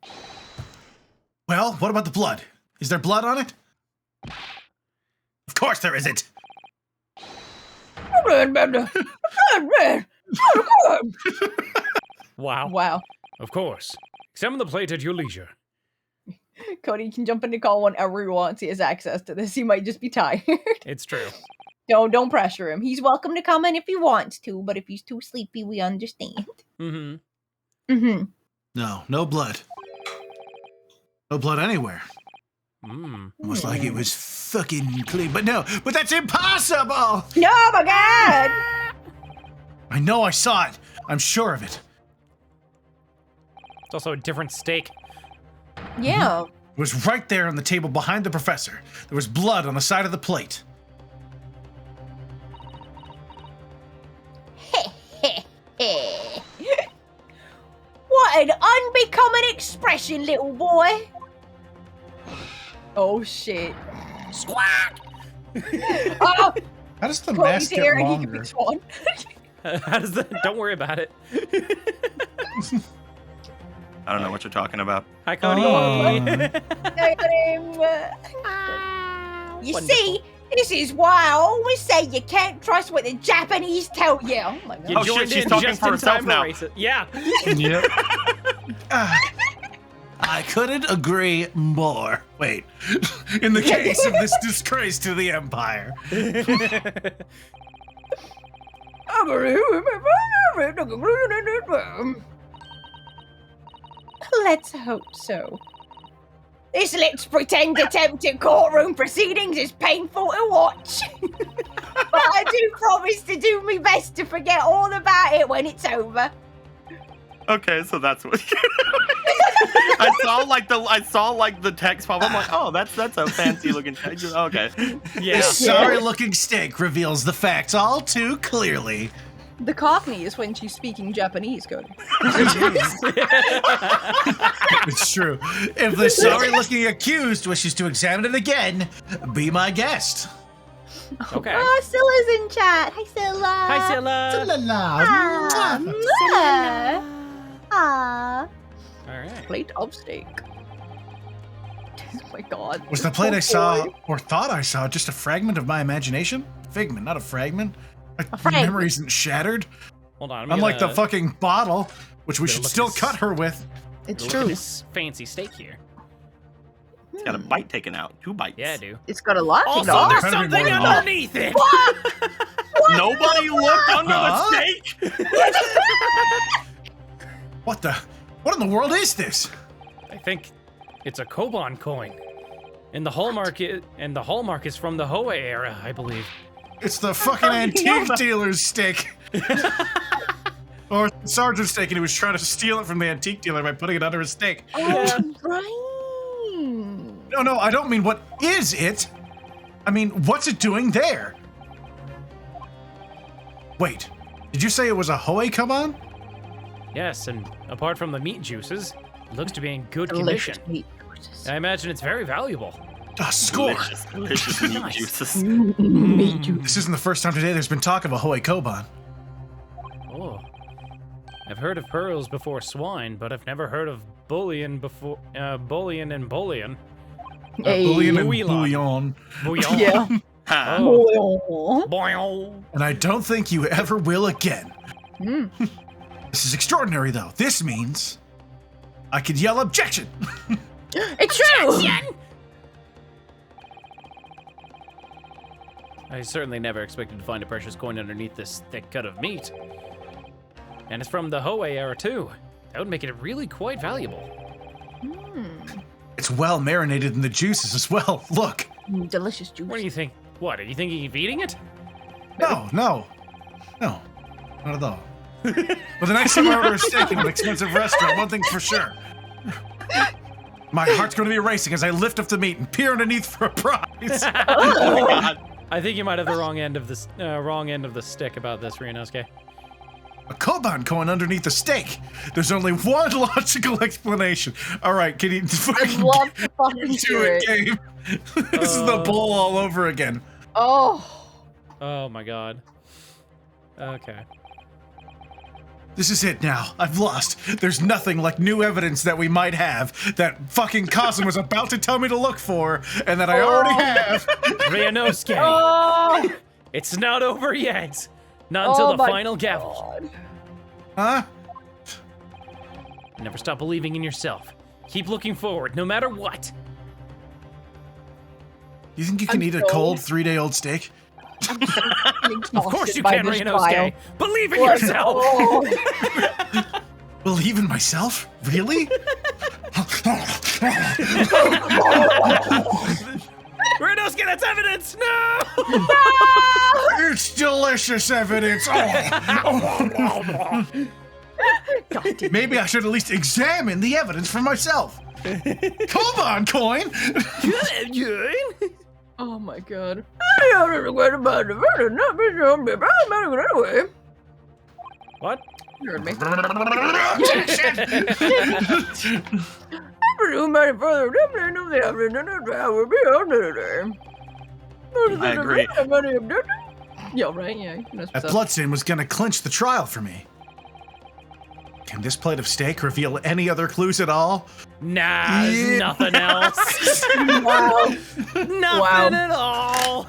Well, what about the blood? Is there blood on it? Of course there isn't. Wow. Wow. Of course. Examine the plate at your leisure. Cody can jump in the call whenever he wants. He has access to this. He might just be tired. It's true. Don't pressure him. He's welcome to come in if he wants to, but if he's too sleepy, we understand. Mm-hmm. Mm-hmm. No blood. No blood anywhere. Mm. Almost like it was fucking clean. But that's impossible! No, my God! I know I saw it. I'm sure of it. It's also a different steak. Yeah. It was right there on the table behind the professor. There was blood on the side of the plate. What an unbecoming expression, little boy. Oh, shit. Squawk! Oh, How does the Cody's mask here get and he can longer? be Swan. How does that? Don't worry about it. I don't know what you're talking about. Hi, Cody. Oh. You see, This is why I always say you can't trust what the Japanese tell you. Oh my god. You Oh, shit, joined she's in talking just for in herself time now. race it. Yeah. Yep. I couldn't agree more. Wait, in the case of this disgrace to the Empire. Let's hope so. This let's pretend attempt at courtroom proceedings is painful to watch. But I do promise to do my best to forget all about it when it's over. Okay, so that's what. I saw like the text pop. I'm like, oh, that's a fancy looking text. Okay. Yeah. This sorry-looking steak reveals the facts all too clearly. The Cockney is when she's speaking Japanese, Cody. It's true. If the sorry-looking accused wishes to examine it again, be my guest. Okay. Oh, Scylla's in chat. Hi, Scylla. Hi, Scylla. Ah. All right. Plate of steak. Oh my god. Was the plate I saw, or thought I saw, just a fragment of my imagination? Figment, not a fragment. My fragment. memory isn't shattered. Hold on. Unlike the fucking bottle, which we Gotta should look still this- cut her with. It's Look at true. this fancy steak here. It's got a bite taken out. 2 bites. Yeah, dude. It's got a lot to Also, go. there's Better be something more than that. underneath it. Nobody looked under the Huh? steak. What in the world is this? I think it's a Koban coin. And the hallmark is from the Hoei era, I believe. It's the fucking antique dealer's steak. Or Sergeant's steak, and he was trying to steal it from the antique dealer by putting it under his steak. Oh, right. No, I don't mean what is it. I mean, what's it doing there? Wait, did you say it was a Hoei Kaban? Yes, and apart from the meat juices, it looks to be in good Delicious condition. meat juices. I imagine it's very valuable. A score! Delicious meat Nice. juices. Meat juices. This isn't the first time today there's been talk of a Hoei Koban. Oh. I've heard of pearls before swine, but I've never heard of bullion before bullion and bullion. Hey. Bouillon and Bouillon. bouillon. Bouillon. Yeah. Ha. Oh. Oh. Boing. And I don't think you ever will again. This is extraordinary, though. This means I could yell objection. It's true. I certainly never expected to find a precious coin underneath this thick cut of meat. And it's from the Hoei era, too. That would make it really quite valuable. It's well marinated in the juices as well. Look. Delicious juice. What do you think? What, are you thinking of eating it? No, not at all. But the next time I order a steak in an expensive restaurant, one thing's for sure. My heart's going to be racing as I lift up the meat and peer underneath for a prize. Oh my god. I think you might have the wrong end of the stick about this, Ryunosuke. A Koban coin underneath the steak. There's only one logical explanation. All right, can you I'd fucking love to fucking do hear it, it. game? This is the bull all over again. Oh. Oh my god. Okay. This is it now. I've lost. There's nothing like new evidence that we might have that fucking Cosm was about to tell me to look for, and that I already have. Ryunosuke, Oh. it's not over yet. Not until Oh the my final gavel. God. Huh? Never stop believing in yourself. Keep looking forward, no matter what. You think you can I'm eat a so- cold 3-day-old steak? Of course you can, Ryunosuke. Believe in Let's yourself. go. Believe in myself? Really? Ryunosuke, that's evidence. No. It's delicious evidence. Maybe I should at least examine the evidence for myself. Come on, coin. Oh my god. What? You heard me. I agree. Yeah, right, yeah. That bloodstain was gonna clinch the trial for me. Can this plate of steak reveal any other clues at all? Nah, there's nothing else. Wow. Nothing at all.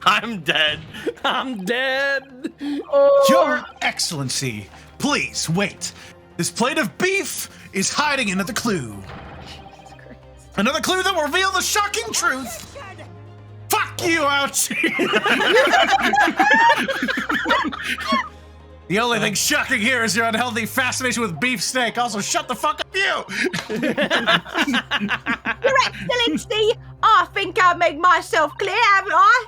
I'm dead. I'm dead. Oh. Your Excellency, please wait. This plate of beef is hiding another clue. Another clue that will reveal the shocking truth. Fuck you, Ouchie! The only thing shocking here is your unhealthy fascination with beefsteak. Also, shut the fuck up, you! Your Excellency, I think I made myself clear, haven't I?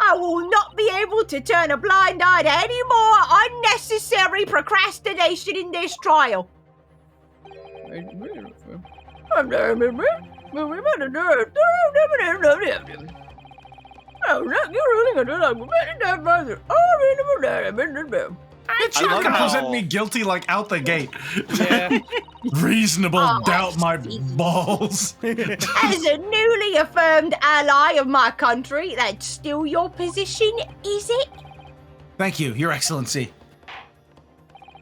I will not be able to turn a blind eye to any more unnecessary procrastination in this trial. Bitch, you're love gonna how- present me guilty like out the gate. Yeah. Reasonable Oh, doubt my see. balls. As a newly affirmed ally of my country, that's still your position, is it? Thank you, Your Excellency.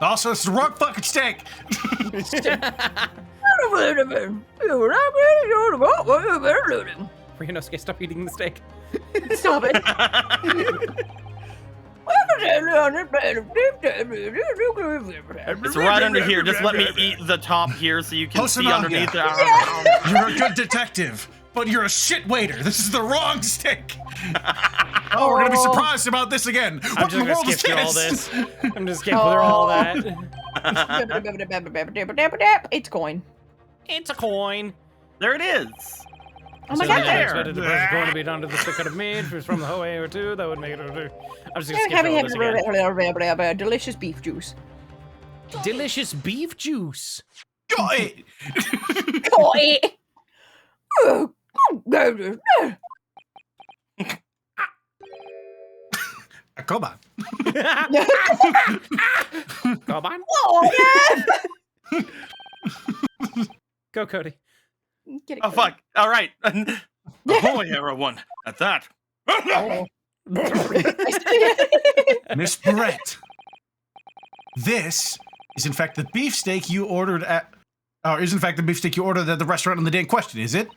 Also, it's the wrong fucking steak. Ryunosuke, stop eating the steak. Stop it. It's right under here. Just let me eat the top here so you can see Hosonaga. underneath it. You're a good detective, but you're a shit waiter. This is the wrong steak. Oh, we're gonna be surprised about this again. I'm What just in the gonna world skip is through all this? this. I'm just skipping through all that. It's coin. It's a coin. There it is. Oh my So god, you there. expected the person going to be done to the stick of meat from the Hoei or two. That would make it. I'm just gonna skip through all this again. Delicious beef juice. Delicious beef juice. Got it. Got it. Come on. Come on. Oh, yeah. Go, Cody. Get it, Oh fuck! All right. Ahoy, everyone! At that. Miss Brett, this is in fact the beefsteak you ordered at, or is in fact the beefsteak you ordered at the restaurant on the day in question, is it?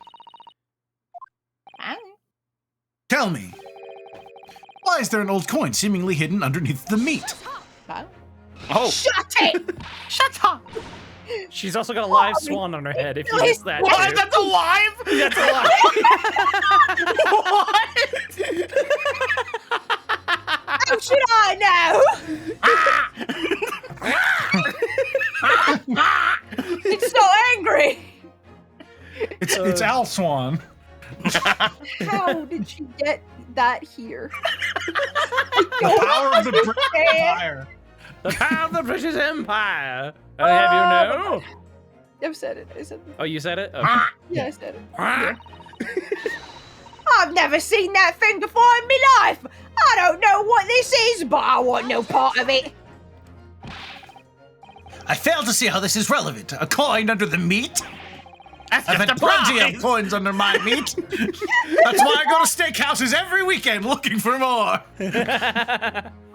Tell me, why is there an old coin seemingly hidden underneath the meat? Oh, Shut it! shut up! She's also got a live swan on her head. If you missed that, What? too. That's alive? That's a lie. What? How should I know? It's so angry. It's Al Swan. How did she get that here? The power of the British Empire. The power of the British Empire. I have you know. I've said it. I said it. Oh, you said it? Okay. Yeah, I said it. I've never seen that thing before in my life. I don't know what this is, but I want no part of it. I fail to see how this is relevant. A coin under the meat? That's I've just had a plenty prize. of coins under my meat. That's why I go to steakhouses every weekend looking for more.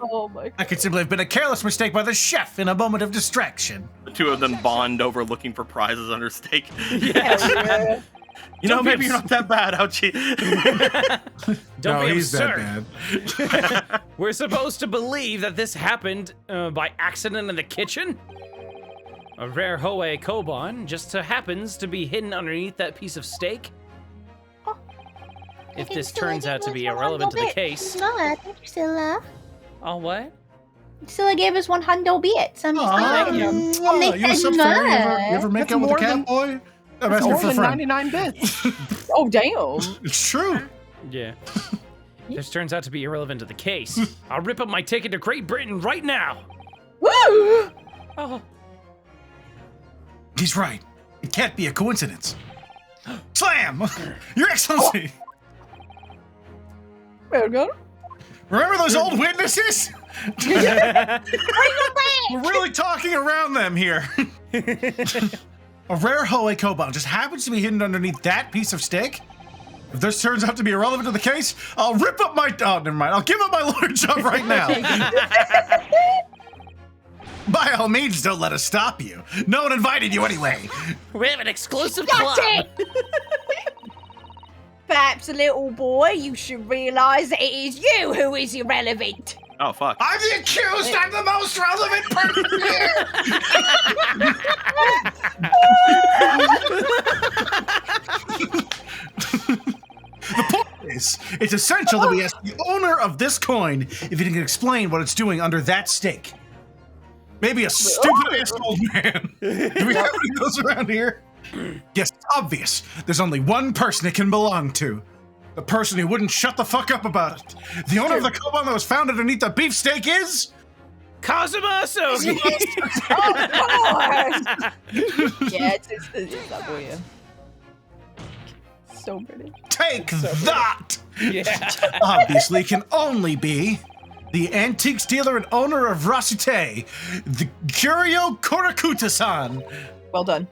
Oh my I could simply have been a careless mistake by the chef in a moment of distraction. The two of them bond over looking for prizes under steak. god. You know, Don't be maybe you're not that bad, Ouchie. Don't be he's absurd. that bad. We're supposed to believe that this happened by accident in the kitchen? A rare Hoei Koban just so happens to be hidden underneath that piece of steak? If this turns out to be irrelevant to the case. Thank you, Scylla. Oh, what? Scylla gave us 100 bits. I'm just thank you. You a sub fairy? You ever make That's out with a more cat than- boy? I'm That's asking more for a than friend. 99 bits. Oh damn. It's true. Yeah. This turns out to be irrelevant to the case. I'll rip up my ticket to Great Britain right now. Woo! Oh. He's right. It can't be a coincidence. Slam! Your Excellency! Well done. Remember those old witnesses? We're really talking around them here. A rare Hoei Koban just happens to be hidden underneath that piece of steak? If this turns out to be irrelevant to the case, I'll rip up my... Oh, never mind. I'll give up my lawyer job right now. By all means, don't let us stop you. No one invited you anyway. We have an exclusive That's club. it! Perhaps, little boy, you should realize that it is you who is irrelevant. Oh fuck. I'm the accused. I'm the most relevant person here. The point is, it's essential that we ask the owner of this coin if he can explain what it's doing under that stake. Maybe a stupid-ass old man. Do we have any of those around here? Yes, it's obvious. There's only one person it can belong to. The person who wouldn't shut the fuck up about it. The owner of the koban that was found underneath the beefsteak is... Cosimo! Of course. Yeah, it's that boy. Yeah. So British. Take that! Yeah. Obviously, it can only be the antiques dealer and owner of Rasute, the Curio Korakuta-san. Well done.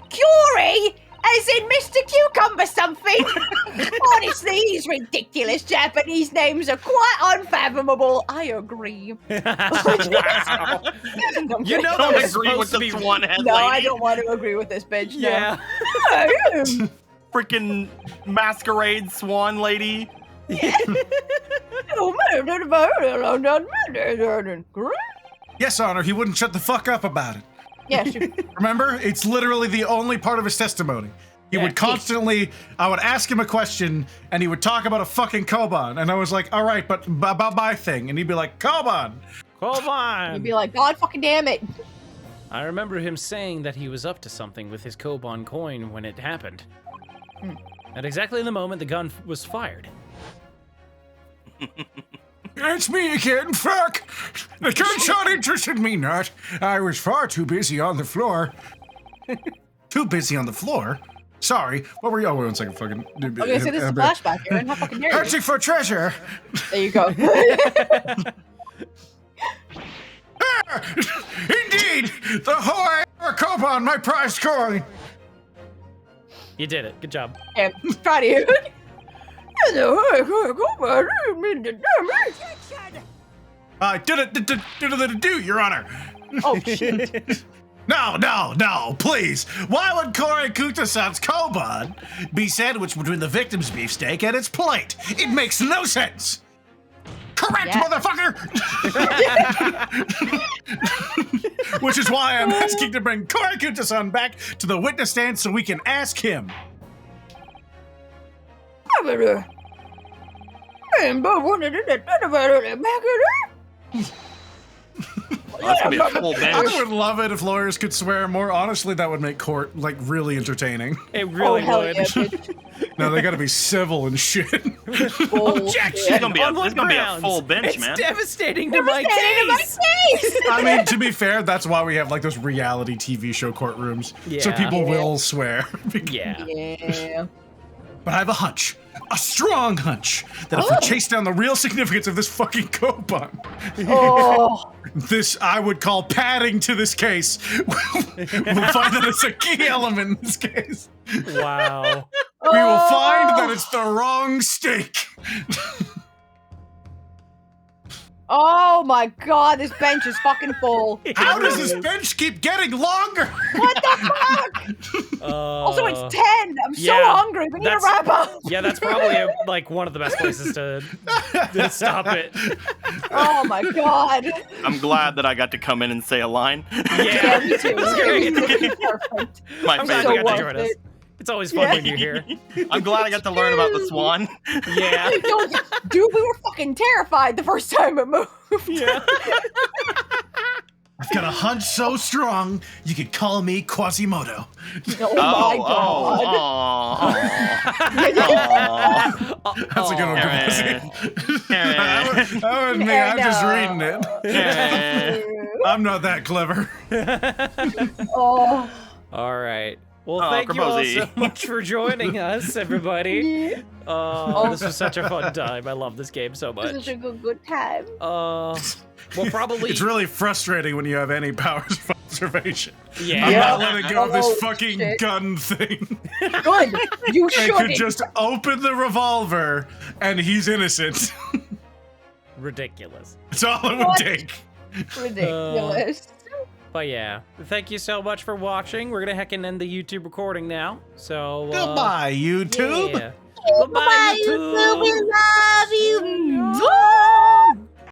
Curie? As in Mr. Cucumber something? Honestly, these ridiculous Japanese names are quite unfathomable. I agree. You know I that don't was agree with supposed to the be swan head No, lady. I don't want to agree with this bitch. No. Yeah. Freaking masquerade swan lady. Yes, Honor, he wouldn't shut the fuck up about it. Yeah, sure. Remember, it's literally the only part of his testimony. He Yeah, would constantly, I would ask him a question, and he would talk about a fucking koban, and I was like, all right, but about my thing, and he'd be like, koban. Hold on. You'd be like, God fucking damn it. I remember him saying that he was up to something with his Koban coin when it happened. At exactly the moment the gun was fired. It's me again, fuck! The gunshot interested me not. I was far too busy on the floor. Too busy on the floor? Sorry, what were you? Oh, wait 1 second, fucking. Okay, so this is a flashback, Aaron. How fucking dare you? Searching for treasure! There you go. Indeed! The Hawaii koban, my prized coin! You did it. Good job. Yeah, try to. Do, Your Honor. Oh, shit. No, please. Why would Corey Kuta-san's koban be sandwiched between the victim's beefsteak and its plate? It makes no sense. Correct, Yeah. motherfucker! Which is why I'm asking to bring Corey Kuta-san back to the witness stand so we can ask him. Well, that's gonna be a full I bench. would love it if lawyers could swear more. Honestly, that would make court, like, really entertaining. It Oh, really hell would. yeah, bitch. No, they gotta be civil and shit. Objection! It's gonna be a- on what it's gonna be a grounds? full bench, it's man. Devastating to my Devastating to my case. I mean, to be fair, that's why we have, like, those reality TV show courtrooms. So Yeah. people will swear. Yeah. Yeah. But I have a hunch. A strong hunch that if we chase down the real significance of this fucking koban, Oh. this I would call padding to this case, we'll find that it's a key element in this case. Wow. We will find that it's the wrong stake. Oh my god, this bench is fucking full. How does this bench keep getting longer? What the fuck? Also, it's 10. I'm so yeah, hungry. We need to that's- wrap up. Yeah, that's probably like one of the best places to stop it. Oh my god. I'm glad that I got to come in and say a line. Yeah, me too. It's great. Perfect. My I'm glad So you favorite. got to worth join us. it. It's always fun when you're here. I'm glad I got to learn about the swan. Yeah. Dude, we were fucking terrified the first time it moved. Yeah. I've got a hunch so strong, you could call me Quasimodo. Oh my god. That's a good one, Karen. That was me. I'm just reading it. Karen. I'm not that clever. Oh. All right. Well, Oh, thank you all Kerbozy. so much for joining us, everybody. Oh, this was such a fun time. I love this game so This much. is a good time. We'll probably. It's really frustrating when you have any powers of observation. Yeah. I'm Yeah. not letting go of this Oh, fucking shit. gun thing. Good. You I could shouldn't. just open the revolver and he's innocent. Ridiculous. That's all it would What? take. Ridiculous. But yeah, thank you so much for watching. We're gonna end the YouTube recording now. So Goodbye, YouTube. Yeah. Goodbye, YouTube.